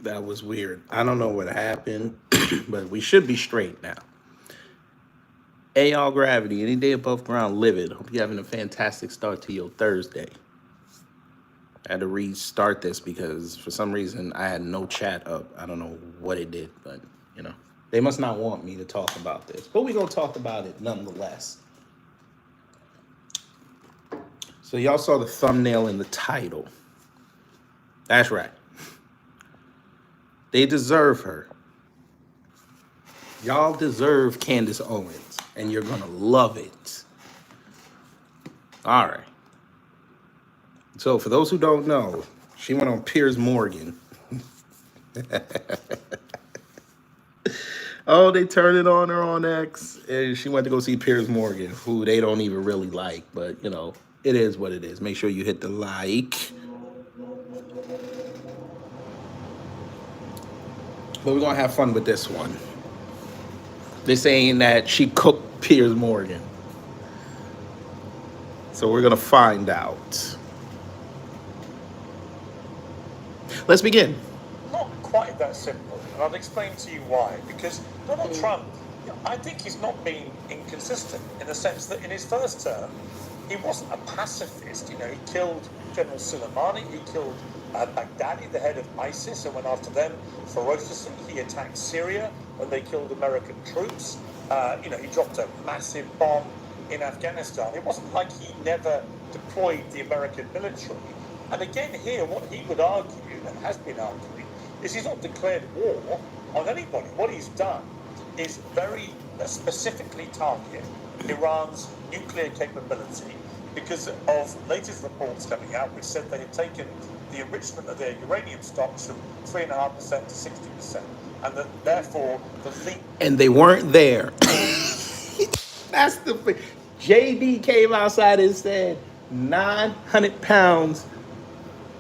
That was weird. I don't know what happened, but we should be straight now. Hey, y'all, gravity. Any day above ground, live it. Hope you're having a fantastic start to your Thursday. I had to restart this because for some reason I had no chat up. I don't know what it did, but you know, they must not want me to talk about this. But we're gonna talk about it nonetheless. So y'all saw the thumbnail and the title. That's right. They deserve her. Y'all deserve Candace Owens, and you're gonna love it. All right. So for those who don't know, she went on Piers Morgan. Oh, they turned it on her on X, and she went to go see Piers Morgan, who they don't even really like, but you know, it is what it is. Make sure you hit the like. But we're gonna have fun with this one. They're saying that she cooked Piers Morgan. So we're gonna find out. Let's begin. Not quite that simple, and I'll explain to you why. Because Donald Trump, I think he's not being inconsistent in the sense that in his first term, he wasn't a pacifist. You know, he killed General Soleimani, he killed Baghdadi, the head of ISIS, and went after them ferociously. He attacked Syria when they killed American troops. You know, he dropped a massive bomb in Afghanistan. It wasn't like he never deployed the American military. And again here, what he would argue, and has been arguing, is he's not declared war on anybody. What he's done is very specifically target Iran's nuclear capability because of latest reports coming out which said they had taken the enrichment of their uranium stocks from 3.5% to 60%, and that therefore the fleet... And they weren't there. That's the thing. JD came outside and said 900 pounds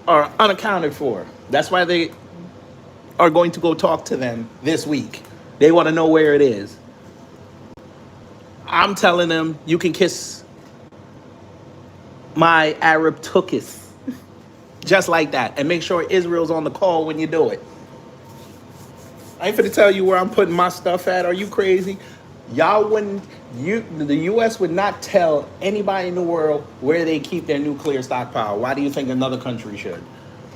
are unaccounted for. That's why they are going to go talk to them this week. They want to know where it is. I'm telling them you can kiss my Arab tuchus. Just like that. And make sure Israel's on the call when you do it. I ain't finna tell you where I'm putting my stuff at. Are you crazy? Y'all wouldn't, the U.S. would not tell anybody in the world where they keep their nuclear stockpile. Why do you think another country should?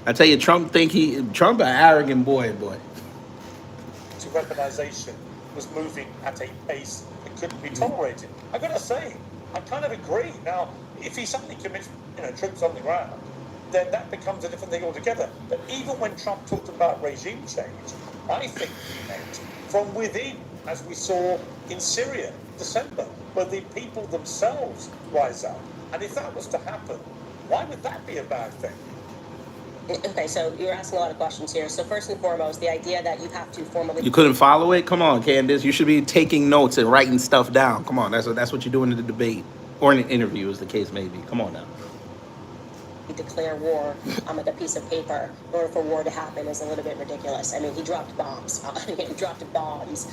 I tell you, Trump an arrogant boy. To weaponization was moving at a pace that couldn't be tolerated. I gotta say, I kind of agree. Now, if he suddenly commits, troops on the ground, then that becomes a different thing altogether. But even when Trump talked about regime change, I think he meant from within, as we saw in Syria, December, where the people themselves rise up. And if that was to happen, why would that be a bad thing? Okay, so you're asking a lot of questions here. So first and foremost, the idea that you have to formally... You couldn't follow it? Come on, Candace. You should be taking notes and writing stuff down. Come on, that's what you do in the debate. Or in an interview, as the case may be. Come on now. Declare war with a piece of paper in order for war to happen is a little bit ridiculous. I mean, he dropped bombs. He dropped bombs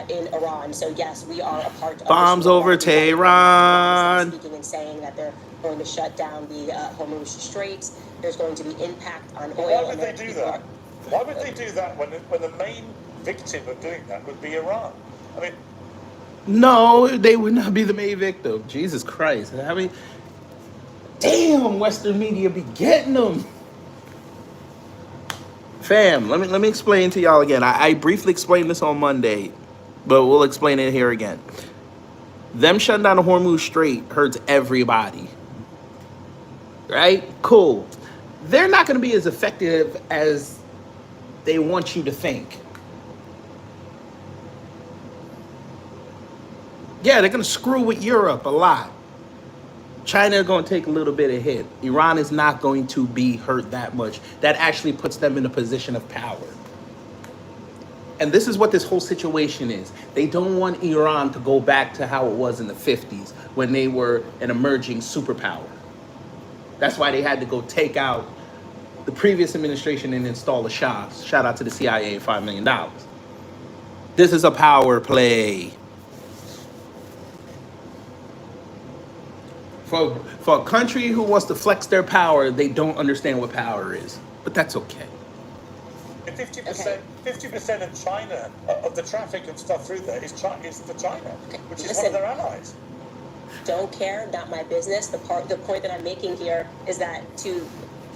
in Iran. So yes, we are a part of bombs over Tehran. Speaking and saying that they're going to shut down the Hormuz Straits. There's going to be impact on oil. Why would they do that? Why would they do that when the main victim of doing that would be Iran? I mean, no, they would not be the main victim. Jesus Christ! I mean. Damn, Western media be getting them. Fam, let me explain to y'all again. I briefly explained this on Monday, but we'll explain it here again. Them shutting down the Hormuz Strait hurts everybody. Right? Cool. They're not going to be as effective as they want you to think. Yeah, they're going to screw with Europe a lot. China is going to take a little bit of hit. Iran is not going to be hurt that much. That actually puts them in a position of power. And this is what this whole situation is. They don't want Iran to go back to how it was in the 50s when they were an emerging superpower. That's why they had to go take out the previous administration and install a Shah. Shout out to the CIA, $5 million. This is a power play. For a country who wants to flex their power, they don't understand what power is. But that's okay. 50%, 50% of China, of the traffic of stuff through there is for China, which is one of their allies. Don't care, not my business. The point that I'm making here is that to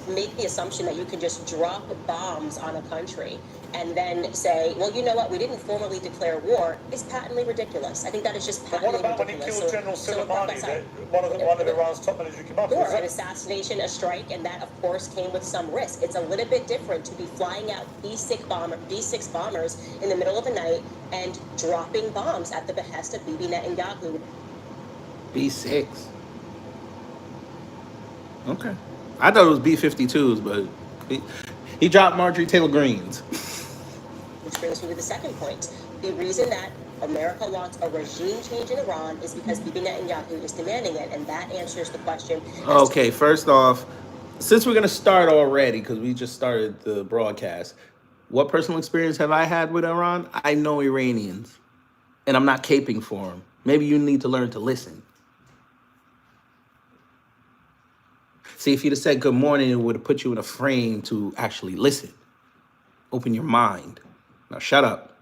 make the assumption that you can just drop bombs on a country and then say, well, you know what, we didn't formally declare war, is patently ridiculous. I think that is just But patently what about ridiculous. when he killed General Soleimani, one of Iran's top military commanders? Sure, an assassination, a strike, and that, of course, came with some risk. It's a little bit different to be flying out B-6 bombers in the middle of the night and dropping bombs at the behest of Bibi Netanyahu. B6. Okay. I thought it was B-52s, but he dropped Marjorie Taylor Greene's. Which brings me to the second point. The reason that America wants a regime change in Iran is because Bibi Netanyahu is demanding it, and that answers the question. Okay, first off, since we're going to start already, because we just started the broadcast, what personal experience have I had with Iran? I know Iranians, and I'm not caping for them. Maybe you need to learn to listen. See, if you'd have said good morning, it would have put you in a frame to actually listen. Open your mind. Now shut up.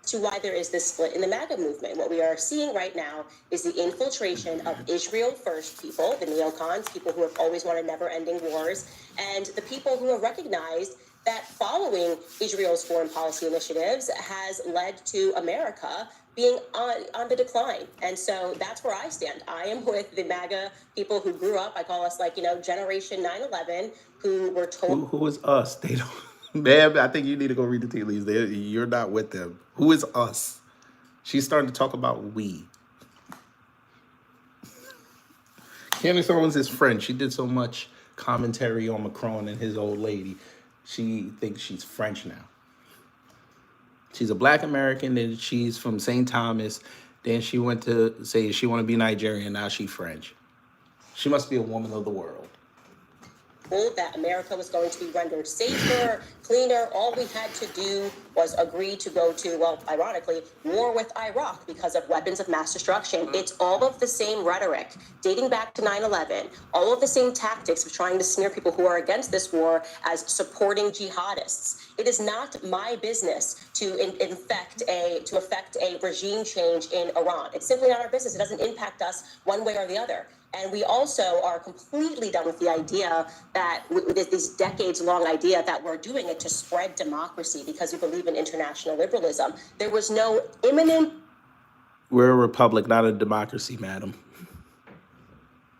To why there is this split in the MAGA movement. What we are seeing right now is the infiltration of Israel first people, the neocons, people who have always wanted never-ending wars, and the people who have recognized that following Israel's foreign policy initiatives has led to America being on the decline. And so that's where I stand. I am with the MAGA people who grew up, I call us Generation 9/11, who were told... Who is us? They don't... Man, I think you need to go read the tea leaves. You're not with them. Who is us? She's starting to talk about we. Candace Owens is French. She did so much commentary on Macron and his old lady. She thinks she's French now. She's a black American, then she's from St. Thomas. Then she went to say she want to be Nigerian. Now she's French. She must be a woman of the world. That America was going to be rendered safer, cleaner. All we had to do was agree to go to, well, ironically, war with Iraq because of weapons of mass destruction. It's all of the same rhetoric dating back to 9/11, all of the same tactics of trying to smear people who are against this war as supporting jihadists. It is not my business to affect a regime change in Iran. It's simply not our business. It doesn't impact us one way or the other. And we also are completely done with the idea that this decades-long idea that we're doing it to spread democracy because we believe in international liberalism. There was no imminent... We're a republic, not a democracy, madam.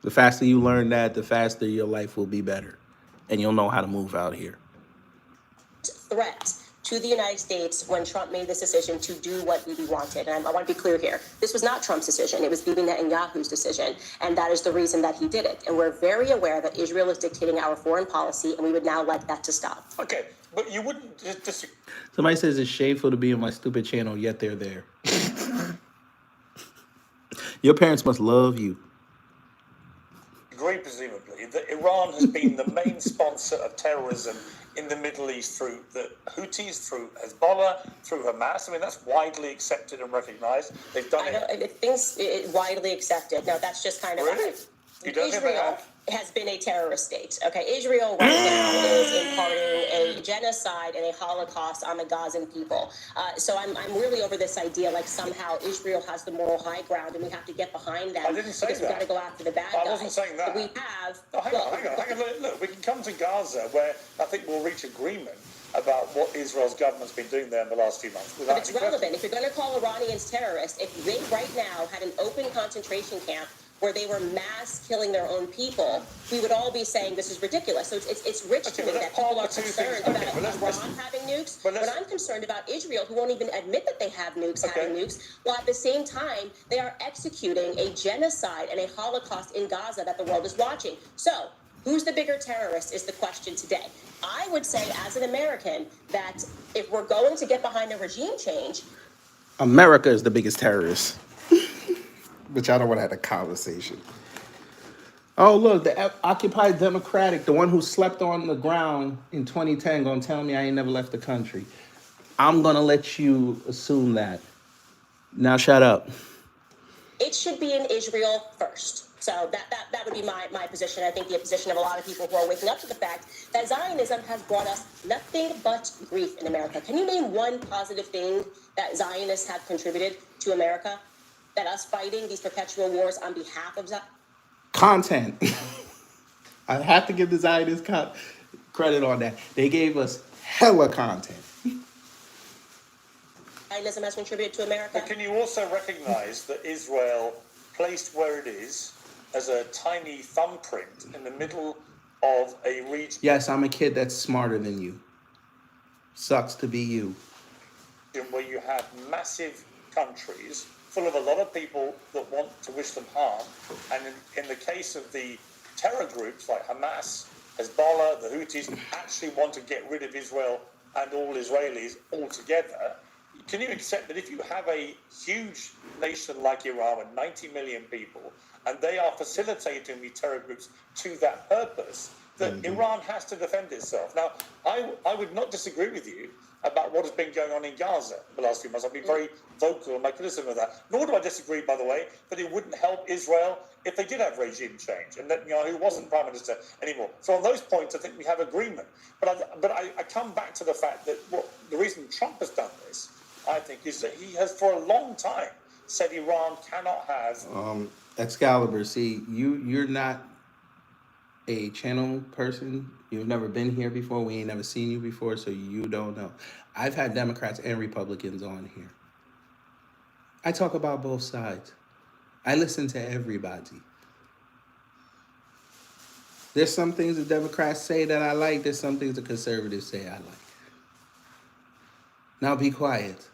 The faster you learn that, the faster your life will be better. And you'll know how to move out here. ...threat to the United States when Trump made this decision to do what Bibi wanted. And I want to be clear here. This was not Trump's decision. It was Bibi Netanyahu's decision. And that is the reason that he did it. And we're very aware that Israel is dictating our foreign policy, and we would now like that to stop. Okay, but you wouldn't just... Somebody says it's shameful to be on my stupid channel, yet they're there. Your parents must love you. Agree, presumably, that Iran has been the main sponsor of terrorism in the Middle East through the Houthis, through Hezbollah, through Hamas. I mean, that's widely accepted and recognized. They've done it. Things widely accepted. Now, that's just kind of... Really? You don't think they Israel have? has been a terrorist state. Okay, Israel right now is imparting a genocide and a Holocaust on the Gazan people. So I'm really over this idea like somehow Israel has the moral high ground and we have to get behind them. I didn't say because that. we've got to go after the bad guys. I wasn't saying that. We have... Oh, hang on. Look, we can come to Gaza where I think we'll reach agreement about what Israel's government's been doing there in the last few months. But it's relevant. If you're going to call Iranians terrorists, if they right now had an open concentration camp where they were mass killing their own people, we would all be saying this is ridiculous. So it's rich to me that people are concerned about Iran having nukes, but I'm concerned about Israel, who won't even admit that they have nukes, having nukes, while at the same time they are executing a genocide and a Holocaust in Gaza that the world is watching. So who's the bigger terrorist is the question today. I would say as an American that if we're going to get behind a regime change... America is the biggest terrorist. But y'all don't want to have a conversation. Oh, look, the Occupy Democratic, the one who slept on the ground in 2010, gonna tell me I ain't never left the country. I'm gonna let you assume that. Now shut up. it should be in Israel first. So that would be my position. I think the position of a lot of people who are waking up to the fact that Zionism has brought us nothing but grief in America. Can you name one positive thing that Zionists have contributed to America? That us fighting these perpetual wars on behalf of Content. I have to give the Zionists credit on that. They gave us hella content. Zionism has contributed to America? But can you also recognize that Israel, placed where it is, as a tiny thumbprint in the middle of a region Yes, I'm a kid that's smarter than you. Sucks to be you. where you have massive countries full of a lot of people that want to wish them harm, and in the case of the terror groups like Hamas, Hezbollah, the Houthis, actually want to get rid of Israel and all Israelis altogether, can you accept that if you have a huge nation like Iran with 90 million people, and they are facilitating the terror groups to that purpose, that Iran has to defend itself? Now, I would not disagree with you about what has been going on in Gaza the last few months. I've been very vocal on my criticism of that. Nor do I disagree, by the way, that it wouldn't help Israel if they did have regime change and Netanyahu wasn't prime minister anymore. So on those points, I think we have agreement. But I come back to the fact that the reason Trump has done this, I think, is that he has for a long time said Iran cannot have... Excalibur, see, you're not a channel person. You've never been here before. We ain't never seen you before, so you don't know. I've had Democrats and Republicans on here. I talk about both sides. I listen to everybody. There's some things the Democrats say that I like. There's some things the conservatives say I like. Now be quiet.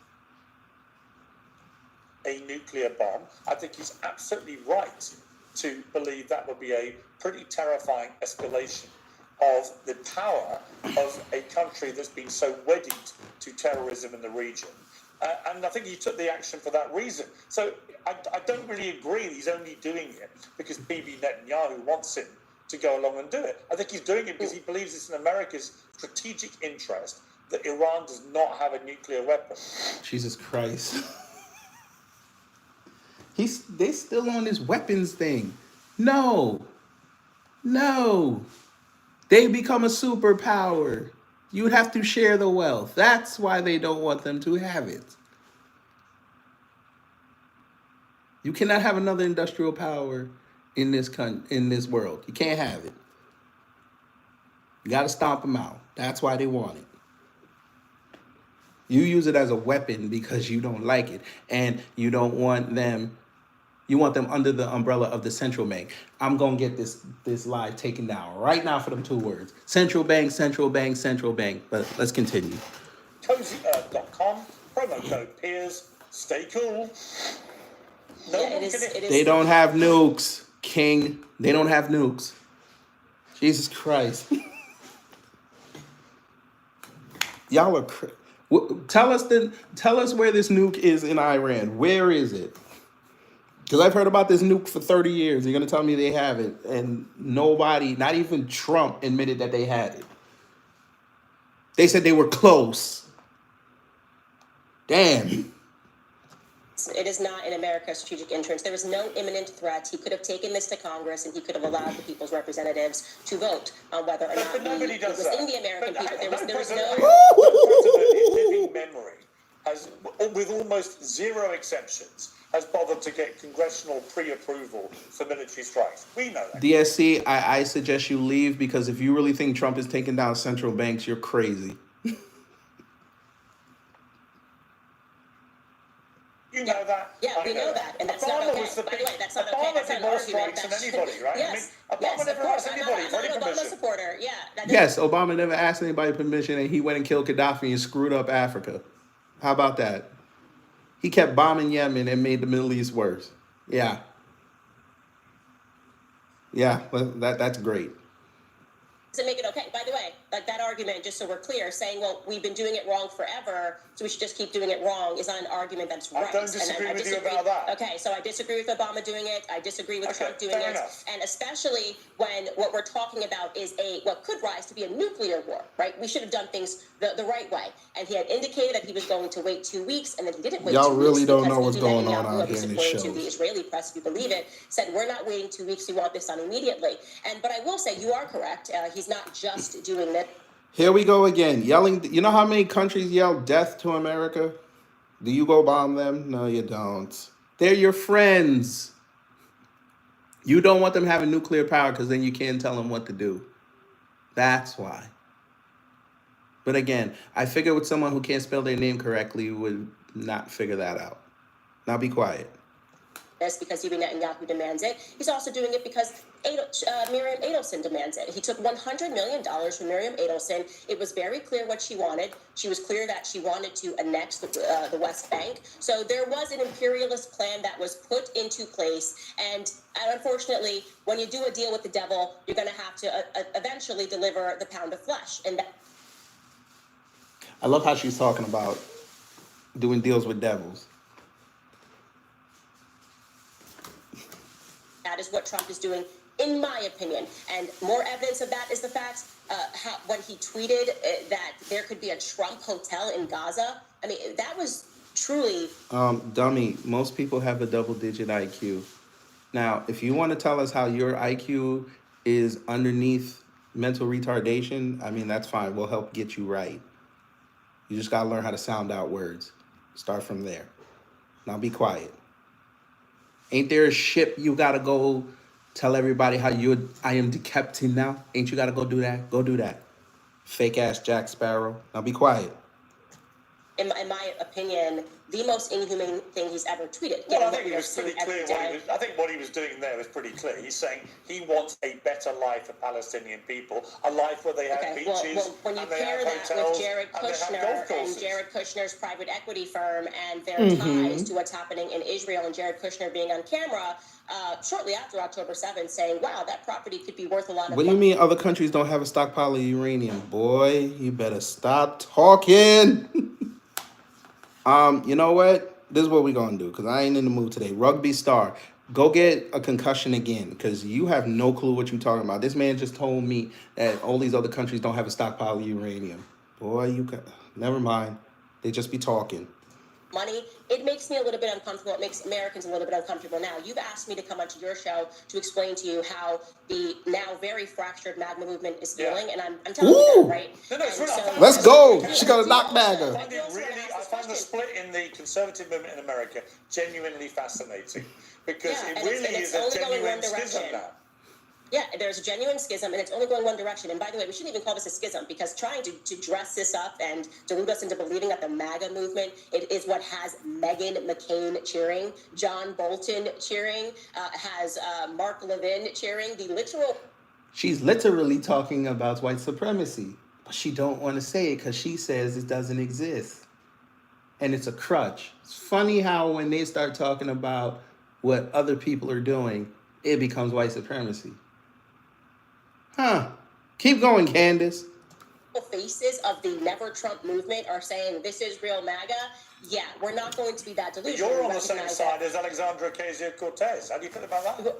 A nuclear bomb. I think he's absolutely right to believe that would be a pretty terrifying escalation of the power of a country that's been so wedded to terrorism in the region. And I think he took the action for that reason. So I don't really agree he's only doing it because Bibi Netanyahu wants him to go along and do it. I think he's doing it because he believes it's in America's strategic interest that Iran does not have a nuclear weapon. Jesus Christ. They still on this weapons thing. No. They become a superpower. You have to share the wealth. That's why they don't want them to have it. You cannot have another industrial power in this world. You can't have it. You got to stomp them out. That's why they want it. You use it as a weapon because you don't like it, and you don't want them. You want them under the umbrella of the central bank. I'm going to get this live taken down right now for them two words. Central bank, central bank, central bank. But let's continue. CozyEarth.com, promo code PEERS, stay cool. They don't have nukes, King. They don't have nukes. Jesus Christ. Y'all are tell us where this nuke is in Iran. Where is it? Because I've heard about this nuke for 30 years. You're going to tell me they have it. And nobody, not even Trump, admitted that they had it. They said they were close. Damn. It is not in America's strategic interest. There is no imminent threat. He could have taken this to Congress and he could have allowed the people's representatives to vote on whether or not it was in the American people. There was no president in living memory has, with almost zero exceptions, has bothered to get congressional pre-approval for military strikes. We know that. DSC, I suggest you leave because if you really think Trump is taking down central banks, you're crazy. You know that. Yeah, we know that. And that's not okay. By the way, that's not okay. That's not an more argument. strikes than anybody, right? Yes. I mean, Obama never asked anybody for any I'm not an Obama permission. supporter. Yeah. Yes, Obama never asked anybody permission and he went and killed Gaddafi and screwed up Africa. How about that? He kept bombing Yemen and made the Middle East worse. Yeah. Yeah, that's great. To make it okay. By the way, like that argument, just so we're clear, saying, well, we've been doing it wrong forever, so we should just keep doing it wrong, is not an argument that's right. I don't disagree with you about that. Okay, so I disagree with Obama doing it. I disagree with Trump doing it. Enough. And especially when what we're talking about is what could rise to be a nuclear war, right? We should have done things the right way. And he had indicated that he was going to wait 2 weeks, and then he didn't wait 2 weeks. Y'all really don't know what's Bibi going on Netanyahu, out here in these according to the shows. Israeli press, if you believe it, said, we're not waiting 2 weeks. We want this done immediately. But I will say, you are correct. He's not just doing this. Here we go again, yelling. You know how many countries yell death to America? Do you go bomb them? No, you don't. They're your friends. You don't want them having nuclear power because then you can't tell them what to do. That's why. But again, I figure with someone who can't spell their name correctly would not figure that out. Now be quiet. This because Bibi Netanyahu demands it. He's also doing it because Miriam Adelson demands it. He took $100 million from Miriam Adelson. It was very clear what she wanted. She was clear that she wanted to annex the West Bank. So there was an imperialist plan that was put into place. And unfortunately, when you do a deal with the devil, you're going to have to eventually deliver the pound of flesh. And I love how she's talking about doing deals with devils. that is what Trump is doing, in my opinion. And more evidence of that is the fact when he tweeted that there could be a Trump hotel in Gaza. I mean, that was truly... Dummy, most people have a double-digit IQ. Now, if you want to tell us how your IQ is underneath mental retardation, I mean, that's fine. We'll help get you right. You just got to learn how to sound out words. Start from there. Now be quiet. Ain't there a ship you got to go tell everybody how I am the captain now? Ain't you got to go do that? Go do that. Fake-ass Jack Sparrow. Now be quiet. In my opinion, the most inhumane thing he's ever tweeted. Well, I think it was pretty clear. I think what he was doing there was pretty clear. He's saying he wants a better life for Palestinian people, a life where they have beaches, well, when you and they pair have that hotels, with Jared Kushner and Jared Kushner's private equity firm and their ties to what's happening in Israel, and Jared Kushner being on camera shortly after October 7th saying, wow, that property could be worth a lot of money. What do you mean other countries don't have a stockpile of uranium? Boy, you better stop talking. You know what? This is what we're going to do because I ain't in the mood today. Rugby star, go get a concussion again because you have no clue what you're talking about. This man just told me that all these other countries don't have a stockpile of uranium. Boy, never mind. They just be talking. Money, it makes me a little bit uncomfortable. It makes Americans a little bit uncomfortable. Now, you've asked me to come onto your show to explain to you how the now very fractured MAGA movement is feeling, and I'm telling you that, right? No, it's really, let's go. She got a knock MAGA. I find the split in the conservative movement in America genuinely fascinating because it really is a genuine schism now. Yeah, there's a genuine schism, and it's only going one direction. And by the way, we shouldn't even call this a schism, because trying to dress this up and delude us into believing that the MAGA movement is what has Meghan McCain cheering, John Bolton cheering, has Mark Levin cheering. She's literally talking about white supremacy, but she don't want to say it because she says it doesn't exist. And it's a crutch. It's funny how when they start talking about what other people are doing, it becomes white supremacy. Huh. Keep going, Candace. Faces of the Never Trump movement are saying this is real MAGA. Yeah, we're not going to be that delusional. You're on the same side as Alexandra Ocasio-Cortez. How do you feel about that?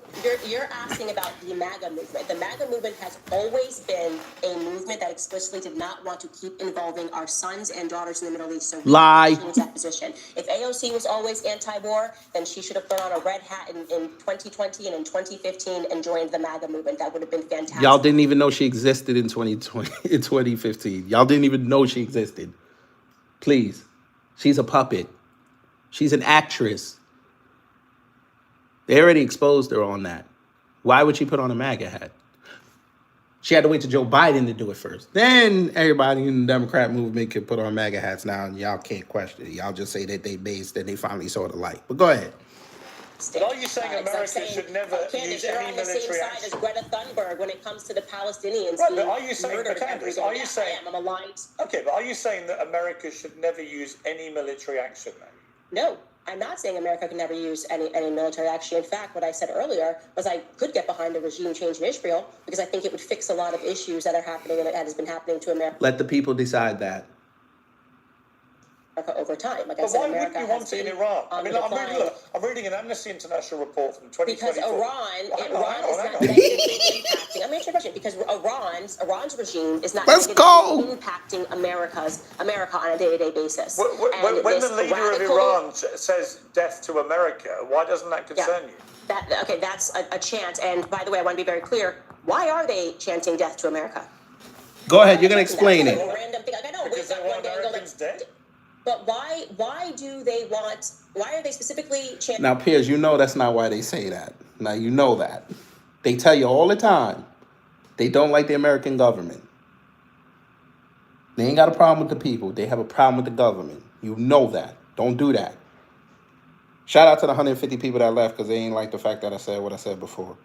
You're asking about the MAGA movement. The MAGA movement has always been a movement that explicitly did not want to keep involving our sons and daughters in the Middle East. So lie. Change that position. If AOC was always anti-war, then she should have put on a red hat in 2020 and in 2015 and joined the MAGA movement. That would have been fantastic. Y'all didn't even know she existed in 2015. Y'all didn't even know she existed. Please. She's a puppet. She's an actress. They already exposed her on that. Why would she put on a MAGA hat? She had to wait till Joe Biden to do it first. Then everybody in the Democrat movement could put on MAGA hats now, and y'all can't question it. Y'all just say that they based and they finally saw the light. But go ahead. But are you saying America should never use any military action? You're on the same side as Greta Thunberg when it comes to the Palestinians. Right, but are you saying, Candace, I'm aligned. Okay, but are you saying that America should never use any military action then? No. I'm not saying America can never use any military action. In fact, what I said earlier was I could get behind a regime change in Israel because I think it would fix a lot of issues that are happening and that has been happening to America Let the people decide that. over time. Like I But said, why America wouldn't you want has it in been Iran? I on mean, the like, decline. I'm reading an Amnesty International report from Because 2024. Iran Well, is hang not on. negatively impacting. I'm answering your question because Iran's regime is not Let's negatively go. impacting America on a day-to-day basis. When the this leader of radical- Iran says death to America, why doesn't that concern you? That's a chant. And by the way, I want to be very clear. Why are they chanting death to America? Go ahead. You're gonna explain That's it. a random thing. Like, I know, Because wake they up want one day and go Americans like, dead? but why do they want? Why are they specifically chanting? Now, Piers, you know that's not why they say that. Now you know that. They tell you all the time they don't like the American government. They ain't got a problem with the people. They have a problem with the government. You know that. Don't do that. Shout out to the 150 people that left because they ain't like the fact that I said what I said before.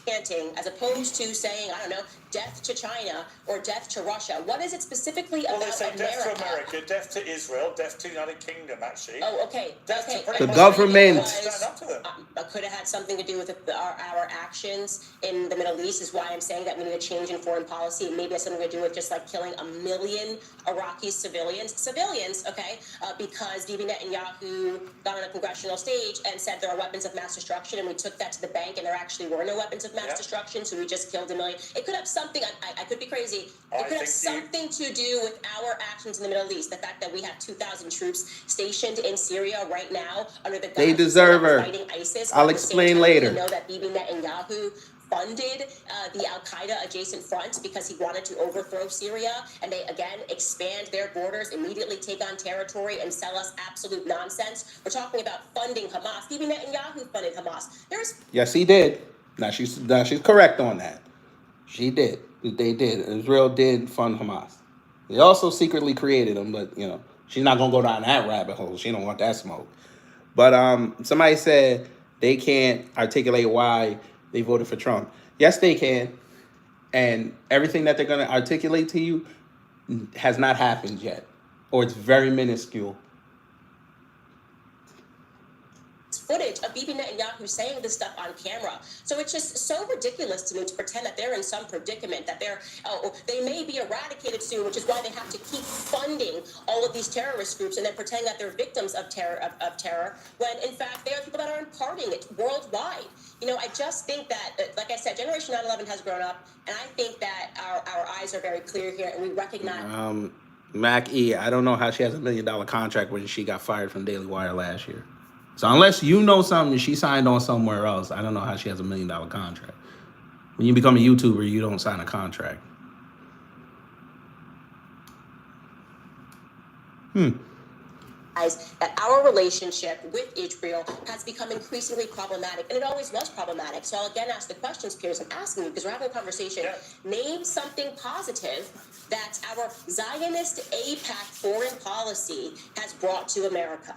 Chanting as opposed to saying, I don't know, death to China or death to Russia. What is it specifically Well, they about say America? death to America, death to Israel, death to the United Kingdom, actually. Oh, okay. Death okay. to pretty The much government. stand up to them. Could have had something to do with our actions in the Middle East is why I'm saying that we need a change in foreign policy. Maybe it's something to do with just like killing 1 million Iraqi civilians, okay, because Bibi Netanyahu got on a congressional stage and said there are weapons of mass destruction, and we took that to the bank, and there actually were no weapons of mass destruction, so we just killed 1 million. It could have something, I could be crazy, it could have something to do with our actions in the Middle East. The fact that we have 2,000 troops stationed in Syria right now under the They guise deserve of her. fighting ISIS. I'll At the same explain time, later. We know that Bibi Netanyahu funded the Al-Qaeda adjacent front because he wanted to overthrow Syria, and they again expand their borders, immediately take on territory, and sell us absolute nonsense. We're talking about funding Hamas. Bibi Netanyahu funded Hamas. Yes, he did. Now she's correct on that. She did. They did. Israel did fund Hamas. They also secretly created them, but you know she's not gonna go down that rabbit hole. She don't want that smoke. But somebody said they can't articulate why they voted for Trump. Yes, they can. And everything that they're going to articulate to you has not happened yet. Or it's very minuscule. Footage of Bibi Netanyahu saying this stuff on camera. So it's just so ridiculous to me to pretend that they're in some predicament, that they may be eradicated soon, which is why they have to keep funding all of these terrorist groups and then pretend that they're victims of terror, when in fact they are people that are imparting it worldwide. You know, I just think that, like I said, Generation 9/11 has grown up, and I think that our eyes are very clear here, and we recognize. Mac E, I don't know how she has $1 million contract when she got fired from Daily Wire last year. So unless you know something she signed on somewhere else, I don't know how she has $1 million contract. When you become a YouTuber, you don't sign a contract. That our relationship with Israel has become increasingly problematic, and it always was problematic. So I'll again ask the questions, Piers. I'm asking you because we're having a conversation. Yeah. Name something positive that our Zionist AIPAC foreign policy has brought to America.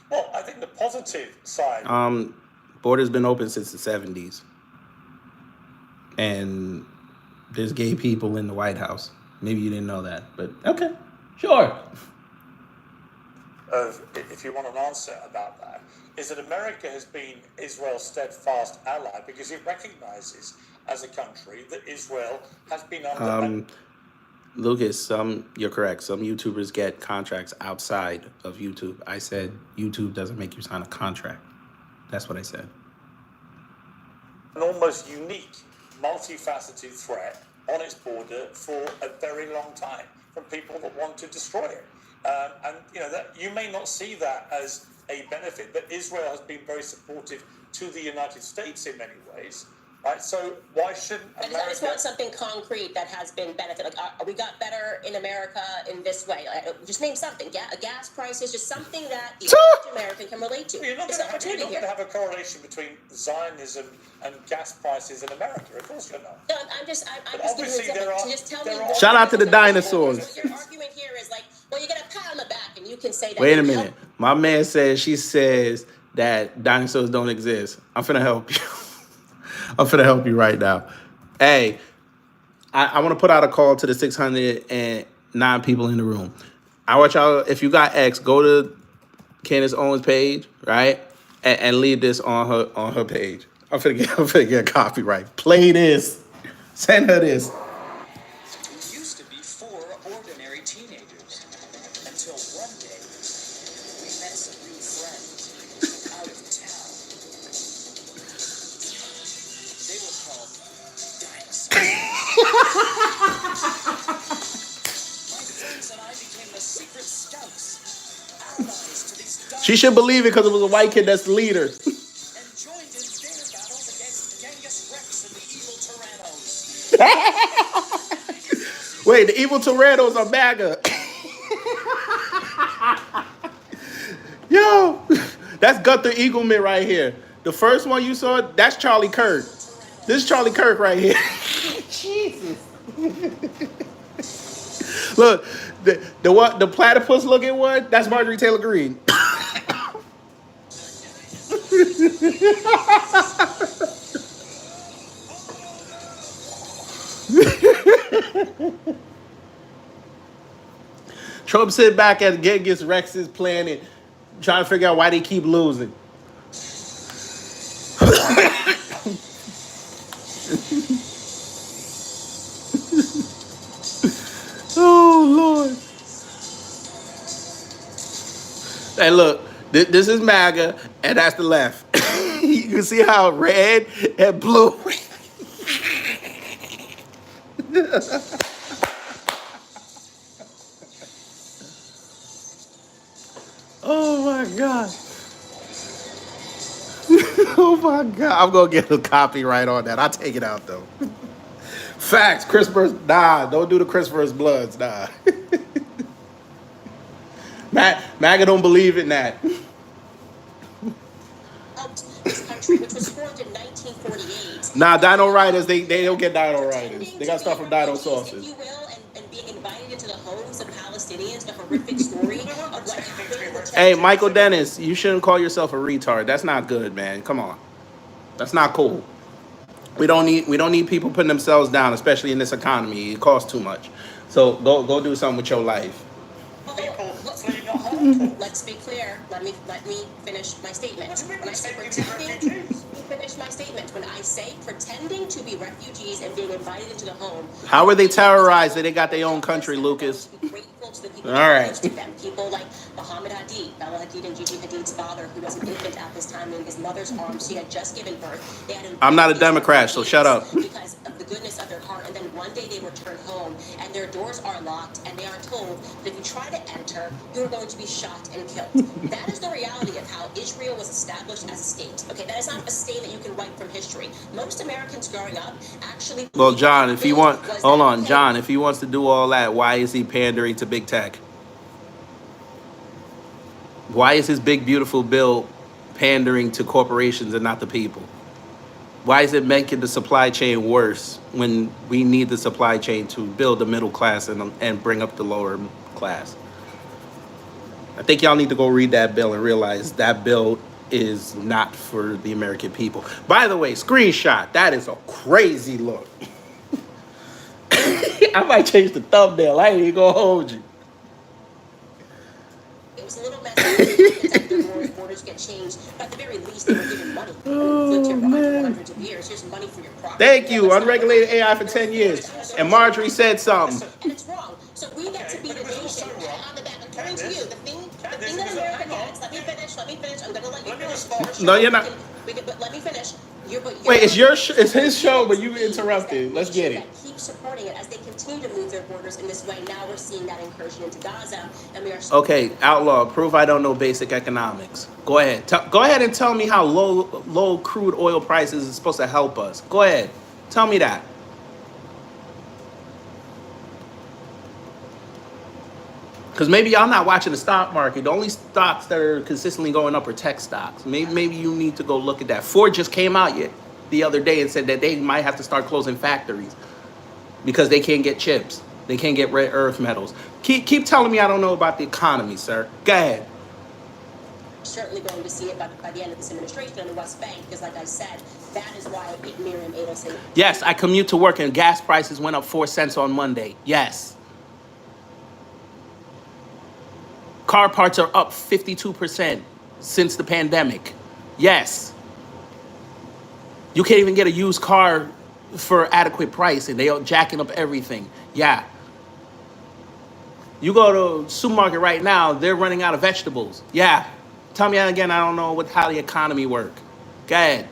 Well, I think the positive side. Border's been open since the 70s. And there's gay people in the White House. Maybe you didn't know that, but okay, sure. If you want an answer about that, is that America has been Israel's steadfast ally because it recognizes as a country that Israel has been under... Lucas, you're correct. Some YouTubers get contracts outside of YouTube. I said YouTube doesn't make you sign a contract. That's what I said. An almost unique, multifaceted threat on its border for a very long time from people that want to destroy it. And you know that you may not see that as a benefit, but Israel has been very supportive to the United States in many ways. Right, so why shouldn't America... I just want something concrete that has been benefit. Like, we got better in America in this way. Just name something. Gas prices, just something that the average American can relate to. You're not going to have a correlation between Zionism and gas prices in America. Of course you're not. No, I'm just giving you an example. Just tell me. Shout out to the dinosaurs. What your argument here is like, well, you get a pat on the back and you can say that. Wait a minute. My man says she says that dinosaurs don't exist. I'm finna help you. I'm finna help you right now. Hey, I want to put out a call to the 609 people in the room. I want y'all, if you got X, go to Candace Owens page, right? And leave this on her page. I'm finna get a copyright. Play this. Send her this. We used to be four ordinary teenagers until one day we met some new friends out of town. They were called dinosaurs. My friends and I became the secret scouts, allies to these dinosaurs. She should believe it because it was a white kid that's the leader. And joined in their battles against Genghis Rex and the evil Tyrannos. Wait, the evil Toretto's are MAGA. Yo, that's Gunther Eagleman right here. The first one you saw, that's Charlie Kirk. This is Charlie Kirk right here. Jesus. Look, the platypus looking one, that's Marjorie Taylor Greene. Trump sit back at Genghis Rex's planet, trying to figure out why they keep losing. Oh Lord! Hey, look, this is MAGA, and that's the left. You can see how red and blue. Oh my God. Oh my God. I'm going to get a copyright on that. I'll take it out though. Facts. Christopher's, nah, don't do the Christopher's Bloods, nah. MAGA don't believe in that. This country, which was formed in 1948. Nah, Dino Riders, they don't get Dino Riders. They got stuff from Dino Sources. If you will, and being invited into the homes of Palestinians, the horrific story of what happened. Hey, Michael Dennis, you shouldn't call yourself a retard. That's not good, man. Come on. That's not cool. We don't need people putting themselves down, especially in this economy. It costs too much. So go do something with your life. Let's be clear. Let me finish my statement. When I say pretending, finish my statement. When I say pretending to be refugees and being invited into the home. How were they terrorized that they got their own country, Lucas? All right. People like Muhammad Hadid, Bella Hadid and Gigi Hadid's father, who was an infant at this time in his mother's arms. She had just given birth. I'm not a Democrat, so shut up. Because of the goodness of their heart, and then one day they return home, and their doors are locked, and they are told that if you try to enter, you're going to be shot and killed. That is the reality of how Israel was established as a state. Okay, that is not a state that you can wipe from history. Most Americans growing up actually. Well, John, if he if he wants to do all that, why is he pandering to big tech? Why is his big beautiful bill pandering to corporations and not the people? Why is it making the supply chain worse when we need the supply chain to build the middle class and bring up the lower class? I think y'all need to go read that bill and realize that bill is not for the American people. By the way, screenshot. That is a crazy look. I might change the thumbnail. I ain't even gonna hold you. It was a little messy. Borders get changed, but at the very least, they were given money. Lived here for hundreds of years. Here's money for your property. Thank you. Unregulated AI for 10 years. And Marjorie said something. And it's wrong. So we get to be the nation on the back. According to you, the thing that America gets. Let me finish. I'm gonna let you finish. No, you're not. But let me finish. Wait, it's his show, but you interrupted. Let's get it. Keep supporting it as they continue to move their borders in this way. Now we're seeing that incursion into Gaza, and we are. Okay, Outlaw, prove I don't know basic economics. Go ahead. Go ahead and tell me how low crude oil prices is supposed to help us. Go ahead. Tell me that. Because maybe y'all not watching the stock market. The only stocks that are consistently going up are tech stocks. Maybe you need to go look at that. Ford just came out the other day and said that they might have to start closing factories because they can't get chips. They can't get rare earth metals. Keep telling me I don't know about the economy, sir. Go ahead. Certainly going to see it by the end of this administration in the West Bank, because like I said, that is why Miriam Adelson. Yes, I commute to work and gas prices went up 4 cents on Monday. Yes. Car parts are up 52% since the pandemic. Yes. You can't even get a used car for adequate price, and they are jacking up everything. Yeah. You go to supermarket right now, they're running out of vegetables. Yeah. Tell me again, I don't know how the economy work. Go ahead.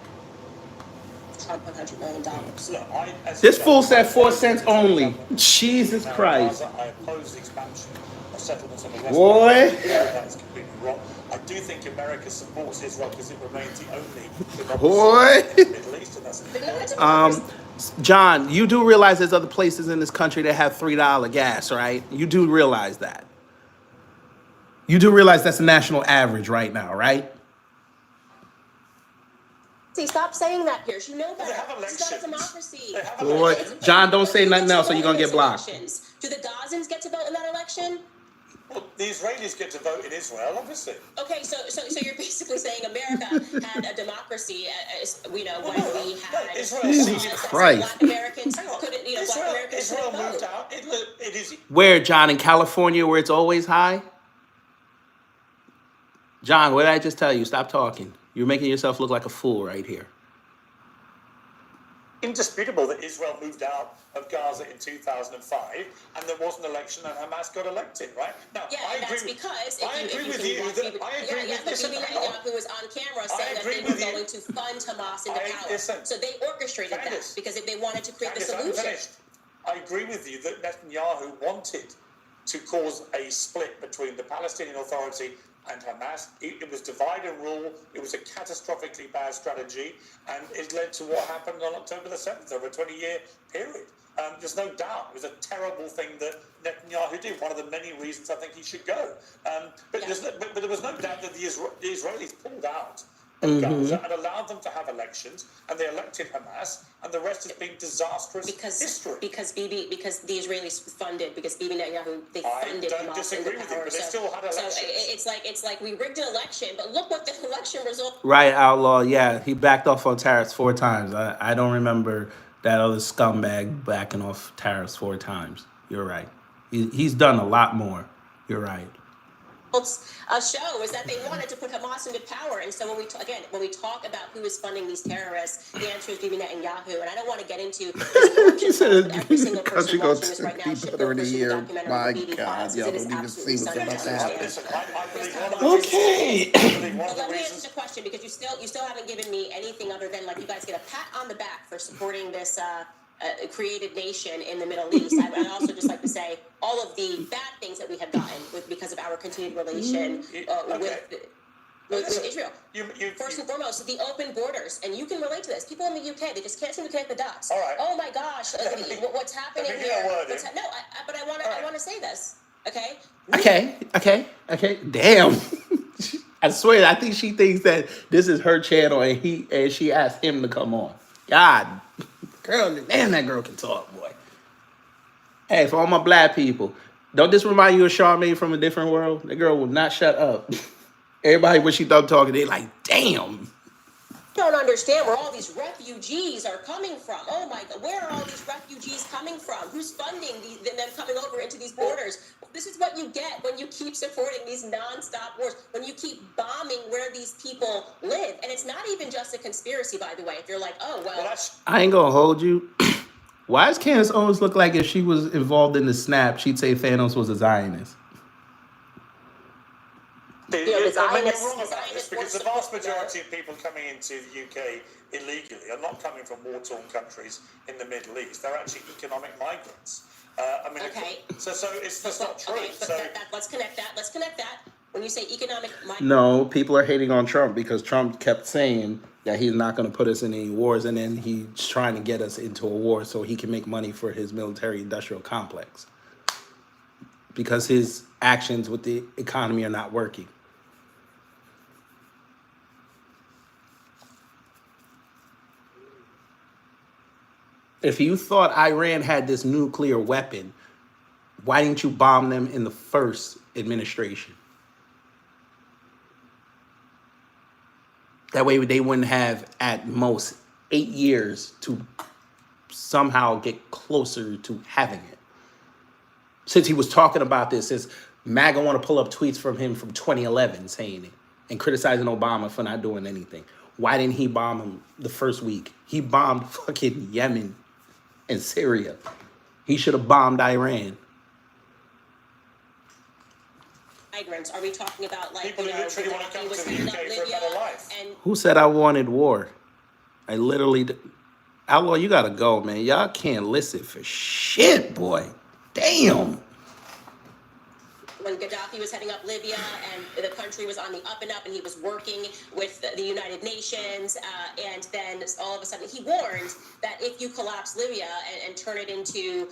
Trump $100 million. Look, as you This said, fool I said 4 oppose cents the Israeli only. government Jesus now in Christ. Gaza. I oppose the expansion of settlements on the West Boy. Bank. That is completely wrong. I do think America supports Israel because it remains the only democracy Boy. in the Middle East, and that's important. John, you do realize there's other places in this country that have $3 gas, right? You do realize that. You do realize that's the national average right now, right? See, stop saying that, Pierce. You know They better. have This is not a elections. democracy. They have Boy, elections. John, don't say Who nothing gets to else or vote you're gonna in get those blocked. elections? Do the Gazans get to vote in that election? Well, the Israelis get to vote in Israel, obviously. Okay, so you're basically saying America had a democracy, when we had Israel Jesus ceded- Christ. Black Americans Hang on. couldn't, Black Israel, Americans Israel couldn't moved vote. out. It is. Where, John? In California, where it's always high? John, what did I just tell you? Stop talking. You're making yourself look like a fool right here. Indisputable that Israel moved out of Gaza in 2005, and there was an election, and Hamas got elected. Right now, Yeah, I and that's agree. because I agree with you. I agree with. but Listen, Bibi hang on. Netanyahu was on camera saying that agree they were with you. going to fund Hamas into power. Listen, So they orchestrated Candace, that because if they wanted to create Candace, the I'm solution. finished. I agree with you that Netanyahu wanted to cause a split between the Palestinian Authority and Hamas. It was divide and rule. It was a catastrophically bad strategy, and it led to what happened on October the 7th over a 20-year period. There's no doubt it was a terrible thing that Netanyahu did. One of the many reasons I think he should go. But there was no doubt that the Israelis pulled out of Gaza and allowed them to have elections, and they elected Hamas, and the rest has been disastrous history. Because the Israelis funded, because Bibi Netanyahu, they funded don't Hamas disagree into with you, power. but they still had elections. So it's like we rigged an election, but look what the election result. Right, Outlaw. Yeah, he backed off on tariffs 4 times. I don't remember that other scumbag backing off tariffs 4 times. You're right. He's done a lot more. You're right. Show is that they wanted to put Hamas into power, and so when we talk about who is funding these terrorists, the answer is Bibi Netanyahu. And I don't want to get into He said every single country person goes watching this right now be should better go in a pursue the year. documentary My Bibi God, Files. y'all It is don't even absolutely see what's about to stunning. happen. Listen, I believe one of the Okay. reasons. I believe one of But the let me answer reasons. the question, because you still haven't given me anything other than like you guys get a pat on the back for supporting this created nation in the Middle East. I'd also just like to say all of the bad things that we have gotten because of our continued relation with Israel. First and foremost, the open borders, and you can relate to this. People in the UK, they just can't seem to connect the dots. All right. Oh my gosh, what's happening let me here? get a word in. But I want to say this. Okay. Okay. Damn. I swear, I think she thinks that this is her channel, and she asked him to come on. God, girl, damn, that girl can talk, boy. Hey, for all my black people, don't this remind you of Charmaine from a different world? That girl will not shut up. Everybody, when she done talking, they like, damn. Don't understand where all these refugees are coming from. Oh my God, where are all these refugees coming from? Who's funding them coming over into these borders? This is what you get when you keep supporting these nonstop wars, when you keep bombing where these people live. And it's not even just a conspiracy, by the way. If you're like, oh, well I ain't gonna hold you. Why does Candace Owens look like if she was involved in the snap, she'd say Thanos was a Zionist? You're wrong about Zionists this, because the vast majority of people coming into the UK illegally are not coming from war-torn countries in the Middle East. They're actually economic migrants. Okay. So it's just not true. Okay, but let's connect that. When you say economic No, people are hating on Trump because Trump kept saying that he's not going to put us in any wars, and then he's trying to get us into a war so he can make money for his military-industrial complex. Because his actions with the economy are not working. If you thought Iran had this nuclear weapon, why didn't you bomb them in the first administration? That way they wouldn't have at most 8 years to somehow get closer to having it. Since he was talking about this, since MAGA want to pull up tweets from him from 2011 saying it and criticizing Obama for not doing anything. Why didn't he bomb him the first week? He bombed fucking Yemen and Syria. He should have bombed Iran. Migrants? Are we talking about like People who literally want to come to the UK for a better life. And Who said I wanted war? I literally... Outlaw, you gotta go, man. Y'all can't listen for shit, boy. Damn. when Gaddafi was heading up Libya and the country was on the up and up and he was working with the United Nations, and then all of a sudden he warned that if you collapse Libya and turn it into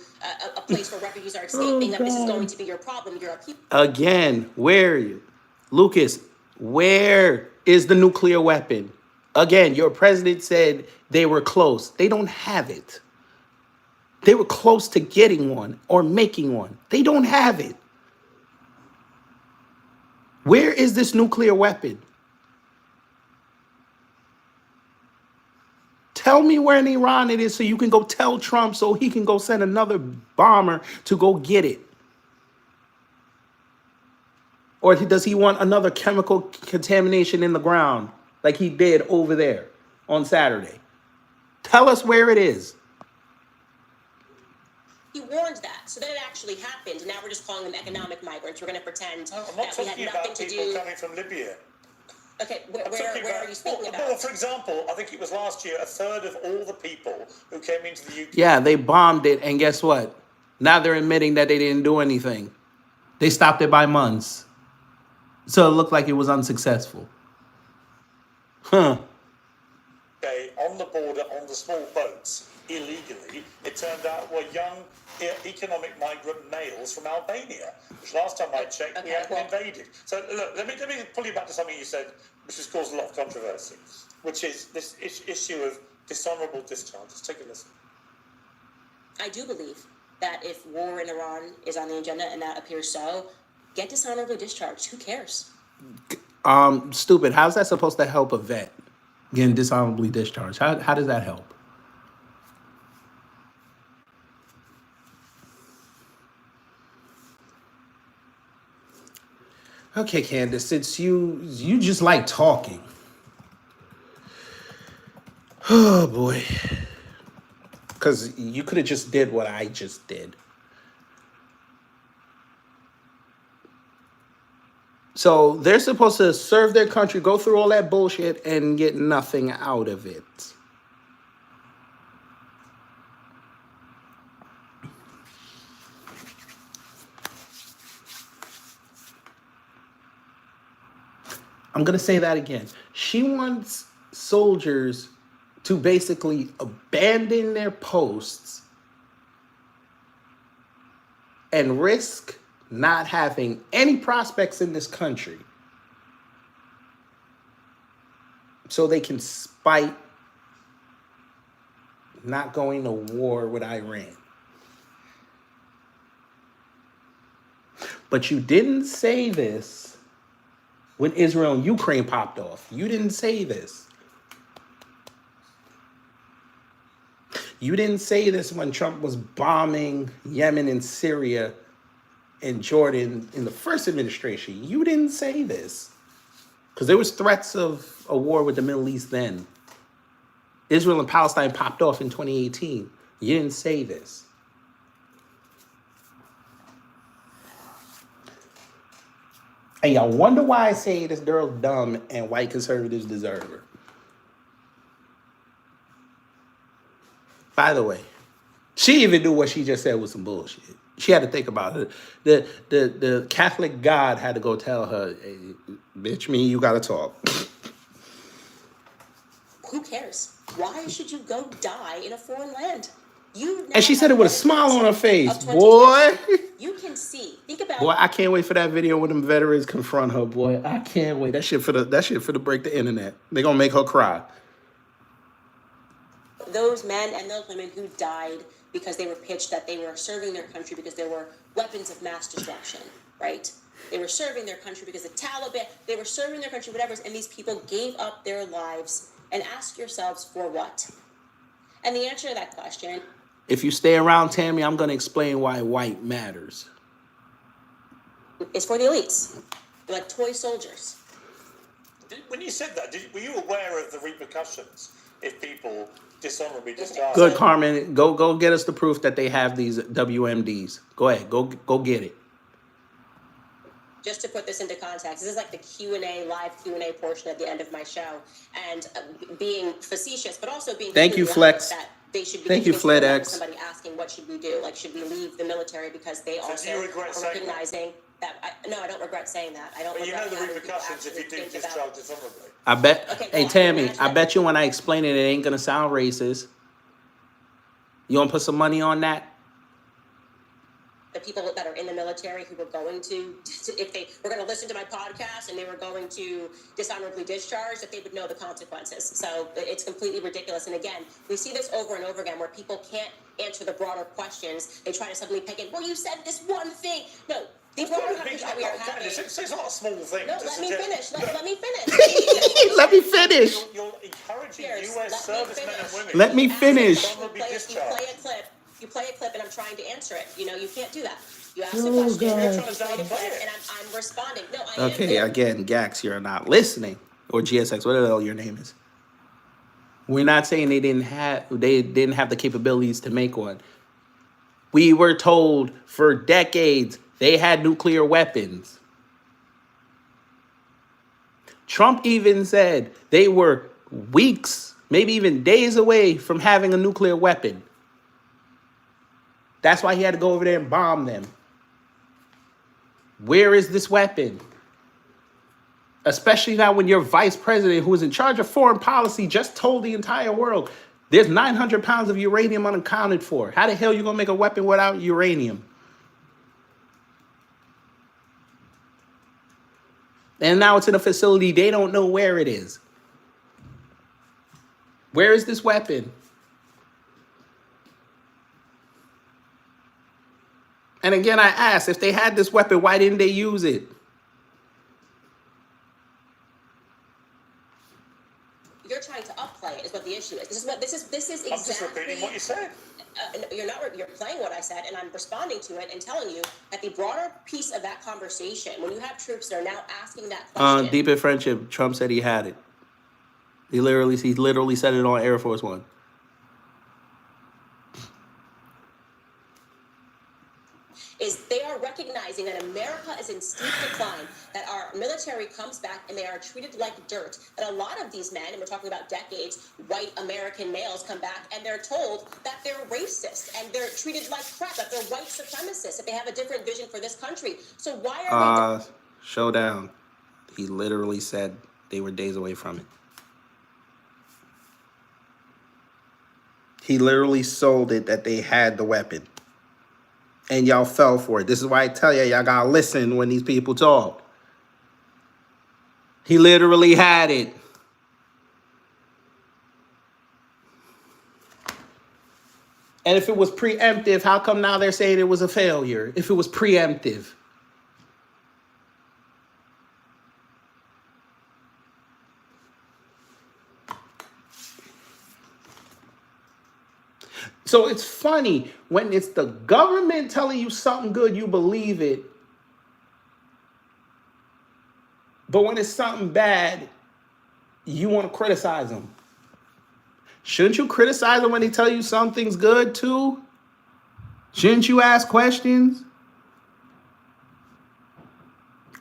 a place where refugees are escaping, that this is going to be your problem, your upheaval. Again, where are you? Lucas, where is the nuclear weapon? Again, your president said they were close. They don't have it. They were close to getting one or making one. They don't have it. Where is this nuclear weapon? Tell me where in Iran it is so you can go tell Trump so he can go send another bomber to go get it. Or does he want another chemical contamination in the ground like he did over there on Saturday? Tell us where it is. He warned that, so then it actually happened. And now we're just calling them economic migrants. We're going to pretend No, I'm not that we had talking nothing about to people do. coming from Libya. Okay, where Talking are you speaking about? Well, for example, I think it was last year, a third of all the people who came into the UK. Yeah, they bombed it, and guess what? Now they're admitting that they didn't do anything. They stopped it by months. So it looked like it was unsuccessful. Huh. Okay, on the border, on the small boats, illegally, it turned out were young economic migrant males from Albania, which last time I checked, we hadn't invaded. So look, let me pull you back to something you said, which has caused a lot of controversy, which is this issue of dishonourable discharges. Take a listen. I do believe that if war in Iran is on the agenda, and that appears so, get dishonorably discharged. Who cares? Stupid. How's that supposed to help a vet getting dishonorably discharged? How does that help? Okay, Candace, since you just like talking. Oh boy. Because you could have just did what I just did. So they're supposed to serve their country, go through all that bullshit, and get nothing out of it. I'm going to say that again. She wants soldiers to basically abandon their posts and risk not having any prospects in this country so they can spite not going to war with Iran. But you didn't say this when Israel and Ukraine popped off. You didn't say this. You didn't say this when Trump was bombing Yemen and Syria and Jordan in the first administration. You didn't say this. Because there was threats of a war with the Middle East then. Israel and Palestine popped off in 2018. You didn't say this. And y'all wonder why I say this girl's dumb and white conservatives deserve her. By the way, she even knew what she just said was some bullshit. She had to think about it. The Catholic God had to go tell her, hey, bitch, me, you gotta talk. Who cares? Why should you go die in a foreign land? You And she said it with a smile on her face. of 20 Boy. years. You can see. Think about Boy, I can't wait for that video when them veterans confront her, boy. I can't wait. That shit for the break the internet. They gonna make her cry. those men and those women who died because they were pitched that they were serving their country because there were weapons of mass destruction, right? They were serving their country because the Taliban, they were serving their country, whatever, and these people gave up their lives. And ask yourselves, for what? And the answer to that question... If you stay around, Tammy, I'm going to explain why white matters. is for the elites, like toy soldiers. When you said that, were you aware of the repercussions if people dishonorably Good, discharge? Good, Carmen. Go get us the proof that they have these WMDs. Go ahead. Go get it. Just to put this into context, this is like the Q&A, live Q&A portion at the end of my show, and being facetious, but also being Thank you, completely Flex. honest that they should be Thank you, taken to the level of FledX. somebody asking, what should we do? Like, should we leave the military because they So do also you regret are saying recognizing that? No, I don't regret saying that. I don't But you know regret the having people repercussions if you actually do think about- discharge dishonorably. I bet. Okay, Hey, well, Tammy, imagine I that- bet you when I explain it, it ain't gonna sound racist. You want to put some money on that? the people that are in the military who were going to if they were going to listen to my podcast and they were going to dishonorably discharge, that they would know the consequences. So it's completely ridiculous. And again, we see this over and over again where people can't answer the broader questions. They try to suddenly pick in, well, you said this one thing. No, the broader conversation that we are having. It's not a small thing. No, to let me suggest- finish. Let me finish. Let me finish. You're encouraging Cheers. US Let me servicemen and finish. women. Let me Ask a finish. question, you play a clip, and I'm trying to answer it. You know, you can't do that. You ask a Oh, question, God. you play the clip, and I'm responding. No, I Okay, am. again, Gax, you're not listening, or GSX, whatever the hell your name is. We're not saying they didn't have the capabilities to make one. We were told for decades they had nuclear weapons. Trump even said they were weeks, maybe even days away from having a nuclear weapon. That's why he had to go over there and bomb them. Where is this weapon? Especially now when your vice president, who is in charge of foreign policy, just told the entire world there's 900 pounds of uranium unaccounted for. How the hell are you going to make a weapon without uranium? And now it's in a facility. They don't know where it is. Where is this weapon? And again, I ask, if they had this weapon, why didn't they use it? You're trying to upplay it, is what the issue is. This is exactly. I'm just repeating what you said. You're not. You're playing what I said, and I'm responding to it and telling you that the broader piece of that conversation, when you have troops that are now asking that question. Deep in friendship, Trump said he had it. He literally said it on Air Force One. Is they are recognizing that America is in steep decline, that our military comes back and they are treated like dirt, that a lot of these men, and we're talking about decades, white American males come back and they're told that they're racist and they're treated like crap, that they're white supremacists, that they have a different vision for this country. So why are they... Showdown. He literally said they were days away from it. He literally sold it that they had the weapon. And y'all fell for it. This is why I tell y'all gotta listen when these people talk. He literally had it. And if it was preemptive, how come now they're saying it was a failure? If it was preemptive. So it's funny when it's the government telling you something good, you believe it. But when it's something bad, you want to criticize them. Shouldn't you criticize them when they tell you something's good too? Shouldn't you ask questions?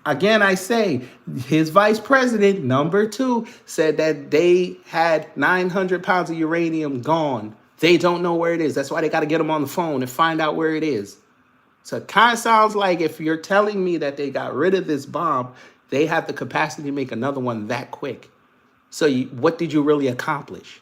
Again, I say, his vice president, number 2, said that they had 900 pounds of uranium gone. They don't know where it is. That's why they got to get them on the phone and find out where it is. So it kind of sounds like if you're telling me that they got rid of this bomb, they have the capacity to make another one that quick. So what did you really accomplish?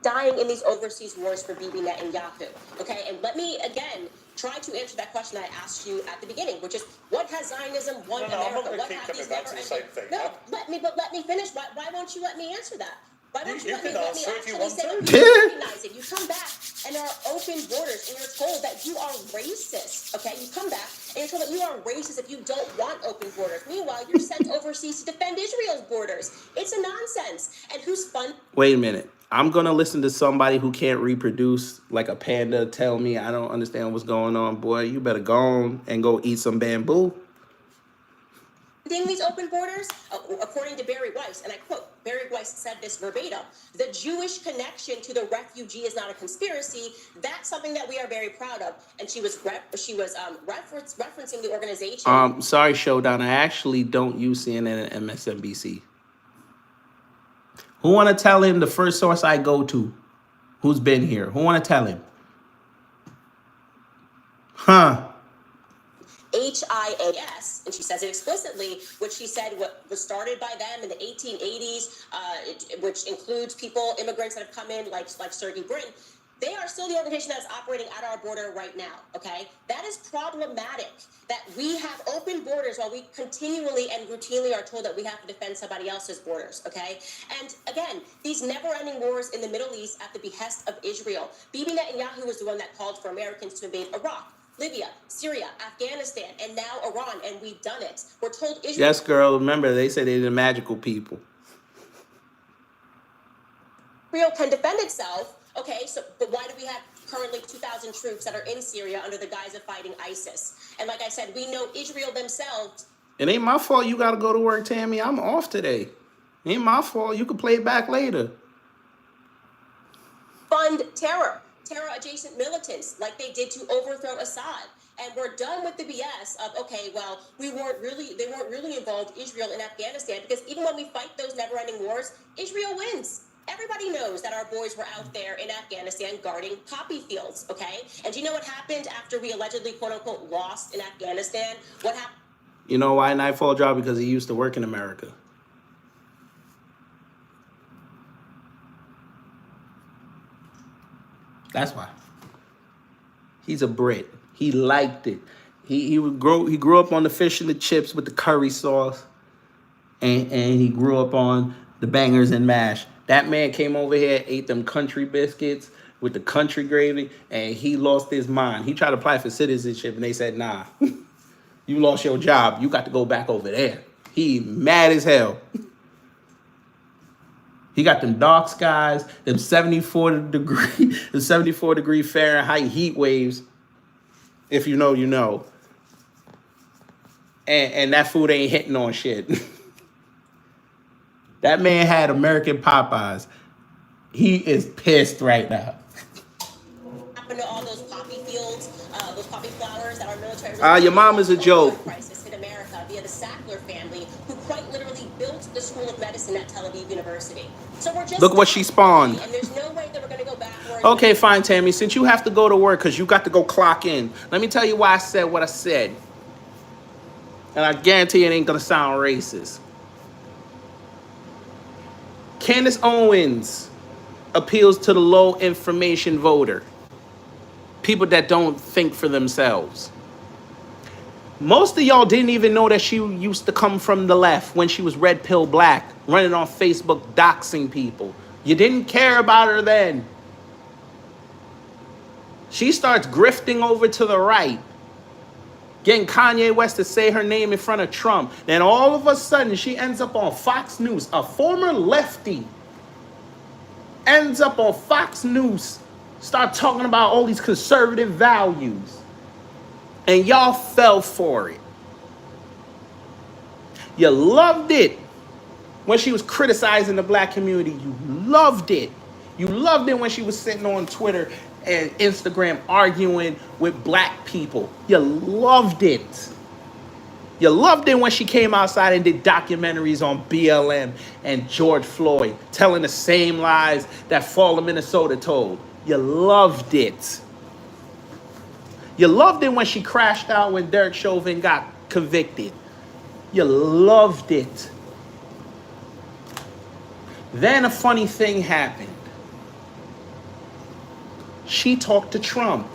dying in these overseas wars for Bibi Netanyahu. Okay, and let me again try to answer that question I asked you at the beginning, which is what has Zionism won No, I'm America? not gonna What keep have coming these back never to the same ended? thing. No, let me finish. Why won't you let me answer that? Why won't you You let me can answer if you actually want say to. that you recognize it? You come back and there are open borders and you're told that you are racist. Okay, you come back and you're told that you are racist if you don't want open borders. Meanwhile, you're sent overseas to defend Israel's borders. It's a nonsense. And who's funding? Wait a minute. I'm gonna listen to somebody who can't reproduce like a panda tell me I don't understand what's going on. Boy, you better go on and go eat some bamboo. These open borders, according to Barry Weiss, and I quote, Barry Weiss said this verbatim, the Jewish connection to the refugee is not a conspiracy. That's something that we are very proud of. And she was referencing the organization. Sorry, Showdown. I actually don't use CNN and MSNBC. Who want to tell him the first source I go to? Who's been here? Who want to tell him? Huh? HIAS, and she says it explicitly, which she said was started by them in the 1880s, which includes people, immigrants that have come in, like Sergey Brin. They are still the organization that is operating at our border right now, okay? That is problematic, that we have open borders while we continually and routinely are told that we have to defend somebody else's borders, okay? And again, these never-ending wars in the Middle East at the behest of Israel. Bibi Netanyahu was the one that called for Americans to invade Iraq, Libya, Syria, Afghanistan, and now Iran, and we've done it. We're told Israel... Yes, girl, remember, they said they're the magical people. Israel can defend itself, okay, so but why do we have currently 2,000 troops that are in Syria under the guise of fighting ISIS? And like I said, we know Israel themselves... It ain't my fault you got to go to work, Tammy. I'm off today. It ain't my fault. You can play it back later. Fund terror-adjacent militants like they did to overthrow Assad. And we're done with the BS of, okay, well, they weren't really involved, Israel, in Afghanistan, because even when we fight those never-ending wars, Israel wins. Everybody knows that our boys were out there in Afghanistan guarding poppy fields, okay? And do you know what happened after we allegedly, quote-unquote, lost in Afghanistan? What happened? You know why Nightfall dropped? Because he used to work in America. That's why. He's a Brit. He liked it. He grew up on the fish and the chips with the curry sauce, and he grew up on the bangers and mash. That man came over here, ate them country biscuits with the country gravy, and he lost his mind. He tried to apply for citizenship, and they said, nah, you lost your job. You got to go back over there. He mad as hell. He got them dark skies, them 74 degree Fahrenheit heat waves. If you know, you know. And that food ain't hitting on shit. That man had American Popeyes. He is pissed right now. Happened to all those poppy fields, those poppy flowers that our military... Your mom is a joke. ...crisis hit America via the Sackler family, who quite literally built the School of Medicine at Tel Aviv University. So we're just... Look what she spawned. And there's no way that we're going to go backwards. Okay, fine, Tammy. Since you have to go to work because you got to go clock in, let me tell you why I said what I said. And I guarantee it ain't going to sound racist. Candace Owens appeals to the low information voter. People that don't think for themselves. Most of y'all didn't even know that she used to come from the left when she was red pill black, running on Facebook, doxing people. You didn't care about her then. She starts grifting over to the right, getting Kanye West to say her name in front of Trump. Then all of a sudden, she ends up on Fox News. A former lefty ends up on Fox News, start talking about all these conservative values. And y'all fell for it. You loved it when she was criticizing the black community. You loved it. You loved it when she was sitting on Twitter and Instagram arguing with black people. You loved it. You loved it when she came outside and did documentaries on BLM and George Floyd, telling the same lies that Fall of Minnesota told. You loved it. You loved it when she crashed out when Derek Chauvin got convicted. You loved it. Then a funny thing happened. She talked to Trump.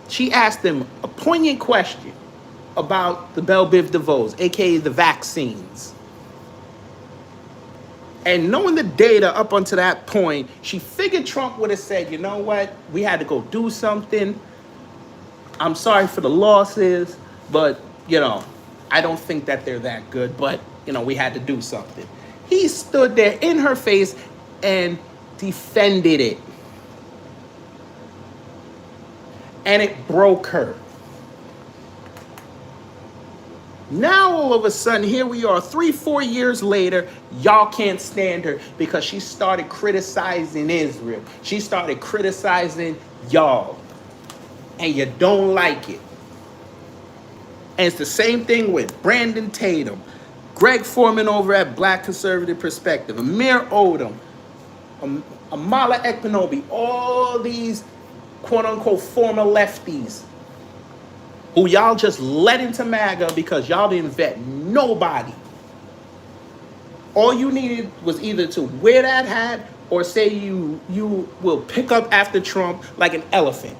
She asked him a poignant question about the Belle Biv DeVos, aka the vaccines. And knowing the data up until that point, she figured Trump would have said, you know what, we had to go do something. I'm sorry for the losses, but, you know, I don't think that they're that good, but, you know, we had to do something. He stood there in her face and defended it. And it broke her. Now, all of a sudden, here we are 3-4 years later, y'all can't stand her because she started criticizing Israel. She started criticizing y'all. And you don't like it. And it's the same thing with Brandon Tatum, Greg Foreman over at Black Conservative Perspective, Amir Odom, Amala Ekpanobi, all these quote-unquote former lefties who y'all just let into MAGA because y'all didn't vet nobody. All you needed was either to wear that hat or say you will pick up after Trump like an elephant.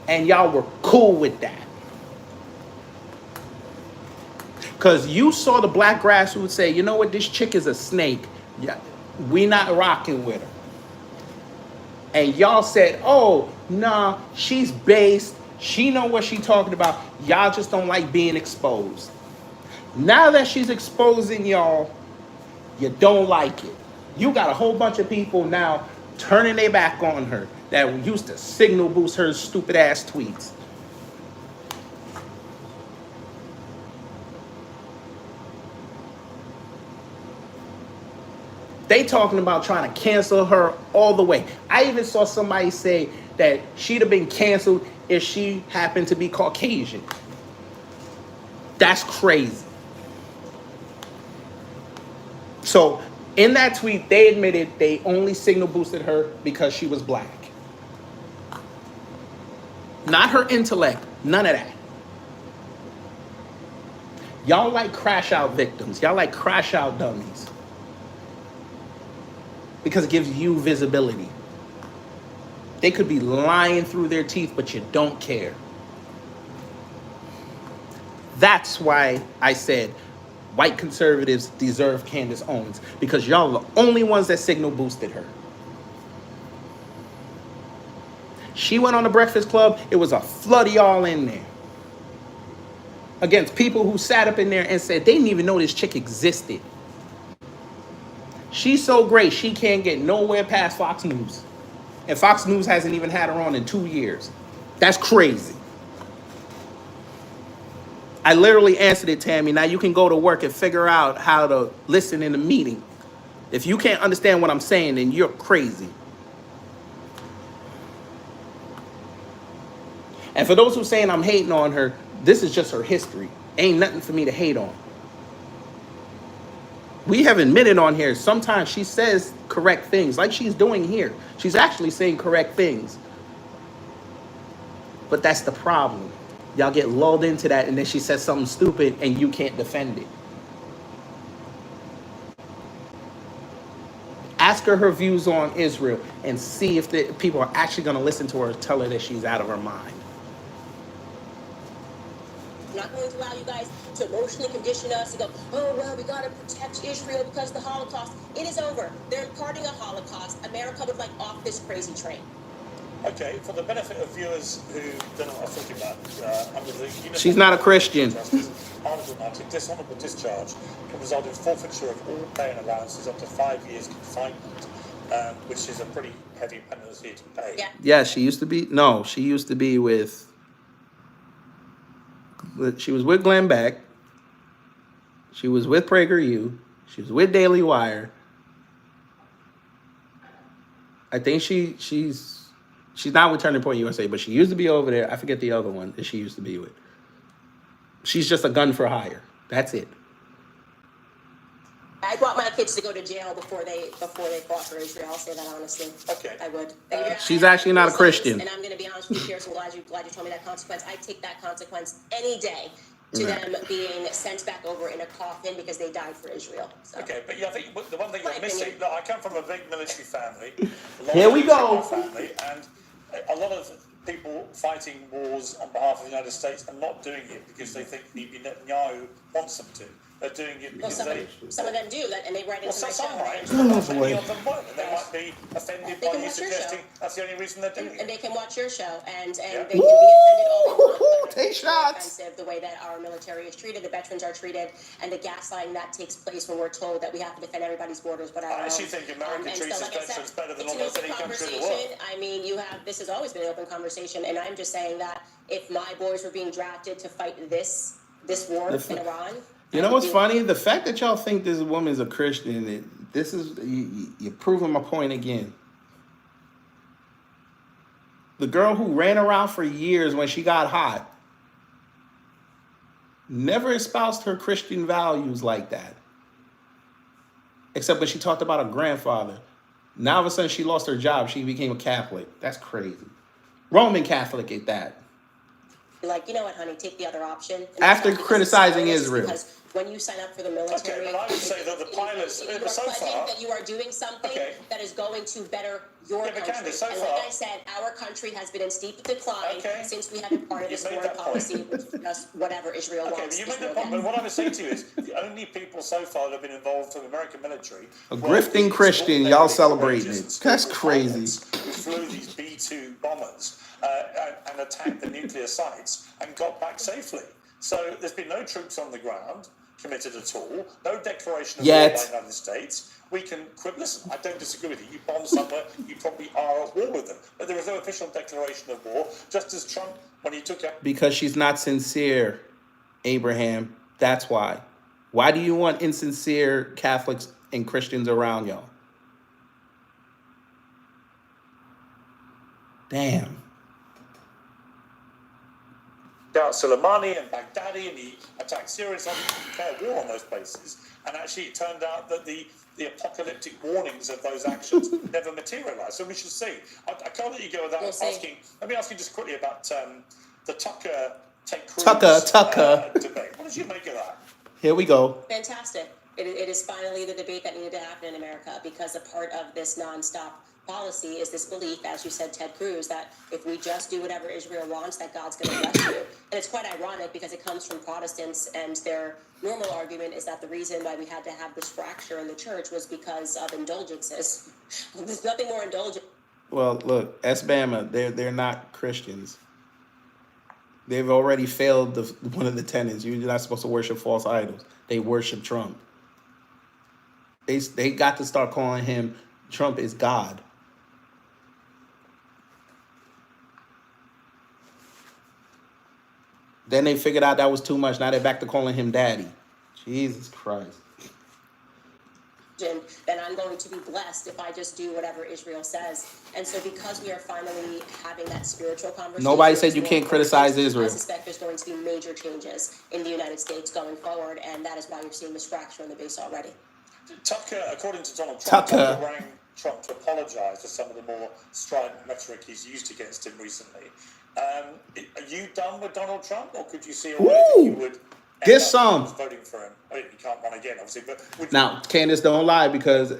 And y'all were cool with that. Because you saw the black grassroots say, you know what, this chick is a snake. Yeah, we not rocking with her. And y'all said, oh, nah, she's based. She know what she talking about. Y'all just don't like being exposed. Now that she's exposing y'all, you don't like it. You got a whole bunch of people now turning their back on her that used to signal boost her stupid ass tweets. They talking about trying to cancel her all the way. I even saw somebody say that she'd have been canceled if she happened to be Caucasian. That's crazy. So in that tweet, they admitted they only signal boosted her because she was black. Not her intellect, none of that. Y'all like crash out victims. Y'all like crash out dummies. Because it gives you visibility. They could be lying through their teeth, but you don't care. That's why I said white conservatives deserve Candace Owens. Because y'all are the only ones that signal boosted her. She went on the Breakfast Club. It was a flood of y'all in there. Against people who sat up in there and said they didn't even know this chick existed. She's so great, she can't get nowhere past Fox News. And Fox News hasn't even had her on in 2 years. That's crazy. I literally answered it, Tammy. Now you can go to work and figure out how to listen in a meeting. If you can't understand what I'm saying, then you're crazy. And for those who are saying I'm hating on her, this is just her history. Ain't nothing for me to hate on. We have admitted on here, sometimes she says correct things, like she's doing here. She's actually saying correct things. But that's the problem. Y'all get lulled into that, and then she says something stupid, and you can't defend it. Ask her views on Israel, and see if the people are actually going to listen to her and tell her that she's out of her mind. I'm not going to allow you guys to emotionally condition us and go, oh, well, we got to protect Israel because of the Holocaust. It is over. They're imparting a Holocaust. America would like off this crazy train. Okay, for the benefit of viewers who don't know what I'm talking about, under the Uniform She's not a Christian. Justice, Article 19, dishonourable discharge can result in forfeiture of all pay and allowances up to 5 years confinement, which is a pretty heavy penalty to pay. Yeah. She used to be, no, she used to be with, she was with Glenn Beck. She was with PragerU. She was with Daily Wire. I think she's not with Turning Point USA, but she used to be over there. I forget the other one that she used to be with. She's just a gun for hire. That's it. I brought my kids to go to jail before they fought for Israel. I'll say that honestly. Okay. I would. She's actually not a Christian. And I'm going to be honest with you, Pierce. I'm glad you told me that consequence. I take that consequence any day to them being sent back over in a coffin because they died for Israel. So. Okay, but yeah, I think the one thing you're missing. Look, I come from a big military family. Here we go. Family, and a lot of people fighting wars on behalf of the United States are not doing it because they think Netanyahu wants them to. are doing it Well, because some of them do, and they write into my show. some might, Oh, but boy. many of them won't, and they might be offended They by can you watch your suggesting show. that's the only reason they're doing And it. they can watch your show, and Yeah. they can be offended all they want. Woo-hoo-hoo, But take it's more shots. offensive the way that our military is treated, the veterans are treated, and the gaslighting that takes place when we're told that we have to defend everybody's borders but our I own. actually think America And treats so, its like I said, veterans better than it's an almost open any country in the conversation. world. I mean, this has always been an open conversation, and I'm just saying that if my boys were being drafted to fight this war in Iran. You know what's funny? The fact that y'all think this woman's a Christian, you're proving my point again. The girl who ran around for years when she got hot never espoused her Christian values like that. Except when she talked about her grandfather. Now all of a sudden she lost her job. She became a Catholic. That's crazy. Roman Catholic at that. Like, you know what, honey, take the other option. And After that's not because criticizing it's Israel. Because when you sign up for the military, Okay, but I would say that the pilots, you are so pledging far, that you are doing something Okay. that is going to better your Yeah, but country. Candace, so and far- like I said, our country has been in steep decline Okay. since we have been part of You've this made foreign that point. policy, which is just whatever Israel Okay, wants. but you made Israel that point. But gets. what I was saying to you is the only people so far that have been involved in the American military A were grifting these Christian, y'all extraordinarily celebrating courageous it. and skillful That's crazy. pilots who flew these B-2 bombers and attacked the nuclear sites and got back safely. So there's been no troops on the ground committed at all, no declaration of war Yet. by the United States. We can quit. Listen, I don't disagree with you. You bomb somewhere, you probably are at war with them. But there is no official declaration of war, just as Trump, when he took out Because she's not sincere, Abraham. That's why. Why do you want insincere Catholics and Christians around y'all? Damn. Soleimani and Baghdadi, and he attacked Syria, so he declared war on those places. And actually, it turned out that the apocalyptic warnings of those actions never materialised. So we shall see. I can't let you go without We'll see. asking. Let me ask you just quickly about the Tucker Ted Cruz Tucker. debate. What did you make of that? Here we go. Fantastic. It is finally the debate that needed to happen in America, because a part of this nonstop policy is this belief, as you said, Ted Cruz, that if we just do whatever Israel wants, that God's going to bless you. And it's quite ironic because it comes from Protestants, and their normal argument is that the reason why we had to have this fracture in the church was because of indulgences. There's nothing more indulgent. Well, look, Bama, they're not Christians. They've already failed one of the tenets. You're not supposed to worship false idols. They worship Trump. They got to start calling him Trump is God. Then they figured out that was too much. Now they're back to calling him daddy. Jesus Christ. Then I'm going to be blessed if I just do whatever Israel says. And so because we are finally having that spiritual conversation... Nobody said you can't criticize Israel. I suspect there's going to be major changes in the United States going forward, and that is why you're seeing this fracture in the base already. Tucker, according to Donald Trump, Tucker rang Trump to apologise for some of the more strident rhetoric he's used against him recently. Are you done with Donald Trump, or could you see a way that you would get some voting for him? I mean, you can't run again, obviously, but would now, Candace, don't lie, because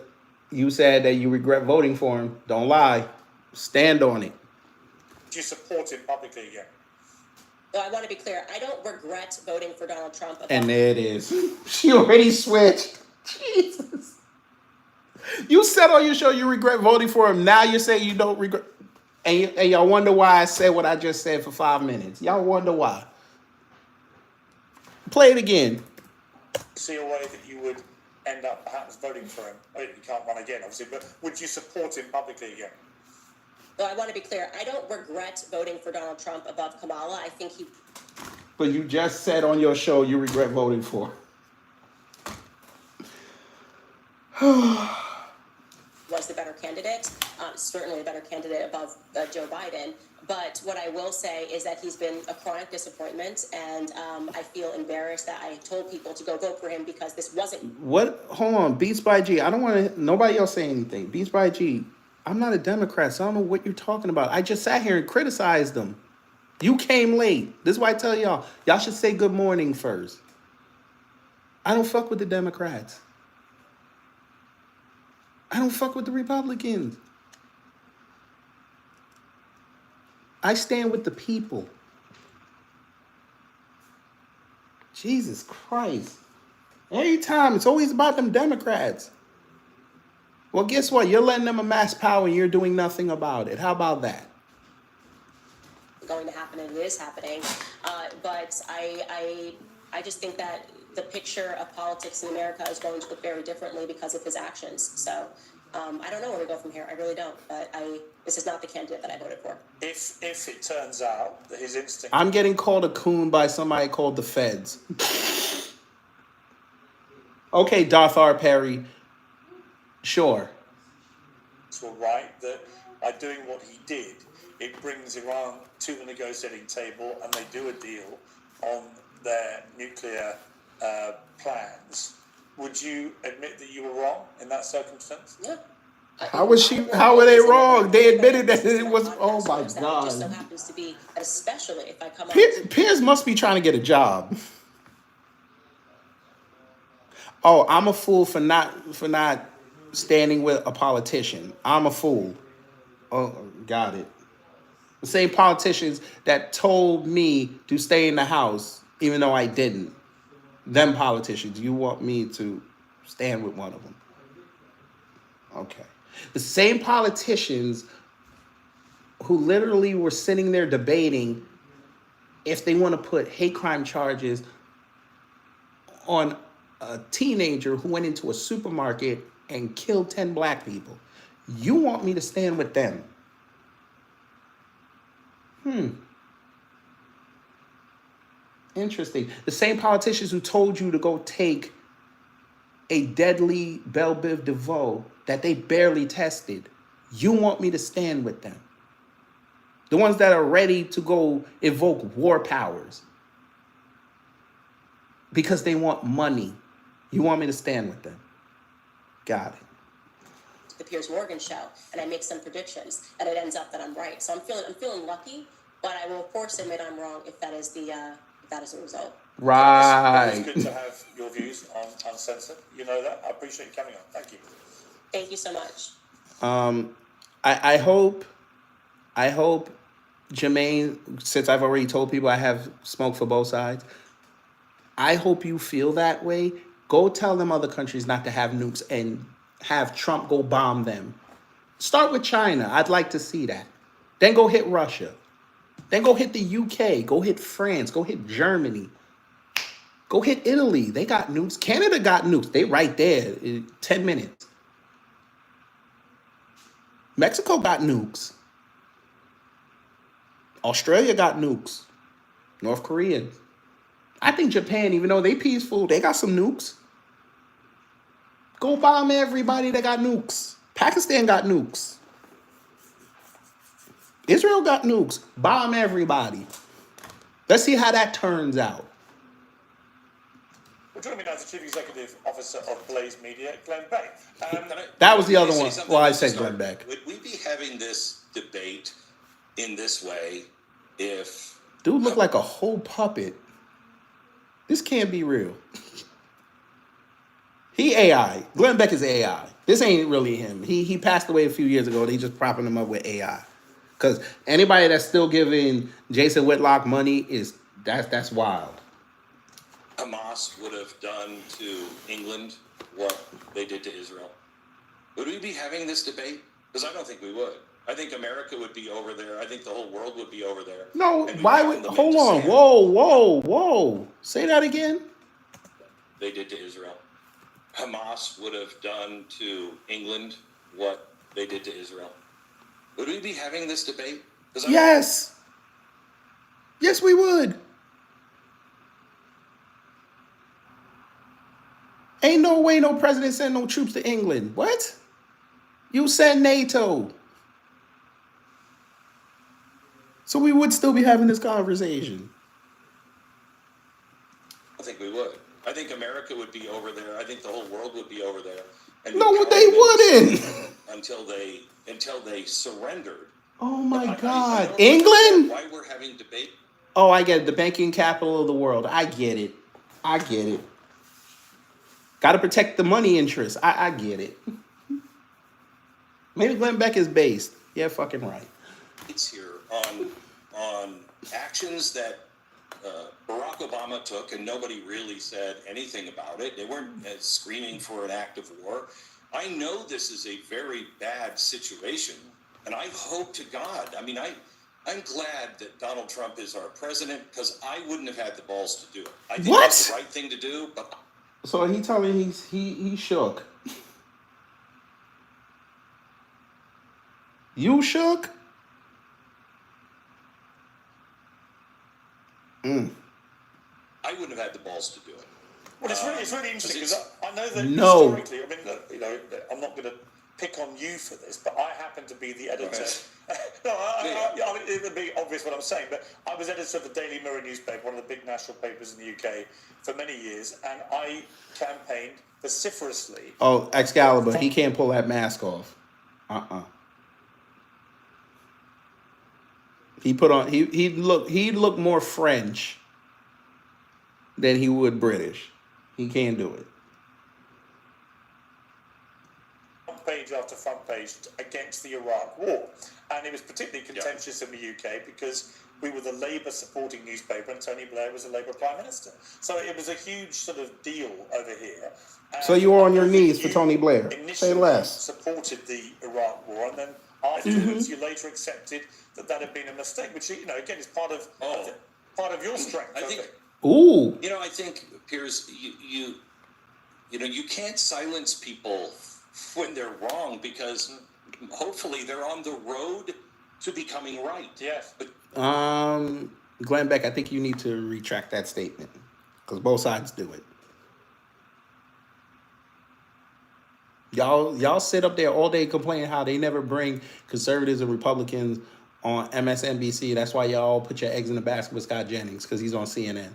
you said that you regret voting for him. Don't lie. Stand on it. you support him publicly again? So I want to be clear. I don't regret voting for Donald Trump. And there it is. She already switched. Jesus. You said on your show you regret voting for him. Now you're saying you don't regret. And y'all wonder why I said what I just said for 5 minutes. Y'all wonder why. Play it again. See a way that you would end up perhaps voting for him? I mean, you can't run again, obviously, but would you support him publicly again? So I want to be clear. I don't regret voting for Donald Trump above Kamala. I think he... But you just said on your show you regret voting for was the better candidate, certainly a better candidate above Joe Biden. But what I will say is that he's been a chronic disappointment, and I feel embarrassed that I told people to go vote for him because this wasn't... What? Hold on. Beats by G. I don't want to... Nobody else say anything. Beats by G. I'm not a Democrat, so I don't know what you're talking about. I just sat here and criticized them. You came late. This is why I tell y'all. Y'all should say good morning first. I don't fuck with the Democrats. I don't fuck with the Republicans. I stand with the people. Jesus Christ. Every time, it's always about them Democrats. Well, guess what? You're letting them amass power and you're doing nothing about it. How about that? Going to happen, and it is happening. But I just think that the picture of politics in America is going to look very differently because of his actions. So I don't know where we go from here. I really don't. But this is not the candidate that I voted for. If it turns out that his instinct... I'm getting called a coon by somebody called the feds. Okay, Darth R. Perry. Sure. were right, that by doing what he did, it brings Iran to the negotiating table and they do a deal on their nuclear plans. Would you admit that you were wrong in that circumstance? Yeah. How was she? How were they wrong? They admitted that it was. Oh my It just so God. happens to be, especially if I come out. Piers must be trying to get a job. Oh, I'm a fool for not standing with a politician. I'm a fool. Oh, got it. The same politicians that told me to stay in the house, even though I didn't. Them politicians. You want me to stand with one of them? Okay. The same politicians who literally were sitting there debating if they want to put hate crime charges on a teenager who went into a supermarket and killed 10 black people. You want me to stand with them? Interesting. The same politicians who told you to go take a deadly Belle Biv DeVoe that they barely tested. You want me to stand with them? The ones that are ready to go evoke war powers because they want money. You want me to stand with them? Got it. The Piers Morgan show, and I make some predictions, and it ends up that I'm right. So I'm feeling lucky, but I will of course admit I'm wrong if that is the result. Right. It's good to have your views on Uncensored. You know that. I appreciate you coming on. Thank you. Thank you so much. I hope Jermaine, since I've already told people I have smoke for both sides, I hope you feel that way. Go tell them other countries not to have nukes and have Trump go bomb them. Start with China. I'd like to see that. Then go hit Russia. Then go hit the UK. Go hit France. Go hit Germany. Go hit Italy. They got nukes. Canada got nukes. They right there in 10 minutes. Mexico got nukes. Australia got nukes. North Korea. I think Japan, even though they peaceful, they got some nukes. Go bomb everybody that got nukes. Pakistan got nukes. Israel got nukes. Bomb everybody. Let's see how that turns out. Well, joining me now is the Chief Executive Officer of Blaze Media, Glenn Beck. That was the other one. Well, I said Glenn Beck. Would we be having this debate in this way if... Dude looked like a whole puppet. This can't be real. He AI. Glenn Beck is AI. This ain't really him. He passed away a few years ago. They just propping him up with AI. Because anybody that's still giving Jason Whitlock money that's wild. Hamas would have done to England what they did to Israel. Would we be having this debate? Because I don't think we would. I think America would be over there. I think the whole world would be over there. No, why would... Hold on. Whoa. Say that again. They did to Israel. Hamas would have done to England what they did to Israel. Would we be having this debate? Yes. Yes, we would. Ain't no way no president send no troops to England. What? You send NATO. So we would still be having this conversation. I think we would. I think America would be over there. I think the whole world would be over there. And No, they wouldn't. Until they surrendered. Oh my I God. don't England? understand why we're having debate? Oh, I get it. The banking capital of the world. I get it. Got to protect the money interest. I get it. Maybe Glenn Beck is based. Yeah, fucking right. It's here on actions that Barack Obama took, and nobody really said anything about it. They weren't screaming for an act of war. I know this is a very bad situation, and I hope to God. I mean, I'm glad that Donald Trump is our president, because I wouldn't have had the balls to do it. I think it's the right thing to do, but So he telling me he shook. You shook? I wouldn't have had the balls to do it. Well, it's really interesting because I know that No. historically, I mean, look, you know, I'm not going to pick on you for this, but I happen to be the editor. No, I mean, it would be obvious what I'm saying, but I was editor of the Daily Mirror newspaper, one of the big national papers in the UK, for many years, and I campaigned vociferously. Oh, Excalibur, he can't pull that mask off. He put on he looked more French than he would British. He can't do it. Front page after front page against the Iraq War, and it was particularly contentious in the UK because we were the Labour supporting newspaper and Tony Blair was a Labour Prime Minister. So it was a huge sort of deal over here. And So you were on your knees for Tony Blair. Say less. Supported the Iraq War, and then afterwards you later accepted that had been a mistake, which, you know, again is part of your strength. I think. Ooh. You know, I think, Piers, you know, you can't silence people when they're wrong, because hopefully they're on the road to becoming right. Yes. But Glenn Beck, I think you need to retract that statement, because both sides do it. Y'all sit up there all day complaining how they never bring conservatives and Republicans on MSNBC. That's why y'all put your eggs in the basket with Scott Jennings, because he's on CNN.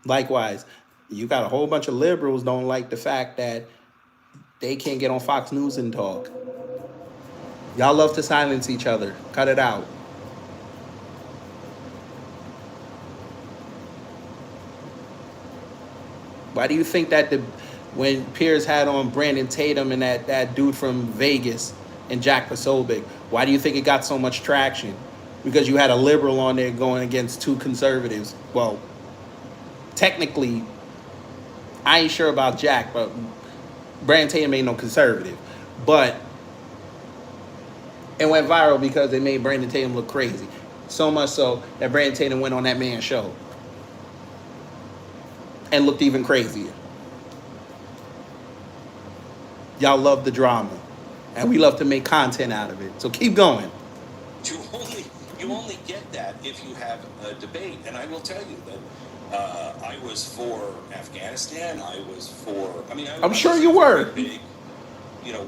Likewise, you got a whole bunch of liberals don't like the fact that they can't get on Fox News and talk. Y'all love to silence each other. Cut it out. Why do you think that when Piers had on Brandon Tatum and that dude from Vegas and Jack Posobiec, why do you think it got so much traction? Because you had a liberal on there going against two conservatives. Well, technically, I ain't sure about Jack, but Brandon Tatum ain't no conservative. But it went viral because they made Brandon Tatum look crazy. So much so that Brandon Tatum went on that man's show and looked even crazier. Y'all love the drama, and we love to make content out of it. So keep going. You only get that if you have a debate, and I will tell you that I was for Afghanistan. I'm sure you were. Big,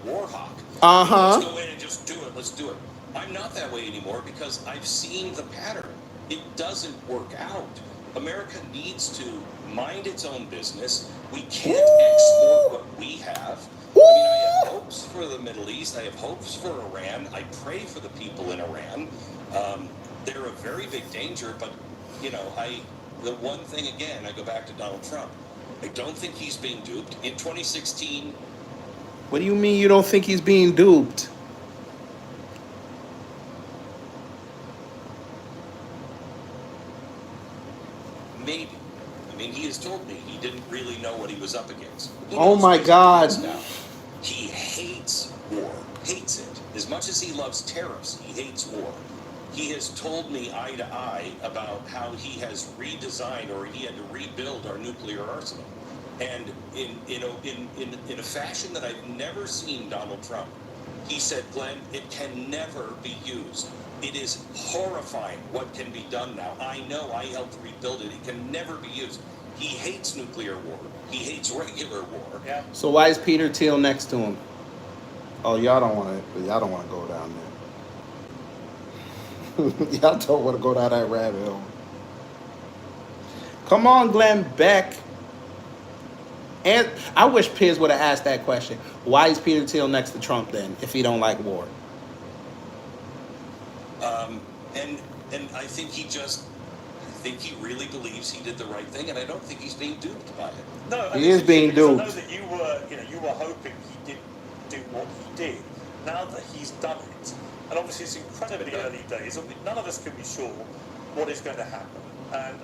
war hawk. Let's go in and just do it. Let's do it. I'm not that way anymore because I've seen the pattern. It doesn't work out. America needs to mind its own business. We can't export what we have. I have hopes for the Middle East. I have hopes for Iran. I pray for the people in Iran. They're a very big danger, but, the one thing, again, I go back to Donald Trump. I don't think he's being duped. In 2016... What do you mean you don't think he's being duped? Maybe. He has told me he didn't really know what he was up against. Oh my God. Now. He hates war. Hates it. As much as he loves tariffs, he hates war. He has told me eye to eye about how he has redesigned, or he had to rebuild our nuclear arsenal. And in a fashion that I've never seen Donald Trump, he said, Glenn, it can never be used. It is horrifying what can be done now. I know I helped rebuild it. It can never be used. He hates nuclear war. He hates regular war. Yeah. So why is Peter Thiel next to him? Oh, y'all don't want to go down there. Y'all don't want to go down that rabbit hole. Come on, Glenn Beck. And I wish Piers would have asked that question. Why is Peter Thiel next to Trump then, if he don't like war? And I think he really believes he did the right thing, and I don't think he's being duped by it. No, he is being duped. I know that you were hoping he didn't do what he did, now that he's done it, and obviously it's incredibly early days, and none of us can be sure what is going to happen, and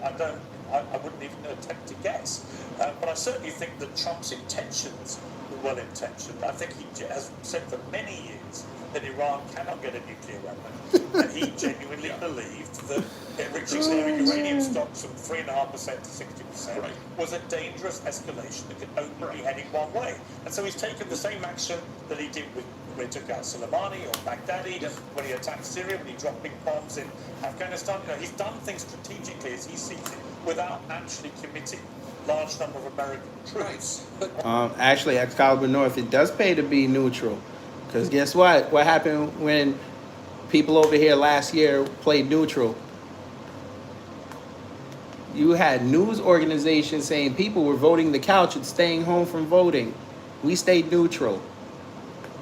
I wouldn't even attempt to guess. But I certainly think that Trump's intentions were well intentioned. I think he has said for many years that Iran cannot get a nuclear weapon, and he genuinely believed that enriching their uranium stocks from 3.5% to 60% Right. was a dangerous escalation that could only be heading one way. And so he's taken the same action that he did when he took out Soleimani or Baghdadi, when he attacked Syria, when he dropped big bombs in Afghanistan. You know, he's done things strategically as he sees it without actually committing large number of American troops. But Actually, Excalibur North, it does pay to be neutral. Because guess what? What happened when people over here last year played neutral? You had news organizations saying people were voting the couch and staying home from voting. We stayed neutral.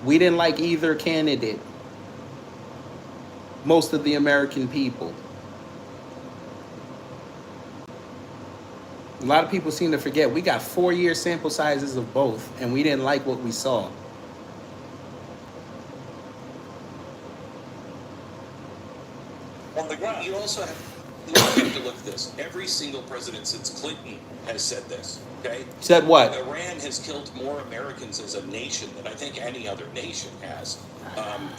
We didn't like either candidate. Most of the American people. A lot of people seem to forget we got 4-year sample sizes of both, and we didn't like what we saw. On the ground. you also have to look at this. Every single president since Clinton has said this. Okay. Said what? Iran has killed more Americans as a nation than I think any other nation has.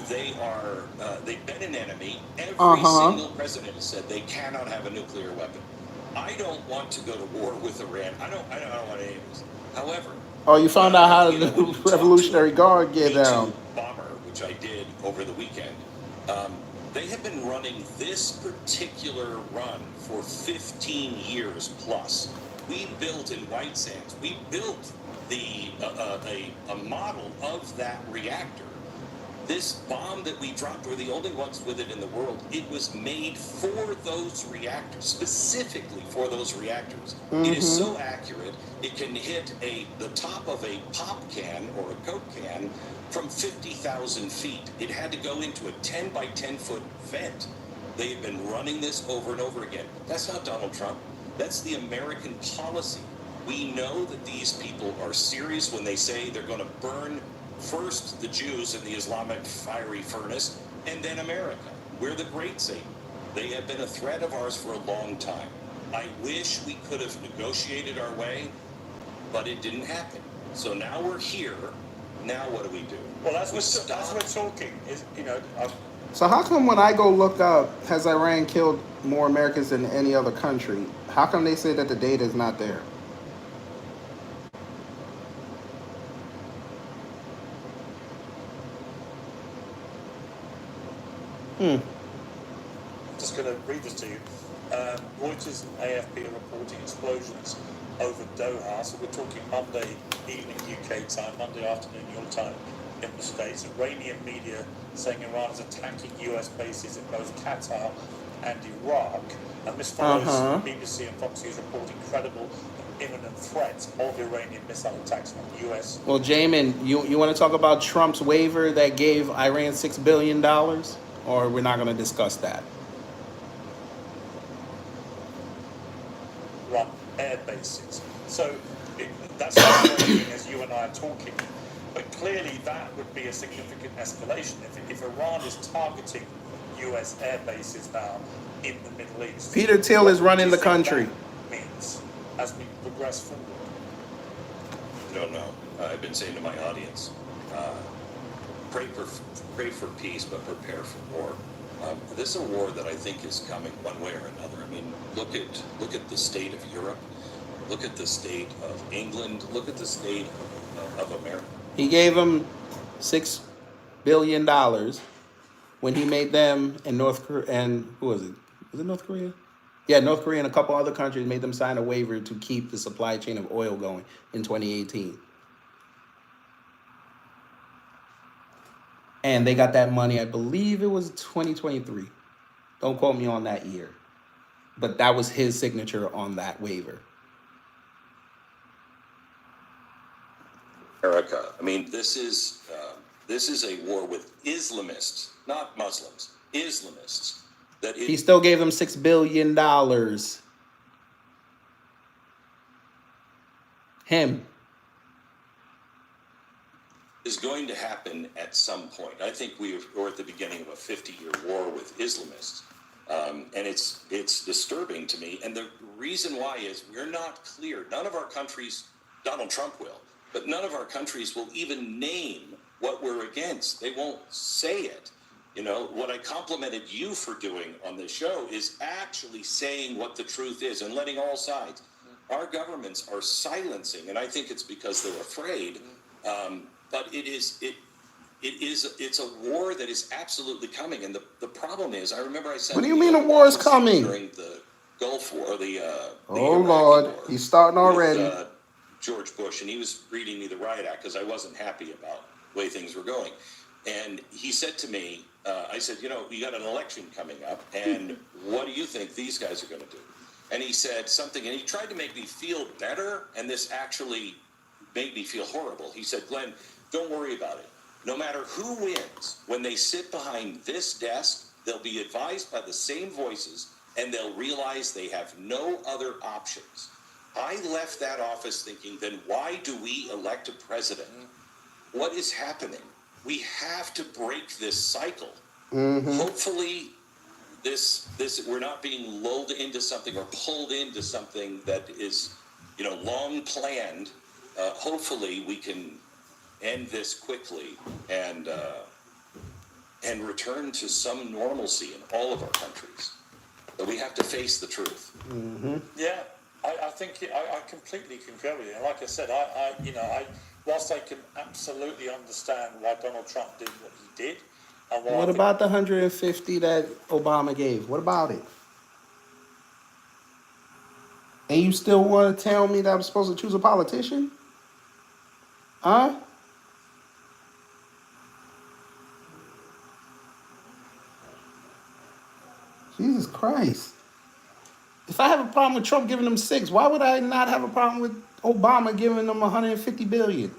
They've been an enemy. Every single president has said they cannot have a nuclear weapon. I don't want to go to war with Iran. I don't want any of this. However, Oh, you found out how when the you talk Revolutionary to Guard get B-2 down. bomber, which I did over the weekend. They have been running this particular run for 15 years plus. We built in White Sands. We built a model of that reactor. This bomb that we dropped, we're the only ones with it in the world. It was made for those reactors, specifically for those reactors. It is so accurate, it can hit the top of a pop can or a Coke can from 50,000 feet. It had to go into a 10 by 10 foot vent. They've been running this over and over again. That's not Donald Trump. That's the American policy. We know that these people are serious when they say they're going to burn first the Jews in the Islamic fiery furnace, and then America. We're the great Satan. They have been a threat of ours for a long time. I wish we could have negotiated our way, but it didn't happen. So now we're here. Now what do we do? Well, as we're talking, So how come when I go look up, has Iran killed more Americans than any other country? How come they say that the data is not there? just going to read this to you. Reuters and AFP are reporting explosions over Doha. So we're talking Monday evening UK time, Monday afternoon your time in the States. Iranian media saying Iran is attacking US bases in both Qatar and Iraq. And this follows BBC and Fox News reporting credible and imminent threats of Iranian missile attacks on US. Well, Jamin, you want to talk about Trump's waiver that gave Iran $6 billion? Or we're not going to discuss that? Run air bases. So that's not as you and I are talking. But clearly that would be a significant escalation if Iran is targeting US air bases now in the Middle East. Peter Thiel is running the country. Means as we progress forward. I don't know. I've been saying to my audience, pray for peace, but prepare for war. This is a war that I think is coming one way or another. I mean, look at the state of Europe, look at the state of England, look at the state of America. He gave them $6 billion when he made them and North Korea, and who was it? Was it North Korea? Yeah, North Korea and a couple other countries made them sign a waiver to keep the supply chain of oil going in 2018. And they got that money, I believe it was 2023. Don't quote me on that year. But that was his signature on that waiver. America. I mean, this is a war with Islamists, not Muslims. Islamists. He still gave them $6 billion. Him. is going to happen at some point. I think we're at the beginning of a 50-year war with Islamists. And it's disturbing to me. And the reason why is we're not clear. None of our countries, Donald Trump will, but none of our countries will even name what we're against. They won't say it. You know, what I complimented you for doing on this show is actually saying what the truth is and letting all sides. Our governments are silencing, and I think it's because they're afraid. But it's a war that is absolutely coming. And the problem is, I remember I said, what do you mean a war is coming? During the Gulf War, the oh Iraqi Lord, war, he's starting already. With, George Bush, and he was reading me the riot act because I wasn't happy about the way things were going. And he said to me, I said, you know, we got an election coming up, and what do you think these guys are going to do? And he said something, and he tried to make me feel better, and this actually made me feel horrible. He said, Glenn, don't worry about it. No matter who wins, when they sit behind this desk, they'll be advised by the same voices, and they'll realize they have no other options. I left that office thinking, then why do we elect a president? What is happening? We have to break this cycle. Hopefully, this we're not being lulled into something or pulled into something that is, you know, long planned. Hopefully, we can end this quickly and return to some normalcy in all of our countries. But we have to face the truth. Yeah, I think I completely concur with you. And like I said, whilst I can absolutely understand why Donald Trump did what he did, and why What about the 150 that Obama gave? What about it? And you still want to tell me that I'm supposed to choose a politician? Huh? Jesus Christ. If I have a problem with Trump giving them 6, why would I not have a problem with Obama giving them 150 billion?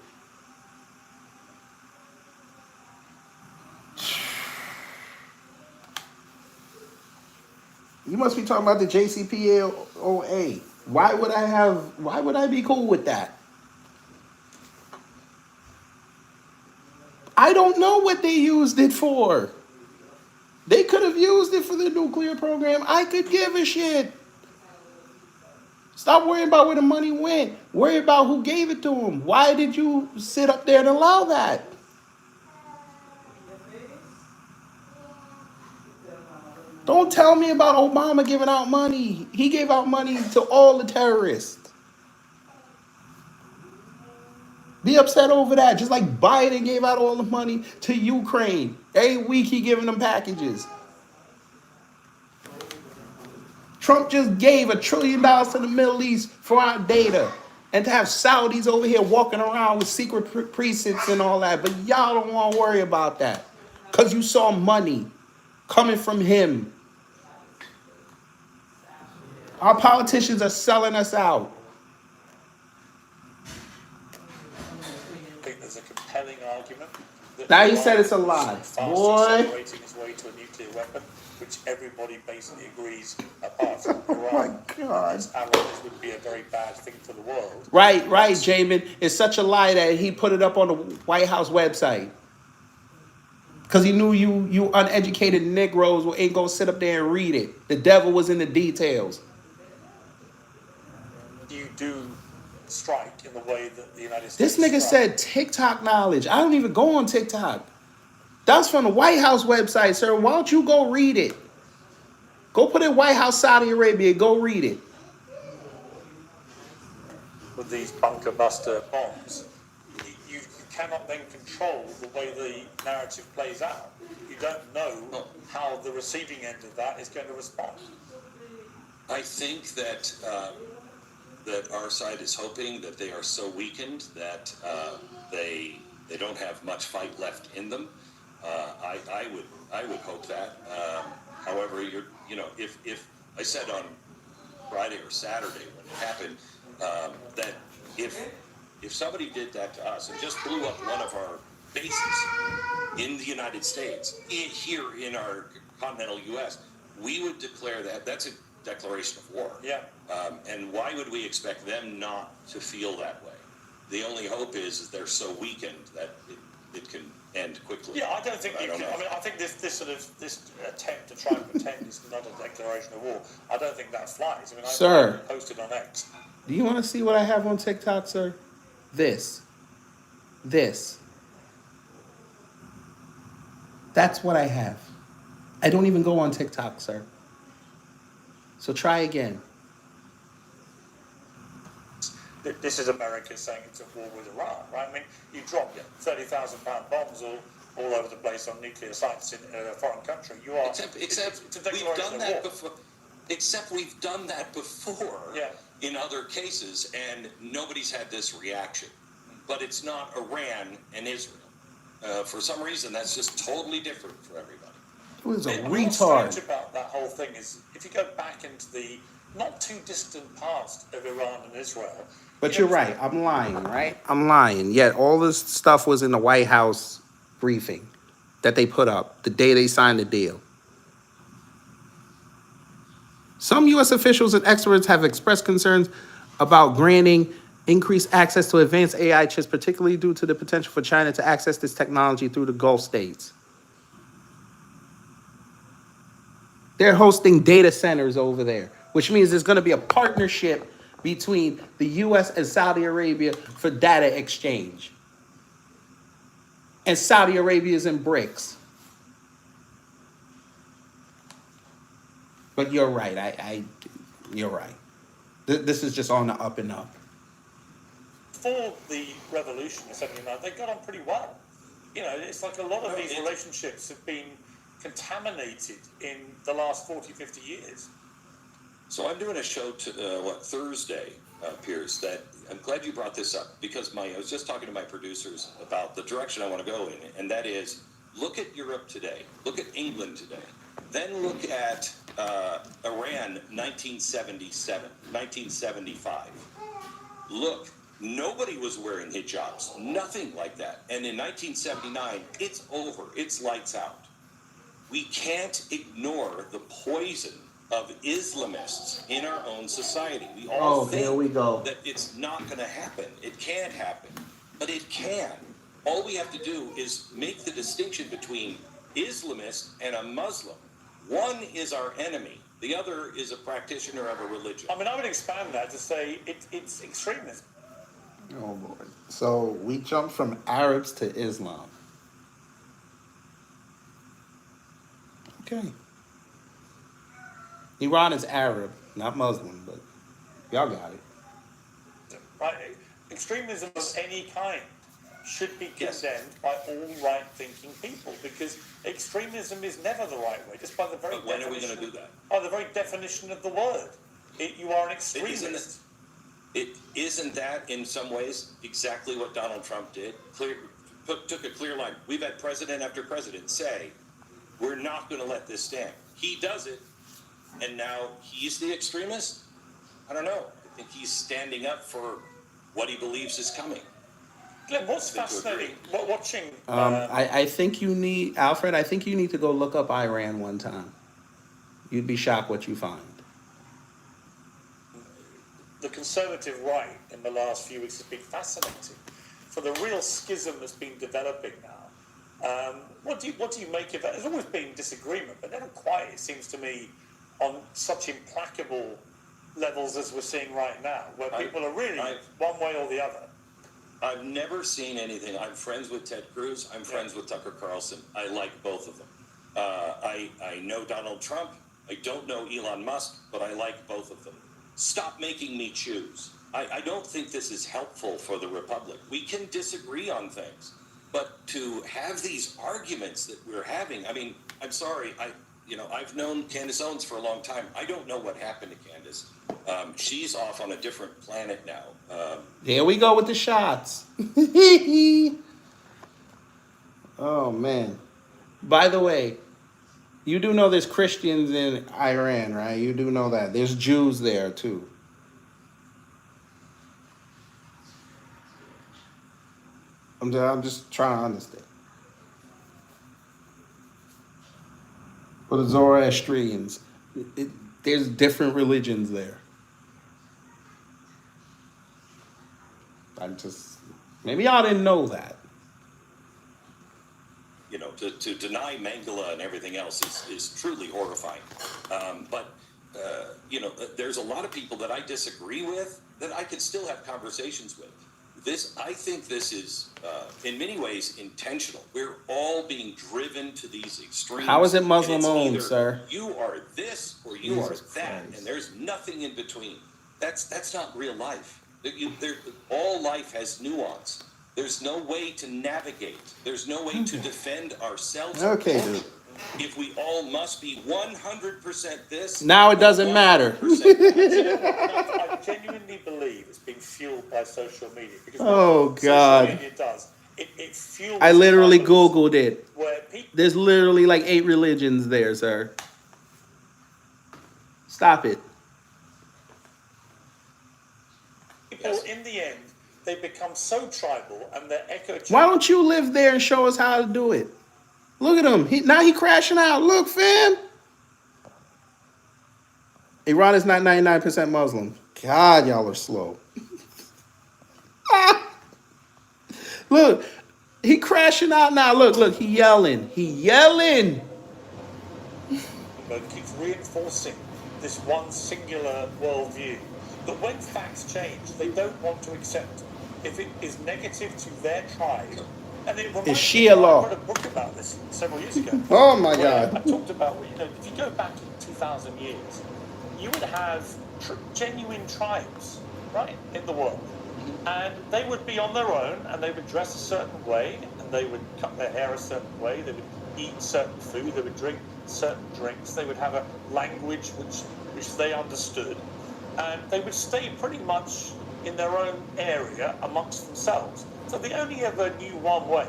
You must be talking about the JCPOA. Why would I be cool with that? I don't know what they used it for. They could have used it for the nuclear program. I could give a shit. Stop worrying about where the money went. Worry about who gave it to them. Why did you sit up there and allow that? Don't tell me about Obama giving out money. He gave out money to all the terrorists. Be upset over that. Just like Biden gave out all the money to Ukraine. Every week he giving them packages. Trump just gave $1 trillion to the Middle East for our data. And to have Saudis over here walking around with secret precincts and all that. But y'all don't want to worry about that. Because you saw money coming from him. Our politicians are selling us out. I think there's a compelling argument that Now you said it's a lie. Boy. accelerating his way to a nuclear weapon, which everybody basically agrees, apart from Iran. Oh my God. Its allies would be a very bad thing for the world. Right, Jamin. It's such a lie that he put it up on the White House website. Because he knew you uneducated Negroes ain't going to sit up there and read it. The devil was in the details. You do strike in the way that the United This States nigga struck. said TikTok knowledge. I don't even go on TikTok. That's from the White House website, sir. Why don't you go read it? Go put in White House, Saudi Arabia. Go read it. With these bunker buster bombs, you cannot then control the way the narrative plays out. You don't know how the receiving end of that is going to respond. I think that that our side is hoping that they are so weakened that they don't have much fight left in them. I would hope that. However, if I said on Friday or Saturday when it happened that if somebody did that to us and just blew up one of our bases in the United States, here in our continental U.S., we would declare that's a declaration of war. Yeah. And why would we expect them not to feel that way? The only hope is they're so weakened that it can end quickly. Yeah, I don't think I you don't can. know. I mean, I think this attempt to try and pretend it's not a declaration of war, I don't think that flies. I mean, Sir. I posted on X. Do you want to see what I have on TikTok, sir? This. That's what I have. I don't even go on TikTok, sir. So try again. This is America saying it's at war with Iran, right? I mean, you drop 30,000-pound bombs all over the place on nuclear sites in a foreign country. You are Except it's a we've declaration done of that war. before. Except we've done that before Yeah. in other cases, and nobody's had this reaction. But it's not Iran and Israel. For some reason, that's just totally different for everybody. Who is a What's retard? strange about that whole thing is if you go back into the not too distant past of Iran and Israel. But you're right. I'm lying, right? I'm lying. Yet all this stuff was in the White House briefing that they put up the day they signed the deal. Some U.S. officials and experts have expressed concerns about granting increased access to advanced AI chips, particularly due to the potential for China to access this technology through the Gulf states. They're hosting data centers over there, which means there's going to be a partnership between the U.S. and Saudi Arabia for data exchange. And Saudi Arabia is in BRICS. But you're right. You're right. This is just on the up and up. Before the revolution in 79, they got on pretty well. You know, it's like a lot of these relationships have been contaminated in the last 40, 50 years. So I'm doing a show Thursday, Piers, that I'm glad you brought this up because I was just talking to my producers about the direction I want to go in, and that is look at Europe today, look at England today, then look at Iran 1977, 1975. Look, nobody was wearing hijabs, nothing like that. And in 1979, it's over, it's lights out. We can't ignore the poison of Islamists in our own society. We all think here we go. that it's not going to happen. It can't happen. But it can. All we have to do is make the distinction between Islamist and a Muslim. One is our enemy. The other is a practitioner of a religion. I mean, I would expand that to say it's extremism. Oh, boy. So we jumped from Arabs to Islam. Okay. Iran is Arab, not Muslim, but y'all got it. Right? Extremism of any kind should be Yes. condemned by all right-thinking people because extremism is never the right way. Just by the very But when are we definition, going to do that? by the very definition of the word, you are an extremist. Isn't that, in some ways, exactly what Donald Trump did? Took a clear line. We've had president after president say, we're not going to let this stand. He does it, and now he's the extremist? I don't know. I think he's standing up for what he believes is coming. Glenn, what's fascinating, watching... I think you need, Alfred, I think you need to go look up Iran one time. You'd be shocked what you find. The conservative right in the last few weeks has been fascinating. For the real schism that's been developing now, what do you make of that? There's always been disagreement, but never quite, it seems to me, on such implacable levels as we're seeing right now, where people are really one way or the other. I've never seen anything. I'm friends with Ted Cruz. I'm friends with Tucker Carlson. I like both of them. I know Donald Trump. I don't know Elon Musk, but I like both of them. Stop making me choose. I don't think this is helpful for the Republic. We can disagree on things, but to have these arguments that we're having, I mean, I'm sorry, I've known Candace Owens for a long time. I don't know what happened to Candace. She's off on a different planet now. Here we go with the shots. Oh, man. By the way, you do know there's Christians in Iran, right? You do know that. There's Jews there, too. I'm just trying to understand. For the Zoroastrians, there's different religions there. Maybe y'all didn't know that. to deny Mengele and everything else is truly horrifying. But there's a lot of people that I disagree with that I could still have conversations with. I think this is, in many ways, intentional. We're all being driven to these extremes. How is it Muslim and it's owned, either sir? You are this or you Jesus are that, Christ. and there's nothing in between. That's not real life. All life has nuance. There's no way to navigate. There's no way to defend ourselves. Okay, dude. If we all must be 100% this, Now it doesn't matter. 100% I genuinely believe it's being fueled by social media. Because Oh, what God. social media does, it fuels. I literally others Googled it. Where people There's literally like 8 religions there, sir. Stop it. Yes. in the end, they become so tribal and they're echo chambers. Why don't you live there and show us how to do it? Look at him. Now he crashing out. Look, fam. Iran is not 99% Muslim. God, y'all are slow. Look, he crashing out now. Look, he yelling. But keeps reinforcing this one singular worldview. That when facts change, they don't want to accept if it is negative to their tribe. And it reminds It's me, Shia I law. wrote a book about this several years ago. Oh, my where God. I talked about, if you go back 2,000 years, you would have genuine tribes, right, in the world. And they would be on their own, and they would dress a certain way, and they would cut their hair a certain way, they would eat certain food, they would drink certain drinks, they would have a language which they understood, and they would stay pretty much in their own area amongst themselves. So they only ever knew one way.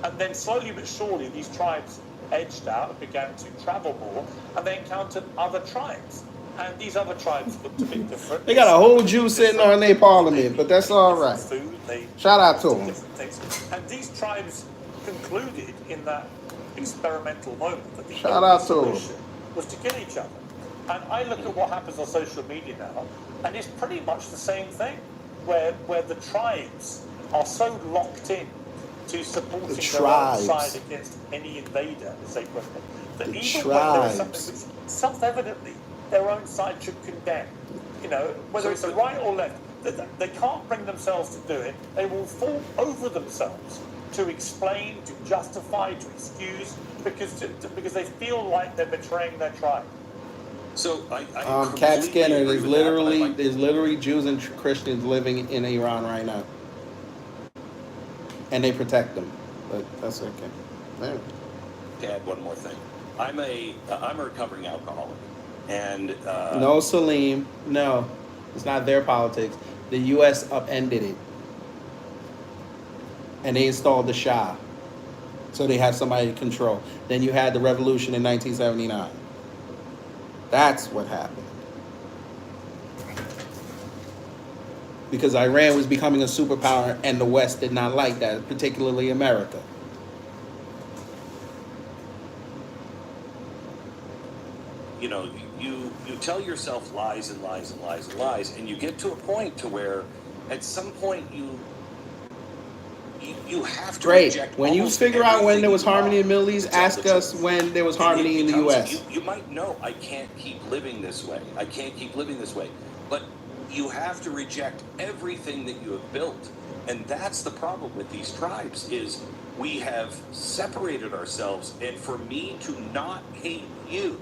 And then slowly but surely, these tribes edged out and began to travel more, and they encountered other tribes. And these other tribes looked a bit different. They got a whole Jew sitting on their parliament, but that's all right. Food, Shout out to them. different things. And these tribes concluded in that experimental moment that the Shout only out to solution was to kill each other. And I look at what happens on social media now, and it's pretty much the same thing, where the tribes are so locked in to supporting their own side against any invader, as they put it, that The even when there is tribes. something which self-evidently their own side should condemn, whether it's the right or left, they can't bring themselves to do it. They will fall over themselves to explain, to justify, to excuse, because they feel like they're betraying their tribe. So I Cat completely Skinner, agree there's with that, but I there's literally Jews and Christians living in Iran right now. And they protect them. But that's okay. Man. to add one more thing. I'm a recovering alcoholic, and No, Salim. No. It's not their politics. The U.S. upended it. And they installed the Shah. So they have somebody to control. Then you had the revolution in 1979. That's what happened. Because Iran was becoming a superpower and the West did not like that, particularly America. you tell yourself lies and lies and lies and lies, and you get to a point to where at some point you have to reject. When you figure out when there was harmony in the Middle East, ask us when there was harmony in the U.S. You might know, I can't keep living this way. I can't keep living this way. But you have to reject everything that you have built. And that's the problem with these tribes, is we have separated ourselves. And for me to not hate you,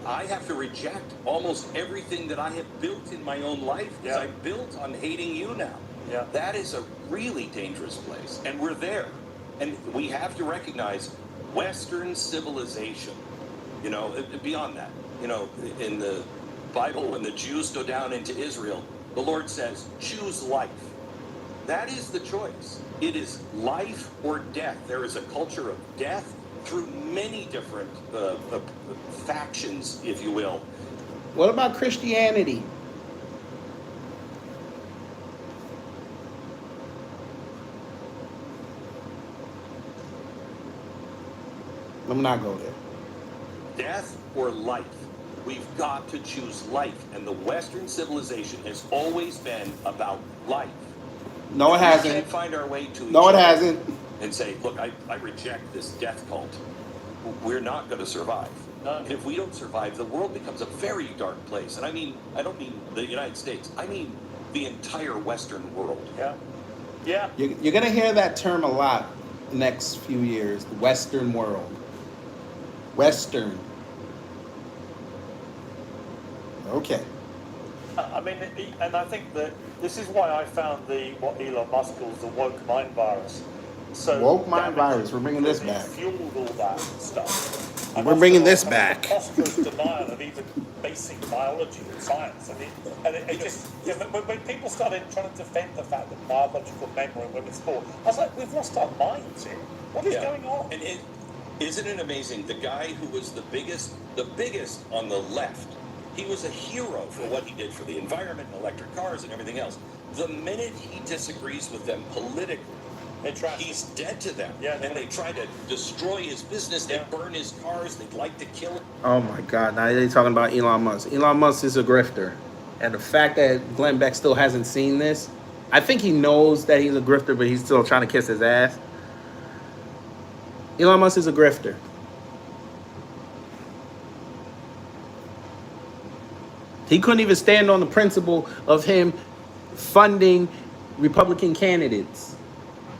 I have to reject almost everything that I have built in my own life, because I built on hating you now. Yeah. That is a really dangerous place, and we're there. And we have to recognize Western civilization, beyond that. In the Bible, when the Jews go down into Israel, the Lord says, choose life. That is the choice. It is life or death. There is a culture of death through many different factions, if you will. What about Christianity? Let me not go there. Death or life. We've got to choose life. And the Western civilization has always been about life. No, it We hasn't. can't find our way to each No, it other. hasn't. and say, look, I reject this death cult, we're not going to survive. No. And if we don't survive, the world becomes a very dark place. And I don't mean the United States. I mean the entire Western world. Yeah. Yeah. You're going to hear that term a lot the next few years, the Western world. Western. Okay. I mean, and I think that this is why I found what Elon Musk calls the woke mind virus. So Woke mind damaging, virus. We're bringing this because back. it fueled all that stuff. And We're also bringing this the back. preposterous denial of even basic biology and science. And it just, when people started trying to defend the fact that biological memory in women's sport, I was like, we've lost our minds here. What is going on? And isn't it amazing? The guy who was the biggest on the left, he was a hero for what he did for the environment and electric cars and everything else. The minute he disagrees with them politically, he's dead to them. Yeah, and they try to destroy his business. They burn his cars. They'd like to kill him. Oh my God! Now they're talking about Elon Musk. Elon Musk is a grifter, and the fact that Glenn Beck still hasn't seen this, I think he knows that he's a grifter, but he's still trying to kiss his ass. Elon Musk is a grifter. He couldn't even stand on the principle of him funding Republican candidates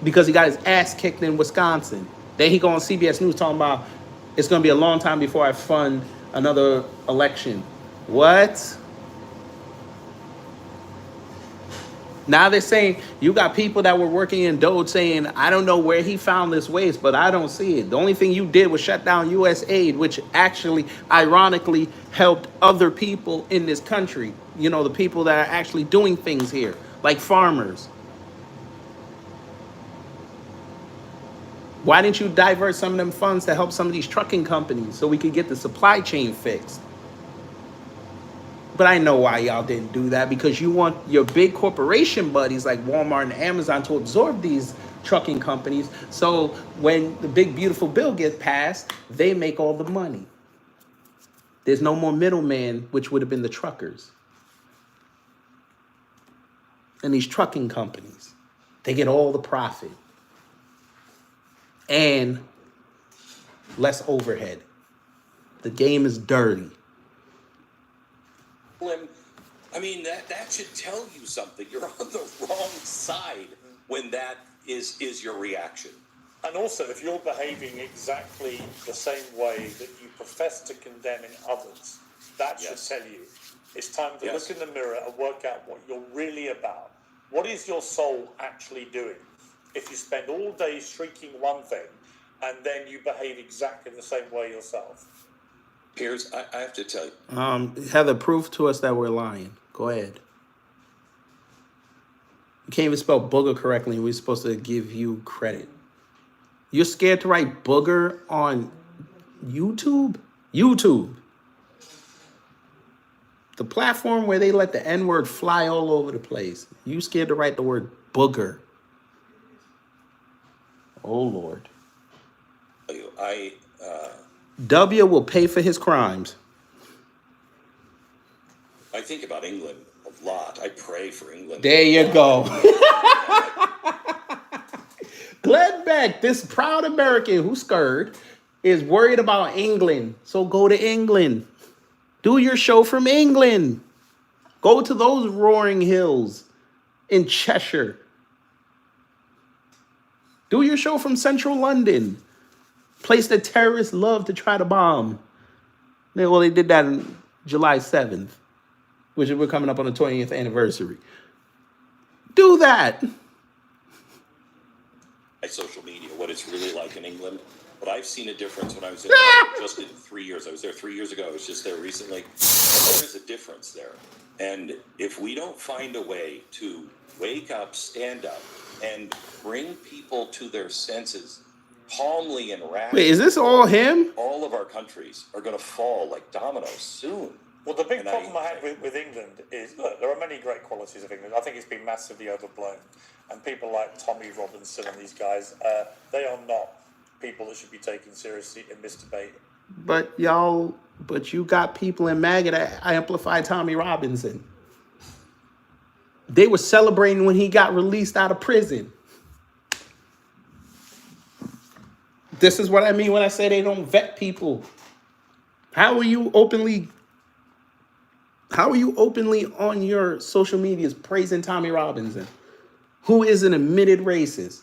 because he got his ass kicked in Wisconsin. Then he go on CBS News talking about it's going to be a long time before I fund another election. What? Now they're saying you got people that were working in Doge saying, I don't know where he found this waste, but I don't see it. The only thing you did was shut down U.S. aid, which actually, ironically, helped other people in this country. You know, the people that are actually doing things here, like farmers. Why didn't you divert some of them funds to help some of these trucking companies so we could get the supply chain fixed? But I know why y'all didn't do that, because you want your big corporation buddies like Walmart and Amazon to absorb these trucking companies. So when the big beautiful bill gets passed, they make all the money. There's no more middleman, which would have been the truckers. And these trucking companies, they get all the profit and less overhead. The game is dirty. I mean, that should tell you something. You're on the wrong side when that is your reaction. And also, if you're behaving exactly the same way that you profess to condemn in others, that should tell you it's time to look in the mirror and work out what you're really about. What is your soul actually doing? If you spend all day shrieking one thing and then you behave exactly the same way yourself. Piers, I have to tell you. Heather, prove to us that we're lying. Go ahead. You can't even spell booger correctly, and we're supposed to give you credit. You're scared to write booger on YouTube? YouTube. The platform where they let the N-word fly all over the place. You scared to write the word booger. Oh, Lord. W will pay for his crimes. I think about England a lot. I pray for England. There you go. Glenn Beck, this proud American who's scared, is worried about England. So go to England. Do your show from England. Go to those roaring hills in Cheshire. Do your show from central London. Place that terrorists love to try to bomb. Well, they did that on July 7th, which we're coming up on the 20th anniversary. Do that. Social media, what it's really like in England. But I've seen a difference when I was in just in 3 years. I was there 3 years ago. I was just there recently. And there is a difference there. And if we don't find a way to wake up, stand up, and bring people to their senses calmly and rationally. Wait, is this all him? All of our countries are going to fall like dominoes soon. Well, the big problem I have with England is, look, there are many great qualities of England. I think it's been massively overblown. And people like Tommy Robinson and these guys, they are not people that should be taken seriously in this debate. But you got people in MAGA that amplify Tommy Robinson. They were celebrating when he got released out of prison. This is what I mean when I say they don't vet people. How are you openly on your social medias praising Tommy Robinson, who is an admitted racist?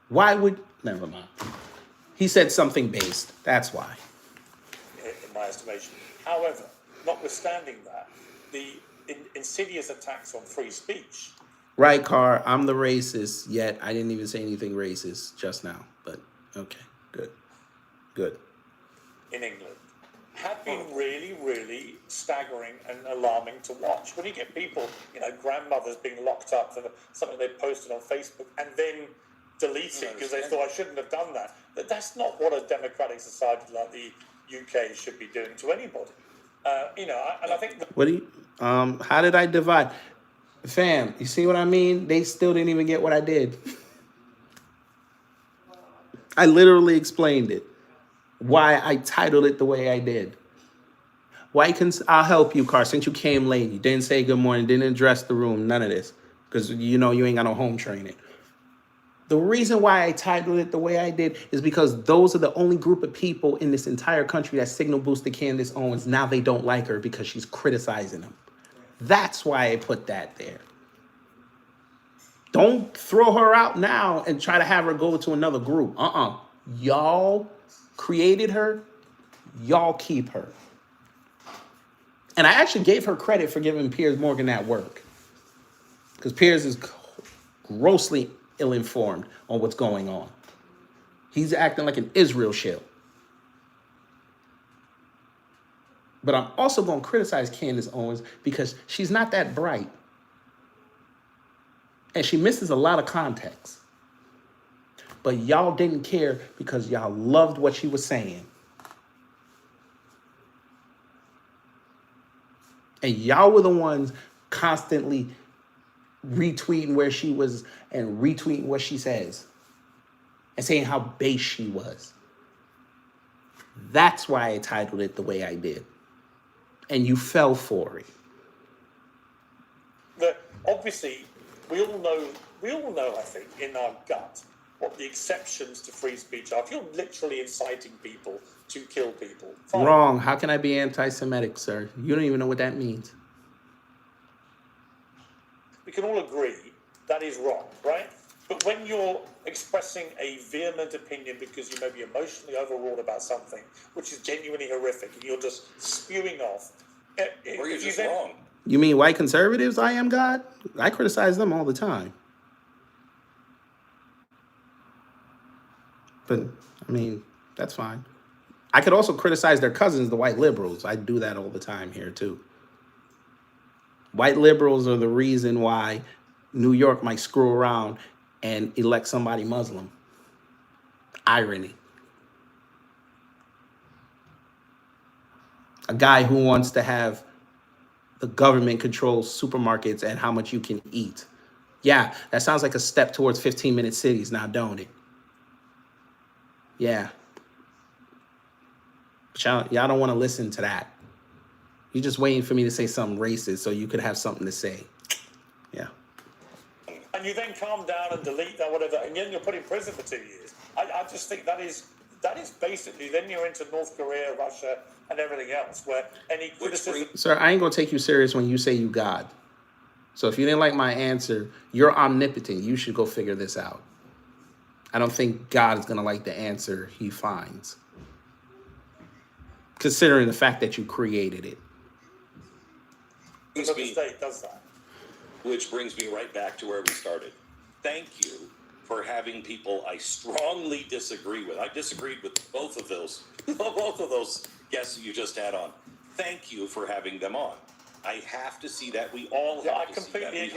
Why would, never mind. He said something based. That's why. In my estimation. However, notwithstanding that, the insidious attacks on free speech. Right, Carr, I'm the racist, yet I didn't even say anything racist just now. But okay, good. In England have been really, really staggering and alarming to watch. When you get people, grandmothers being locked up for something they posted on Facebook and then delete it because they thought I shouldn't have done that. But that's not what a democratic society like the UK should be doing to anybody. And I think how did I divide? Fam, you see what I mean? They still didn't even get what I did. I literally explained it. Why I titled it the way I did. I'll help you, Carr, since you came late. You didn't say good morning, didn't address the room, none of this. Because you ain't got no home training. The reason why I titled it the way I did is because those are the only group of people in this entire country that signal boosted Candace Owens. Now they don't like her because she's criticizing them. That's why I put that there. Don't throw her out now and try to have her go to another group. Y'all created her. Y'all keep her. And I actually gave her credit for giving Piers Morgan that work. Because Piers is grossly ill-informed on what's going on. He's acting like an Israel shill. But I'm also going to criticize Candace Owens because she's not that bright. And she misses a lot of context. But y'all didn't care because y'all loved what she was saying. And y'all were the ones constantly retweeting where she was and retweeting what she says. And saying how base she was. That's why I titled it the way I did. And you fell for it. But obviously, we all know, I think, in our gut, what the exceptions to free speech are. If you're literally inciting people to kill people. Fine. Wrong. How can I be anti-Semitic, sir? You don't even know what that means. We can all agree that is wrong, right? But when you're expressing a vehement opinion because you may be emotionally overwrought about something, which is genuinely horrific, and you're just spewing off, or you're just wrong. You mean white conservatives, I am God? I criticize them all the time. But, I mean, that's fine. I could also criticize their cousins, the white liberals. I do that all the time here, too. White liberals are the reason why New York might screw around and elect somebody Muslim. Irony. A guy who wants to have the government control supermarkets and how much you can eat. Yeah, that sounds like a step towards 15-minute cities now, don't it? Yeah. But y'all don't want to listen to that. You're just waiting for me to say something racist so you could have something to say. Yeah. And you then calm down and delete that, whatever, and then you're put in prison for 2 years. I just think that is basically, then you're into North Korea, Russia, and everything else, where any criticism... Sir, I ain't going to take you serious when you say you God. So if you didn't like my answer, you're omnipotent. You should go figure this out. I don't think God is going to like the answer he finds, considering the fact that you created it. The state does that. Which brings me right back to where we started. Thank you for having people I strongly disagree with. I disagreed with both of those guests you just had on. Thank you for having them on. I have to see that. We all have to see that. We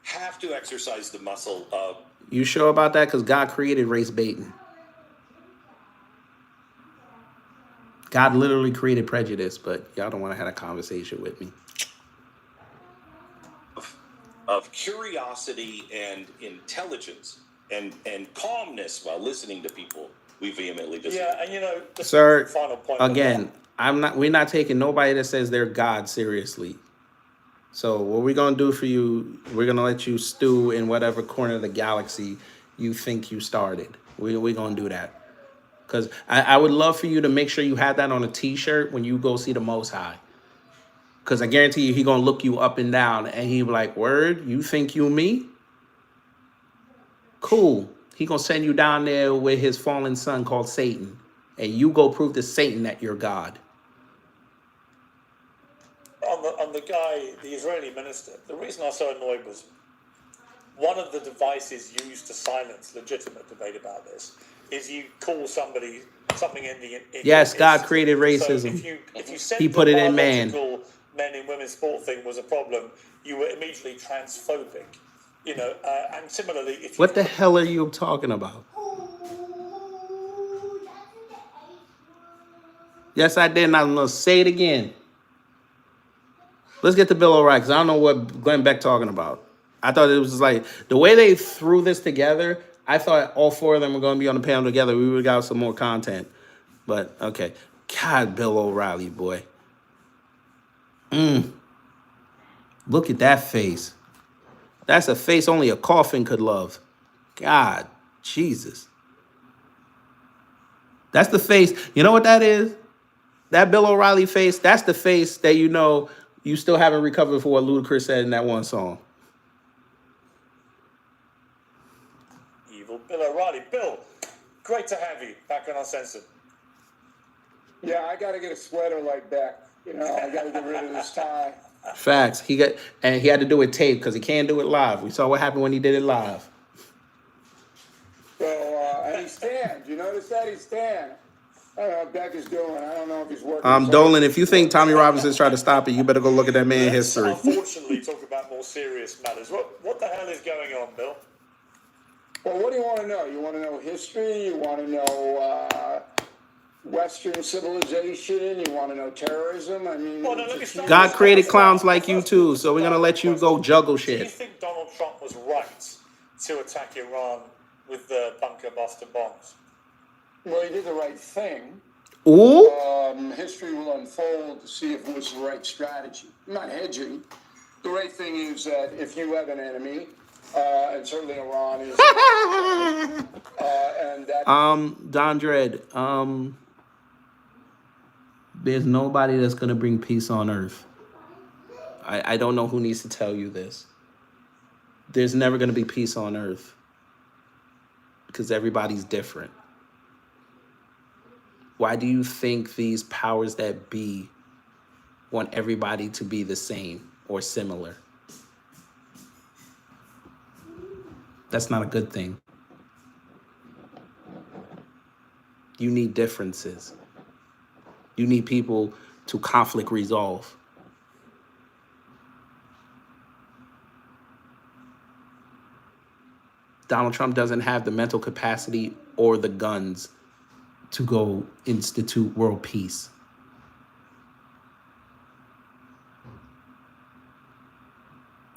have to exercise the muscle of... You sure about that? Because God created race baiting. God literally created prejudice, but y'all don't want to have a conversation with me. Of curiosity and intelligence and calmness while listening to people, we vehemently disagree. Yeah, and Sir, final point again, we're not taking nobody that says they're God seriously. So what we're going to do for you, we're going to let you stew in whatever corner of the galaxy you think you started. We're going to do that. Because I would love for you to make sure you have that on a T-shirt when you go see the Most High. Because I guarantee you, he gonna look you up and down, and he be like, "Word, you think you me? Cool." He gonna send you down there with his fallen son called Satan, and you go prove to Satan that you're God. On the guy, the Israeli minister, the reason I was so annoyed was one of the devices used to silence legitimate debate about this is you call somebody something Indian. Yes, God created So racism. if you said He put the it in man. biological men in women's sport thing was a problem, you were immediately transphobic. You know, and similarly, if you What the hell are you talking about? Yes, I did. And I'm gonna say it again. Let's get the Bill of Rights. I don't know what Glenn Beck talking about. I thought it was just like the way they threw this together. I thought all four of them were going to be on the panel together. We would have got some more content. But okay, God, Bill O'Reilly, boy. Look at that face. That's a face only a coffin could love. God, Jesus. That's the face. You know what that is? That Bill O'Reilly face. That's the face that you know you still haven't recovered for what Ludacris said in that one song. evil Bill O'Reilly. Bill, great to have you back on Uncensored. Yeah, I got to get a sweater like Beck. You know, I got to get rid of this tie. Facts. He had to do it tape because he can't do it live. We saw what happened when he did it live. So, and he stands. You notice that he stands. I don't know what Beck is doing. I don't know if he's working. Dolan, if you think Tommy Robinson's trying to stop it, you better go look at that man history. Unfortunately, talk about more serious matters. What the hell is going on, Bill? Well, what do you want to know? You want to know history? You want to know Western civilization? You want to know terrorism? I mean, Well, no, let me start God with- created clowns like you too, so we're gonna let you go juggle Do you shit. think Donald Trump was right to attack Iran with the bunker buster bombs? well, he did the right thing. Ooh, History will unfold to see if it was the right strategy. I'm not hedging. The right thing is that if you have an enemy, and certainly Iran is, and that. Don Dredd, there's nobody that's gonna bring peace on earth. I don't know who needs to tell you this. There's never gonna be peace on earth because everybody's different. Why do you think these powers that be want everybody to be the same or similar? That's not a good thing. You need differences. You need people to conflict resolve. Donald Trump doesn't have the mental capacity or the guns to go institute world peace.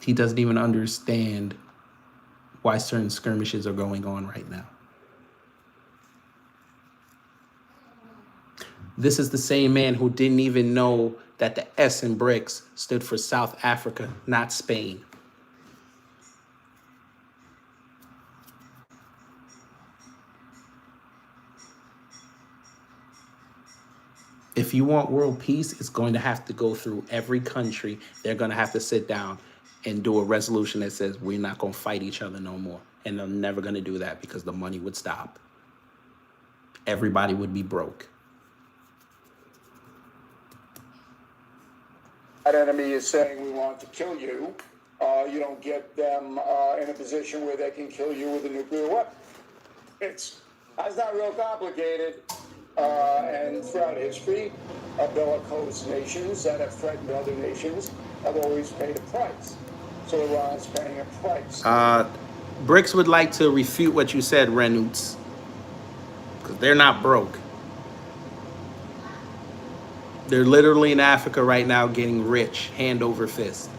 He doesn't even understand why certain skirmishes are going on right now. This is the same man who didn't even know that the S in BRICS stood for South Africa, not Spain. If you want world peace, it's going to have to go through every country. They're going to have to sit down and do a resolution that says we're not going to fight each other no more. And they're never going to do that because the money would stop. Everybody would be broke. That enemy is saying we want to kill you. You don't get them in a position where they can kill you with a nuclear weapon. That's not real complicated. And throughout history, bellicose nations that have threatened other nations have always paid a price. So Iran's paying a price. BRICS would like to refute what you said, Renoots, because they're not broke. They're literally in Africa right now getting rich, hand over fist.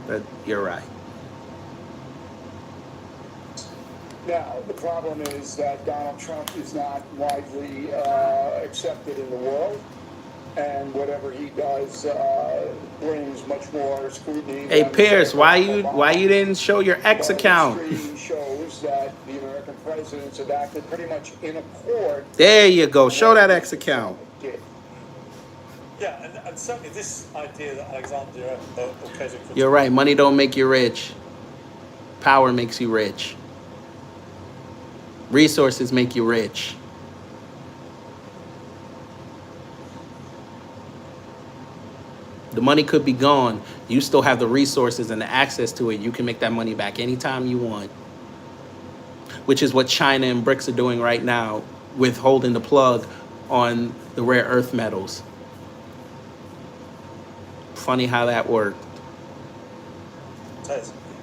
But you're right. Now, the problem is that Donald Trump is not widely accepted in the world. and whatever he does brings much more scrutiny. Hey than Pierce, why Obama. you didn't show your X But account? history shows that the American presidents have acted pretty much in accord. There you go. Show that X account. Did. Yeah, and certainly this idea that Alexandria Ocasio-Cortez... You're right. Money don't make you rich. Power makes you rich. Resources make you rich. The money could be gone. You still have the resources and the access to it. You can make that money back anytime you want. Which is what China and BRICS are doing right now with holding the plug on the rare earth metals. Funny how that worked.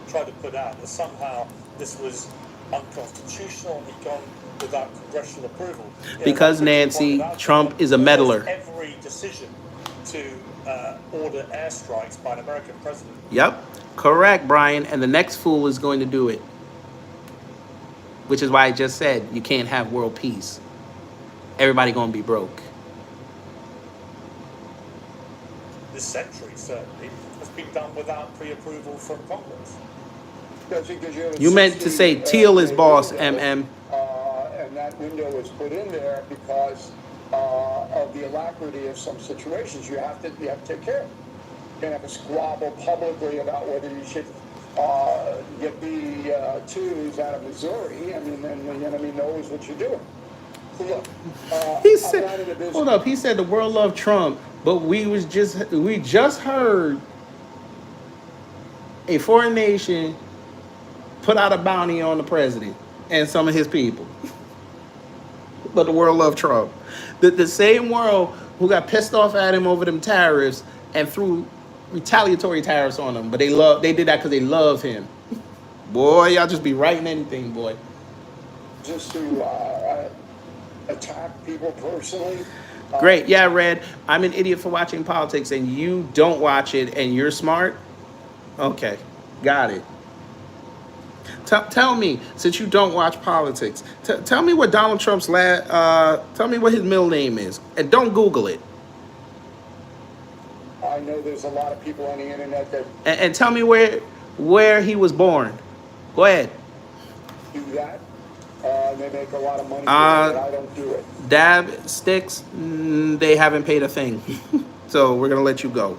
Tried to put out that somehow this was unconstitutional and he'd gone without congressional approval. Because Nancy, Trump is a meddler. Every decision to order airstrikes by an American president. Yep, correct, Brian. And the next fool is going to do it. Which is why I just said you can't have world peace. Everybody going to be broke. This century, certainly, has been done without pre-approval from Congress. You meant to say Teal is boss, MM. And that window was put in there because of the alacrity of some situations. You have to take care of it. You can't have a squabble publicly about whether you should get B-2s out of Missouri. I mean, then the enemy knows what you're doing. So look, He said, hold up. He said the world loved Trump, but we just heard a foreign nation put out a bounty on the president and some of his people. But the world loved Trump. The same world who got pissed off at him over them tariffs and threw retaliatory tariffs on him, but they did that because they love him. Boy, y'all just be writing anything, boy. Just to attack people personally. Great. Yeah, Red. I'm an idiot for watching politics and you don't watch it and you're smart? Okay. Got it. Tell me, since you don't watch politics, tell me what Donald Trump's tell me what his middle name is. And don't Google it. I know there's a lot of people on the internet that And tell me where he was born. Go ahead. do that. They make a lot of money, but I don't do it. Dab sticks, they haven't paid a thing. So we're going to let you go.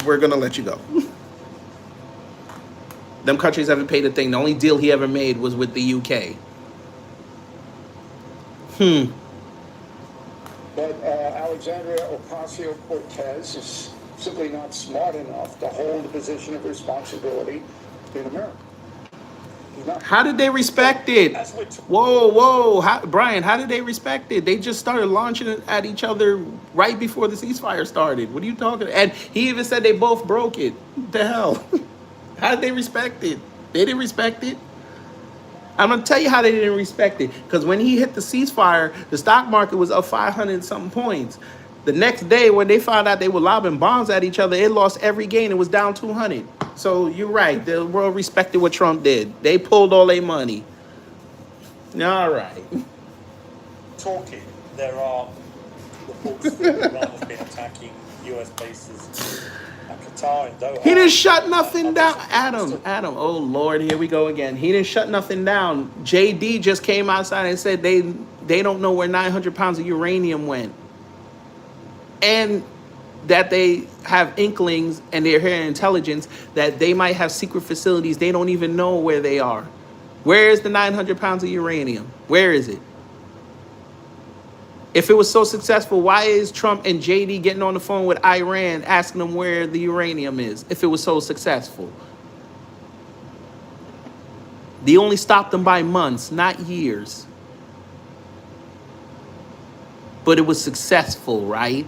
We're going to let you go. Them countries haven't paid a thing. The only deal he ever made was with the UK. But Alexandria Ocasio-Cortez is simply not smart enough to hold a position of responsibility in America. How did they respect it? Whoa. Brian, how did they respect it? They just started launching it at each other right before the ceasefire started. What are you talking about? And he even said they both broke it. What the hell? How did they respect it? They didn't respect it. I'm going to tell you how they didn't respect it. Because when he hit the ceasefire, the stock market was up 500 something points. The next day, when they found out they were lobbing bombs at each other, it lost every gain. It was down 200. So you're right. The world respected what Trump did. They pulled all their money. All right. Talking, there are reports that Iran has been attacking U.S. bases at Qatar and Doha. He didn't shut nothing down. Adam. Oh, Lord, here we go again. He didn't shut nothing down. JD just came outside and said they don't know where 900 pounds of uranium went. And that they have inklings and they're hearing intelligence that they might have secret facilities. They don't even know where they are. Where is the 900 pounds of uranium? Where is it? If it was so successful, why is Trump and JD getting on the phone with Iran asking them where the uranium is if it was so successful? They only stopped them by months, not years. But it was successful, right?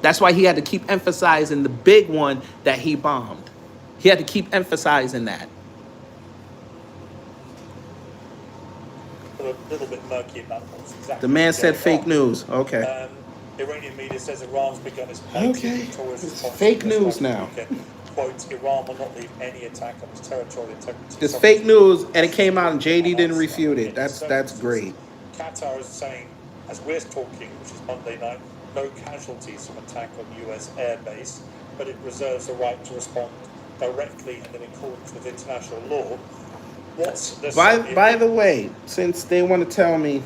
That's why he had to keep emphasizing the big one that he bombed. He had to keep emphasizing that. A little bit murky about what's exactly. The man said going fake on. news. Okay. Iranian media says Iran's begun its Okay. victorious It's response fake to this news last now. weekend. Quote, Iran will not leave any attack on its territorial integrity. It's fake news, and it came out and JD didn't refute it. That's great. Qatar is saying as we're talking, which is Monday night, no casualties from attack on US airbase, but it reserves the right to respond directly and in accordance with international law. By the way, since they want to tell me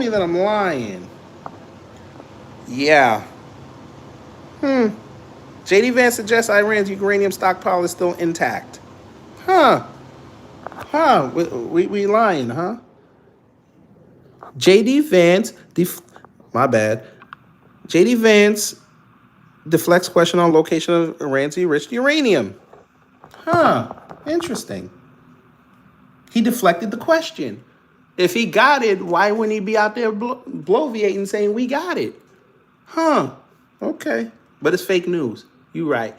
that I'm lying, yeah. JD Vance suggests Iran's uranium stockpile is still intact. Huh. We lying, huh? JD Vance, my bad. JD Vance deflects question on location of Iran's enriched uranium. Huh. Interesting. He deflected the question. If he got it, why wouldn't he be out there bloviating saying we got it? Huh. Okay. But it's fake news. You're right.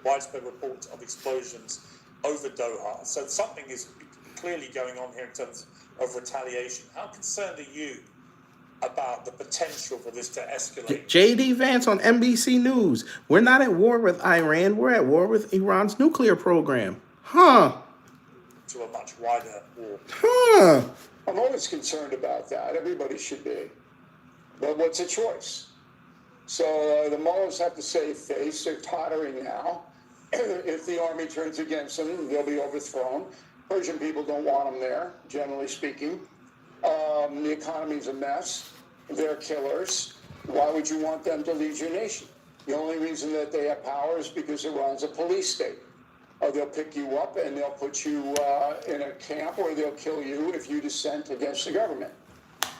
Widespread reports of explosions over Doha. So something is clearly going on here in terms of retaliation. How concerned are you about the potential for this to escalate? JD Vance on NBC News. We're not at war with Iran. We're at war with Iran's nuclear program. Huh. To a much wider war. Huh. I'm always concerned about that. Everybody should be. But what's a choice? So the Mullahs have to save face. They're tottering now. If the army turns against them, they'll be overthrown. Persian people don't want them there, generally speaking. The economy's a mess. They're killers. Why would you want them to lead your nation? The only reason that they have power is because Iran's a police state. They'll pick you up and they'll put you in a camp, or they'll kill you if you dissent against the government.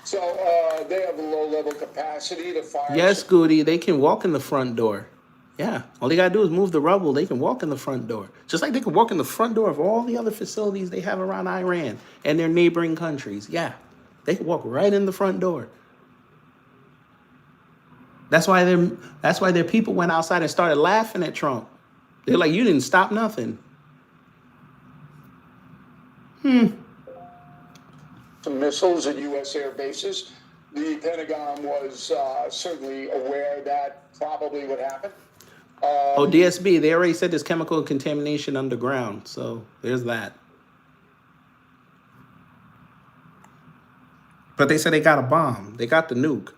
So they have a low-level capacity to fire. Yes, Goody, they can walk in the front door. Yeah, all they gotta do is move the rubble. They can walk in the front door. Just like they can walk in the front door of all the other facilities they have around Iran and their neighboring countries. Yeah, they can walk right in the front door. That's why their people went outside and started laughing at Trump. They're like, you didn't stop nothing. Some missiles at U.S. air bases. The Pentagon was certainly aware that probably would happen. DSB, they already said there's chemical contamination underground, so there's that. But they said they got a bomb. They got the nuke.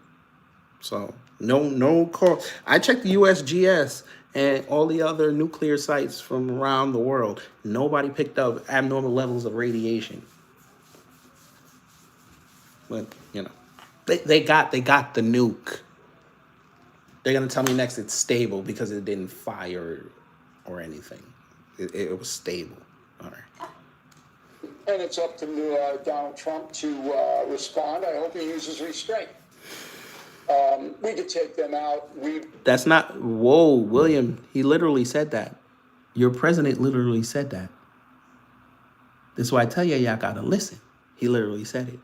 So no call. I checked the USGS and all the other nuclear sites from around the world. Nobody picked up abnormal levels of radiation. But, they got the nuke. They're going to tell me next it's stable because it didn't fire or anything. It was stable. All right. And it's up to Donald Trump to respond. I hope he uses restraint. We could take them out. That's not... Whoa, William. He literally said that. Your president literally said that. This is why I tell you, y'all got to listen. He literally said it.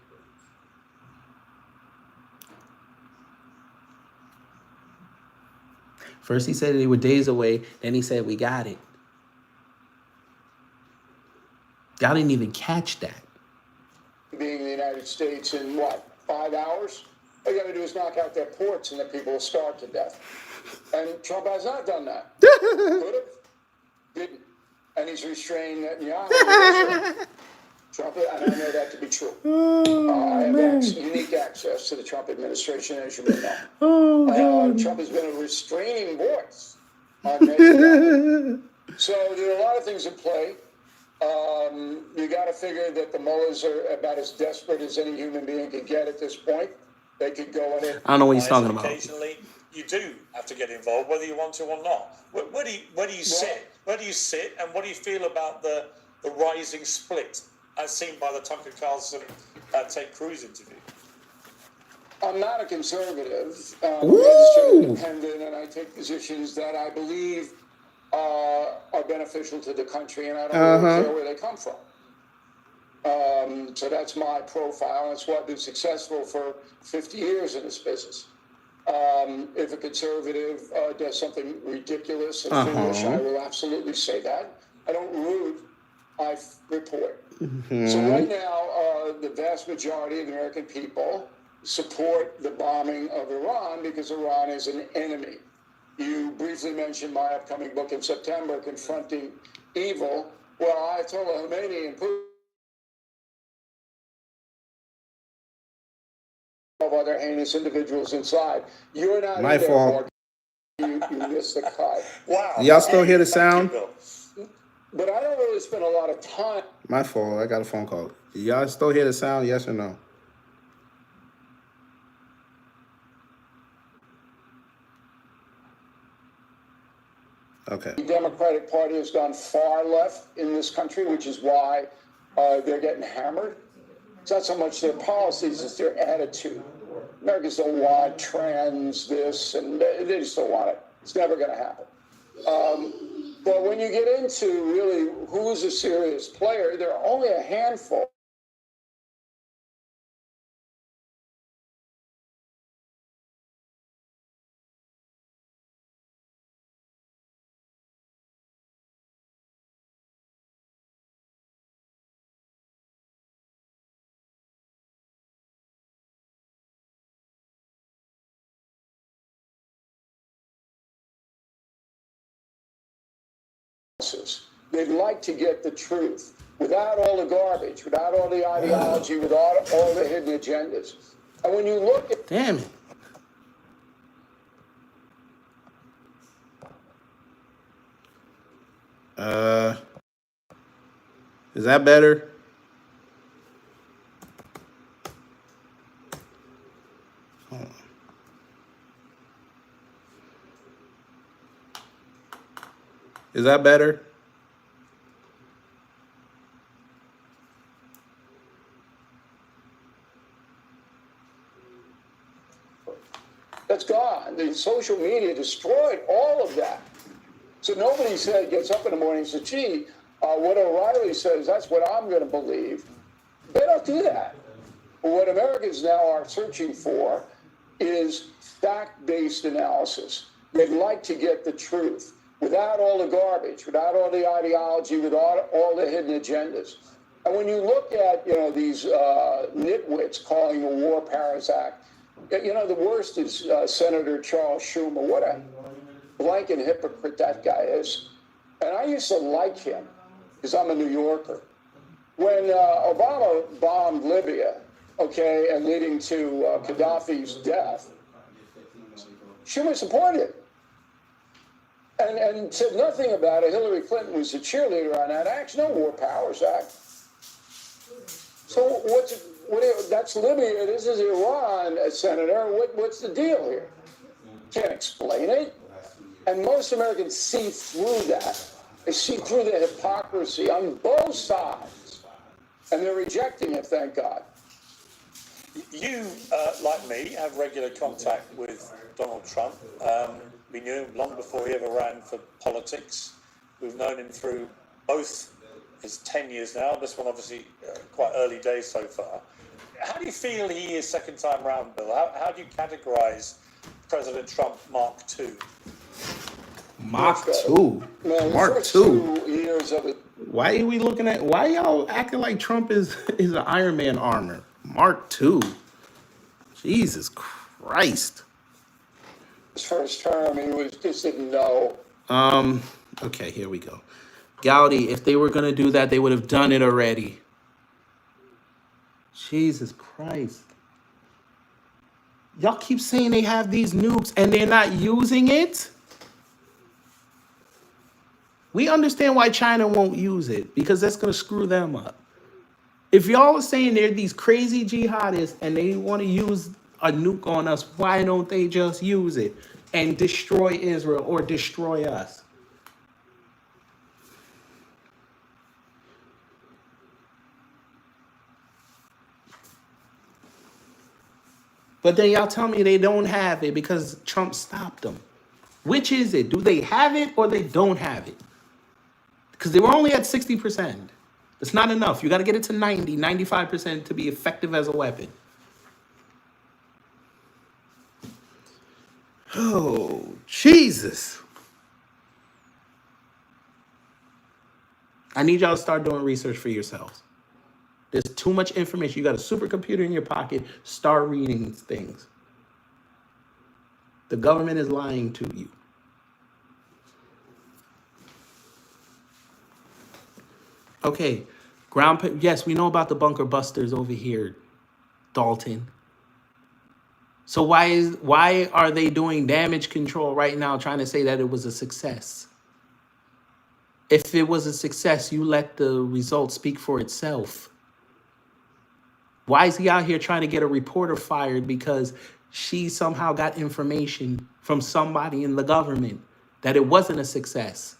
First he said they were days away. Then he said, we got it. Y'all didn't even catch that. Being in the United States in, 5 hours? All you got to do is knock out their ports and the people will starve to death. And Trump has not done that. Could have. Didn't. And he's restrained Netanyahu. Trump, and I know that to be true. I have unique access to the Trump administration, as you may know. Trump has been a restraining voice on many. So there are a lot of things at play. You got to figure that the mullahs are about as desperate as any human being could get at this point. They could go in it. I don't know what he's talking about. Occasionally, you do have to get involved, whether you want to or not. Where do you sit? Where do you sit, and what do you feel about the rising split, as seen by the Tucker Carlson Ted Cruz interview? I'm not a conservative. I'm registered independent, and I take positions that I believe are beneficial to the country, and I don't really care where they come from. So that's my profile. That's why I've been successful for 50 years in this business. If a conservative does something ridiculous and foolish, I will absolutely say that. I don't root, I report. So right now, the vast majority of the American people support the bombing of Iran because Iran is an enemy. You briefly mentioned my upcoming book in September, Confronting Evil. Well, I told Khomeini and Putin of other heinous individuals inside. You're not My in there, fault. Morgan. You missed the cut. Wow. Y'all still hear the Thank you, sound? Bill. But I don't really spend a lot of time. My fault. I got a phone call. Y'all still hear the sound? Yes or no? Okay. The Democratic Party has gone far left in this country, which is why they're getting hammered. It's not so much their policies, it's their attitude. Americans don't want trans this, and they just don't want it. It's never going to happen. But when you get into really who's a serious player, there are only a handful. They'd like to get the truth without all the garbage, without all the ideology, without all the hidden agendas. And when you look at Damn it. Is that better? Hold on. Is that better? that's gone. The social media destroyed all of that. So nobody gets up in the morning and says, gee, what O'Reilly says, that's what I'm going to believe. They don't do that. What Americans now are searching for is fact-based analysis. They'd like to get the truth without all the garbage, without all the ideology, without all the hidden agendas. And when you look at, these nitwits calling the War Powers Act, the worst is Senator Charles Schumer. What a blanket hypocrite that guy is. And I used to like him because I'm a New Yorker. When Obama bombed Libya, and leading to Gaddafi's death, Schumer supported it. And said nothing about it. Hillary Clinton was the cheerleader on that act. No War Powers Act. So that's Libya. This is Iran, Senator. What's the deal here? Can't explain it. And most Americans see through that. They see through the hypocrisy on both sides. And they're rejecting it, thank God. You, like me, have regular contact with Donald Trump. We knew him long before he ever ran for politics. We've known him through both his 10 years now. This one, obviously, quite early days so far. How do you feel he is second time round, Bill? How do you categorize President Trump Mark II? Mark II. Mark II. Years of it. Why y'all acting like Trump is an Iron Man armor? Mark II. Jesus Christ. His first term, he just didn't know. Okay, here we go. Gowdy, if they were gonna do that, they would have done it already. Jesus Christ. Y'all keep saying they have these nukes and they're not using it? We understand why China won't use it, because that's gonna screw them up. If y'all are saying they're these crazy jihadists and they want to use a nuke on us, why don't they just use it and destroy Israel or destroy us? But then y'all tell me they don't have it because Trump stopped them. Which is it? Do they have it or they don't have it? Because they were only at 60%. It's not enough. You got to get it to 90, 95% to be effective as a weapon. Oh, Jesus. I need y'all to start doing research for yourselves. There's too much information. You got a supercomputer in your pocket. Start reading things. The government is lying to you. Okay, yes, we know about the bunker busters over here, Dalton. So why are they doing damage control right now, trying to say that it was a success? If it was a success, you let the results speak for itself. Why is he out here trying to get a reporter fired because she somehow got information from somebody in the government that it wasn't a success?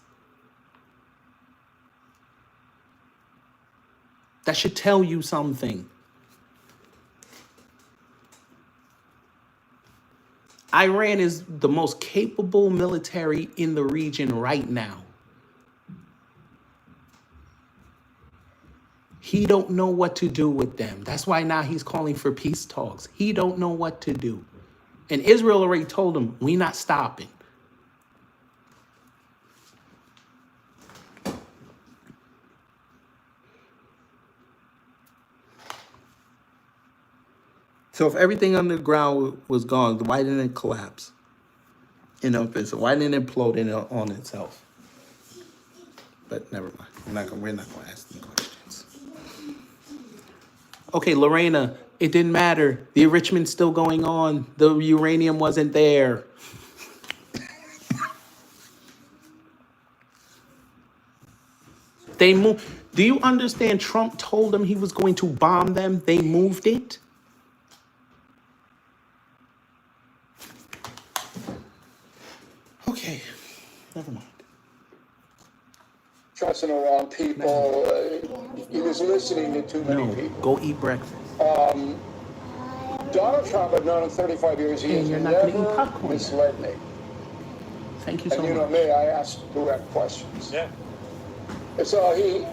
That should tell you something. Iran is the most capable military in the region right now. He don't know what to do with them. That's why now he's calling for peace talks. He don't know what to do. And Israel already told him, we not stopping. So if everything underground was gone, why didn't it collapse? So why didn't it implode on itself? But never mind. We're not gonna ask any questions. Okay, Lorena, it didn't matter. The enrichment's still going on. The uranium wasn't there. They moved. Do you understand? Trump told them he was going to bomb them. They moved it. Okay, never mind. Trusting the wrong people. He was listening to too many people. Go eat breakfast. Donald Trump, I've known him 35 years. He has you're not gonna eat never popcorn. misled me. Thank you so And you know much. me, I ask direct questions. Yeah. And so he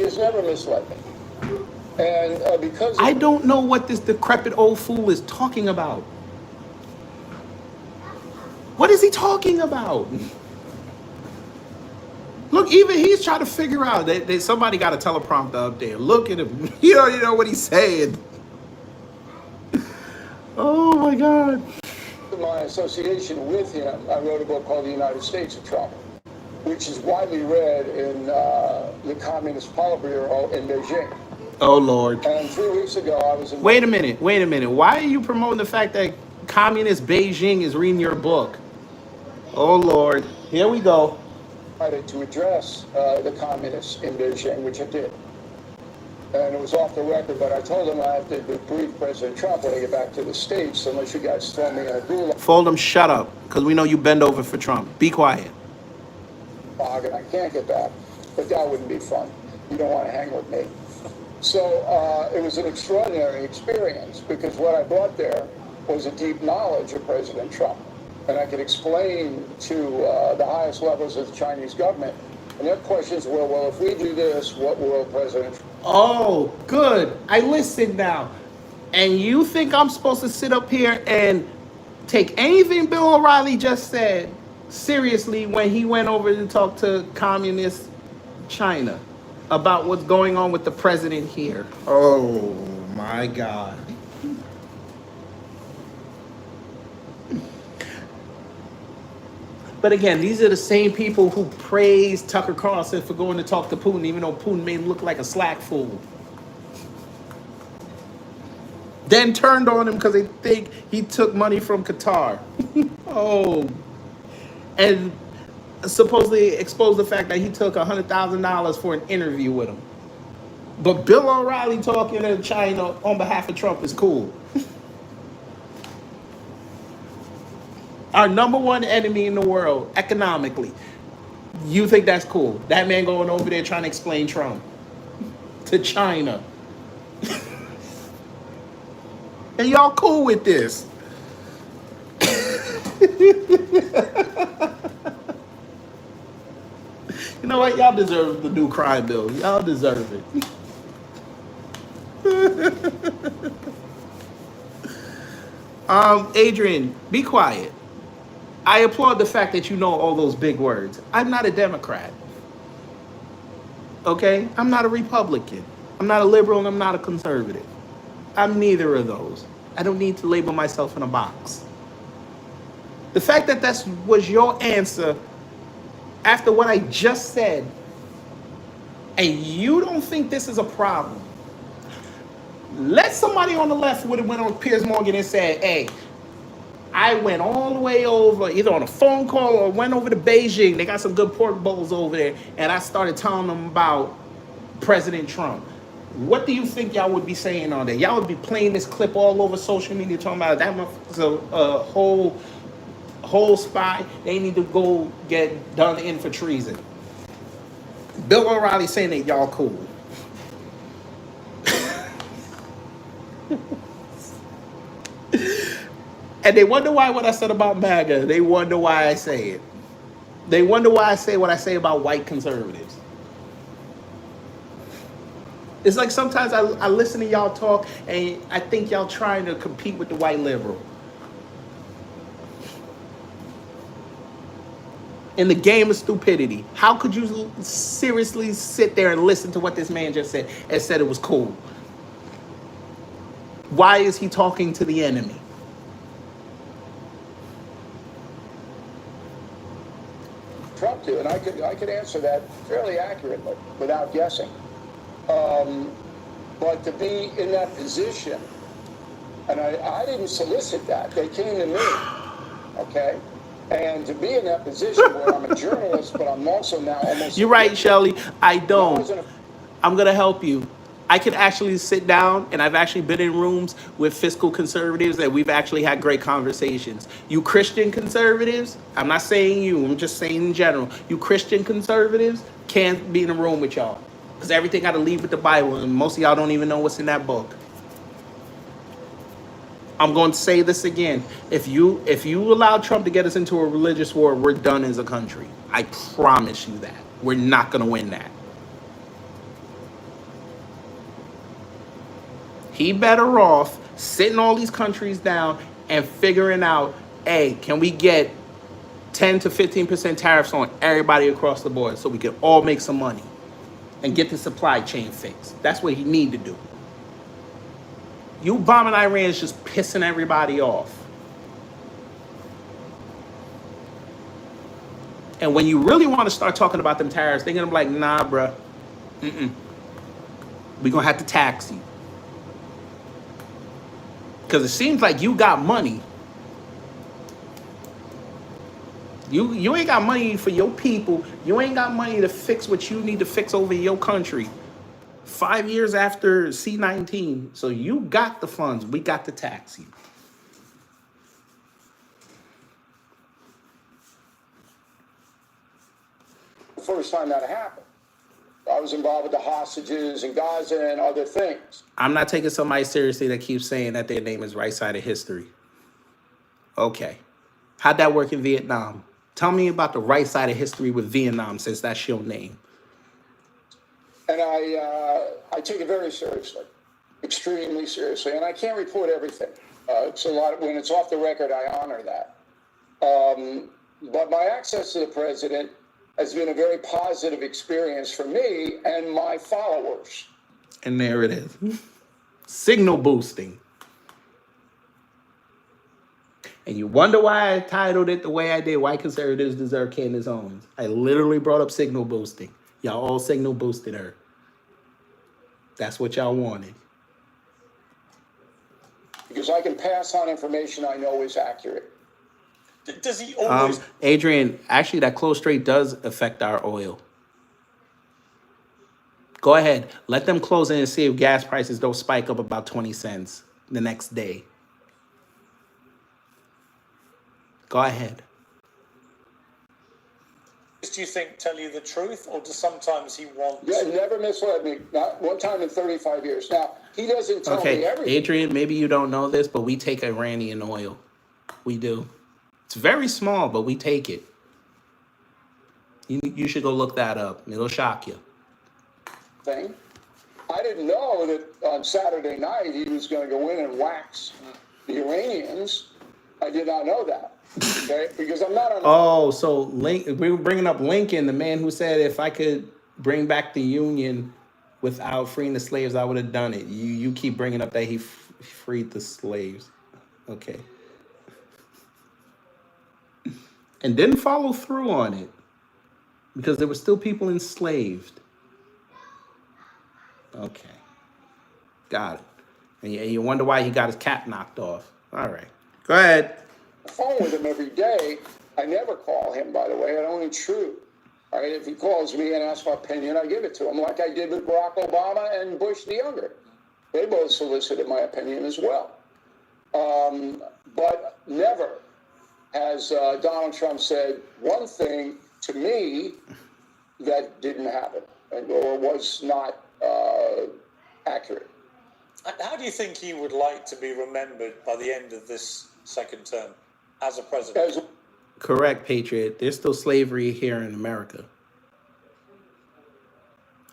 has never misled me. And because I don't know what this decrepit old fool is talking about. What is he talking about? Look, even he's trying to figure out that somebody got a teleprompter up there. Look at him. You don't even know what he's saying. Oh my God. my association with him, I wrote a book called The United States of Trump, which is widely read in the Communist Politburo in Beijing. Oh Lord. And 3 weeks ago, I was in. Wait a minute. Why are you promoting the fact that Communist Beijing is reading your book? Oh Lord. Here we go. To address the communists in Beijing, which I did. And it was off the record, but I told him I have to brief President Trump when I get back to the States, unless you guys throw me in a gulag. Fold him, shut up, because we know you bend over for Trump. Be quiet. And I can't get back, but that wouldn't be fun. You don't want to hang with me. So it was an extraordinary experience, because what I brought there was a deep knowledge of President Trump. And I could explain to the highest levels of the Chinese government. And their questions were, well, if we do this, what will President Trump? Oh, good. I listened now. And you think I'm supposed to sit up here and take anything Bill O'Reilly just said seriously when he went over to talk to communist China about what's going on with the president here? Oh, my God. But again, these are the same people who praised Tucker Carlson for going to talk to Putin, even though Putin made him look like a slack fool. Then turned on him because they think he took money from Qatar. Oh. And supposedly exposed the fact that he took $100,000 for an interview with him. But Bill O'Reilly talking to China on behalf of Trump is cool. Our number one enemy in the world, economically. You think that's cool? That man going over there trying to explain Trump to China. And y'all cool with this? You know what? Y'all deserve the new crime bill. Y'all deserve it. Adrian, be quiet. I applaud the fact that you know all those big words. I'm not a Democrat. Okay? I'm not a Republican. I'm not a liberal and I'm not a conservative. I'm neither of those. I don't need to label myself in a box. The fact that that was your answer after what I just said, and you don't think this is a problem. Let somebody on the left would have went on Piers Morgan and said, hey, I went all the way over, either on a phone call or went over to Beijing. They got some good pork bowls over there. And I started telling them about President Trump. What do you think y'all would be saying on there? Y'all would be playing this clip all over social media talking about that motherfucker's a whole spy. They need to go get done in for treason. Bill O'Reilly saying that y'all cool. And they wonder why what I said about MAGA. They wonder why I say it. They wonder why I say what I say about white conservatives. It's like sometimes I listen to y'all talk and I think y'all trying to compete with the white liberal. In the game of stupidity. How could you seriously sit there and listen to what this man just said and said it was cool? Why is he talking to the enemy? Trump to, and I could answer that fairly accurately without guessing. But to be in that position, and I didn't solicit that. They came to me, okay? And to be in that position where I'm a journalist, but I'm also now almost... You're right, Shelley. I don't. I'm going to help you. I can actually sit down, and I've actually been in rooms with fiscal conservatives, and we've actually had great conversations. You Christian conservatives, I'm not saying you, I'm just saying in general, you Christian conservatives can't be in a room with y'all, because everything got to leave with the Bible, and most of y'all don't even know what's in that book. I'm going to say this again. If you allow Trump to get us into a religious war, we're done as a country. I promise you that. We're not going to win that. He better off sitting all these countries down and figuring out, hey, can we get 10 to 15% tariffs on everybody across the board so we can all make some money and get the supply chain fixed? That's what he need to do. You bombing Iran is just pissing everybody off. And when you really want to start talking about them tariffs, they're going to be like, nah, bruh. We're going to have to tax you. Because it seems like you got money. You ain't got money for your people. You ain't got money to fix what you need to fix over your country. 5 years after C-19. So you got the funds. We got to tax you. The first time that happened, I was involved with the hostages in Gaza and other things. I'm not taking somebody seriously that keeps saying that their name is right side of history. Okay. How'd that work in Vietnam? Tell me about the right side of history with Vietnam, since that's your name. And I take it very seriously, extremely seriously. And I can't report everything. It's a lot. When it's off the record, I honor that. But my access to the president has been a very positive experience for me and my followers. And there it is. Signal boosting. And you wonder why I titled it the way I did, White Conservatives Deserve Candace Owens. I literally brought up signal boosting. Y'all all signal boosted her. That's what y'all wanted. Because I can pass on information I know is accurate. Does he always... Adrian, actually that close trade does affect our oil. Go ahead. Let them close in and see if gas prices don't spike up about 20 cents the next day. Go ahead. Do you think tell you the truth, or does sometimes he want... Yeah, never misled me. Not one time in 35 years. Now, he doesn't tell me everything. Adrian, maybe you don't know this, but we take Iranian oil. We do. It's very small, but we take it. You should go look that up. It'll shock you. Thing. I didn't know that on Saturday night he was going to go in and wax the Iranians. I did not know that. Okay, because I'm not on... Oh, so we were bringing up Lincoln, the man who said if I could bring back the Union without freeing the slaves, I would have done it. You keep bringing up that he freed the slaves. Okay. And didn't follow through on it because there were still people enslaved. Okay. Got it. And you wonder why he got his cap knocked off. All right. Go ahead. the phone with him every day. I never call him, by the way. I don't intrude. All right, if he calls me and asks my opinion, I give it to him, like I did with Barack Obama and Bush the Younger. They both solicited my opinion as well. But never has Donald Trump said one thing to me that didn't happen or was not accurate. How do you think he would like to be remembered by the end of this second term as a president? Correct, Patriot. There's still slavery here in America.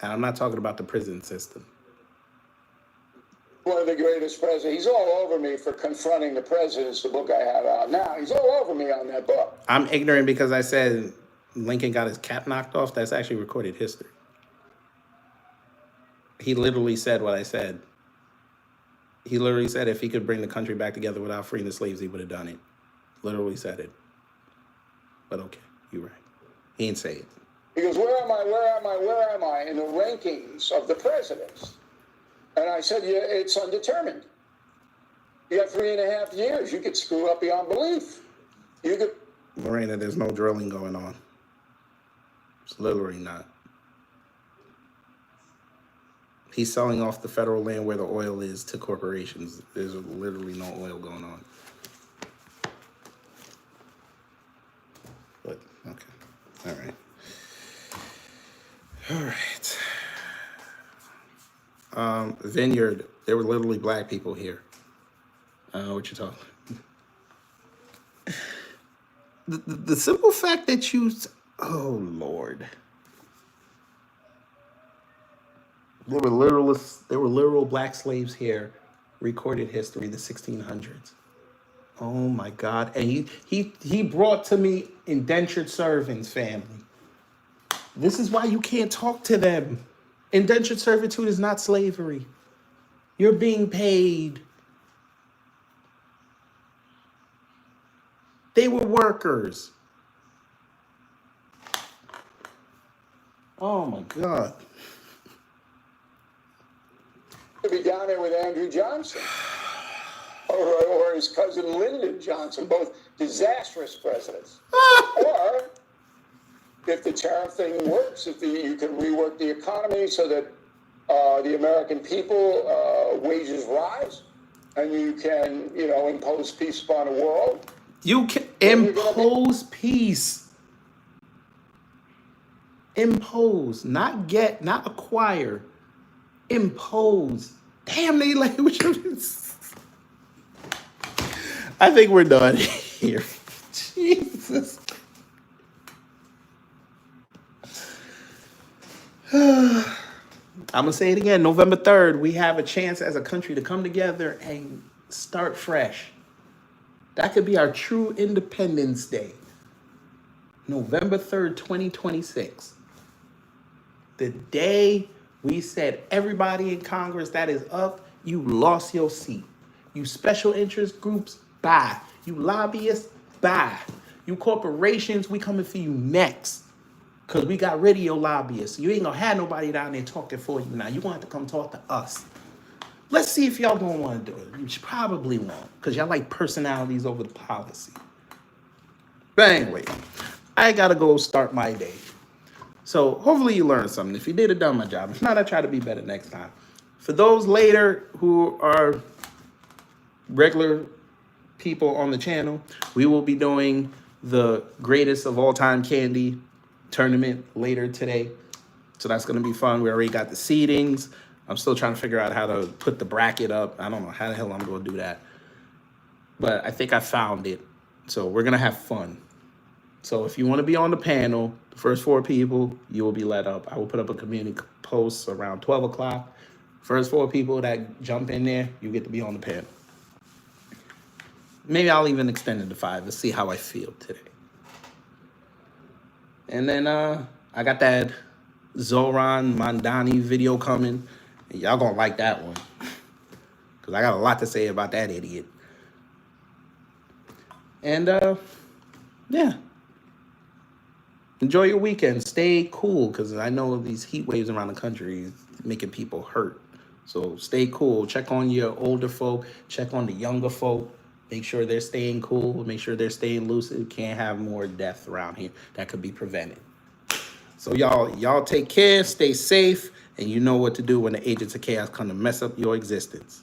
And I'm not talking about the prison system. One of the greatest presidents. He's all over me for confronting the presidents, the book I have out now. He's all over me on that book. I'm ignorant because I said Lincoln got his cap knocked off. That's actually recorded history. He literally said what I said. He literally said if he could bring the country back together without freeing the slaves, he would have done it. Literally said it. But okay, you're right. He didn't say it. He goes, where am I in the rankings of the presidents? And I said, yeah, it's undetermined. You got 3.5 years. You could screw up beyond belief. You could. Lorena, there's no drilling going on. It's literally not. He's selling off the federal land where the oil is to corporations. There's literally no oil going on. But, okay. All right. All right. Vineyard, there were literally black people here. I don't know what you're talking. The simple fact that you, oh Lord, there were literal black slaves here, recorded history, the 1600s. Oh my God! And he brought to me indentured servants family. This is why you can't talk to them. Indentured servitude is not slavery. You're being paid. They were workers. Oh my God. To be down there with Andrew Johnson or his cousin Lyndon Johnson, both disastrous presidents. Or if the tariff thing works, if you can rework the economy so that the American people wages rise, and you can, impose peace upon the world. You can impose peace. Impose, not get, not acquire. Impose. Damn, they language. I think we're done here. Jesus. I'm going to say it again. November 3rd, we have a chance as a country to come together and start fresh. That could be our true Independence Day. November 3rd, 2026. The day we said, everybody in Congress that is up, you lost your seat. You special interest groups, bye. You lobbyists, bye. You corporations, we coming for you next. Because we got rid of your lobbyists. You ain't going to have nobody down there talking for you now. You're going to have to come talk to us. Let's see if y'all don't want to do it. You probably won't. Because y'all like personalities over the policy. But anyway, I got to go start my day. So hopefully you learned something. If you did, I done my job. If not, I try to be better next time. For those later who are regular people on the channel, we will be doing the greatest of all time candy tournament later today. So that's going to be fun. We already got the seedings. I'm still trying to figure out how to put the bracket up. I don't know how the hell I'm going to do that. But I think I found it. So we're going to have fun. So if you want to be on the panel, the first 4 people, you will be let up. I will put up a community post around 12 o'clock. First 4 people that jump in there, you get to be on the panel. Maybe I'll even extend it to 5. Let's see how I feel today. And then I got that Zoran Mandani video coming. Y'all gonna like that one. Because I got a lot to say about that idiot. And yeah. Enjoy your weekend. Stay cool, because I know these heat waves around the country is making people hurt. So stay cool. Check on your older folk. Check on the younger folk. Make sure they're staying cool. Make sure they're staying lucid. Can't have more death around here that could be prevented. So y'all take care, stay safe, and you know what to do when the agents of chaos come to mess up your existence.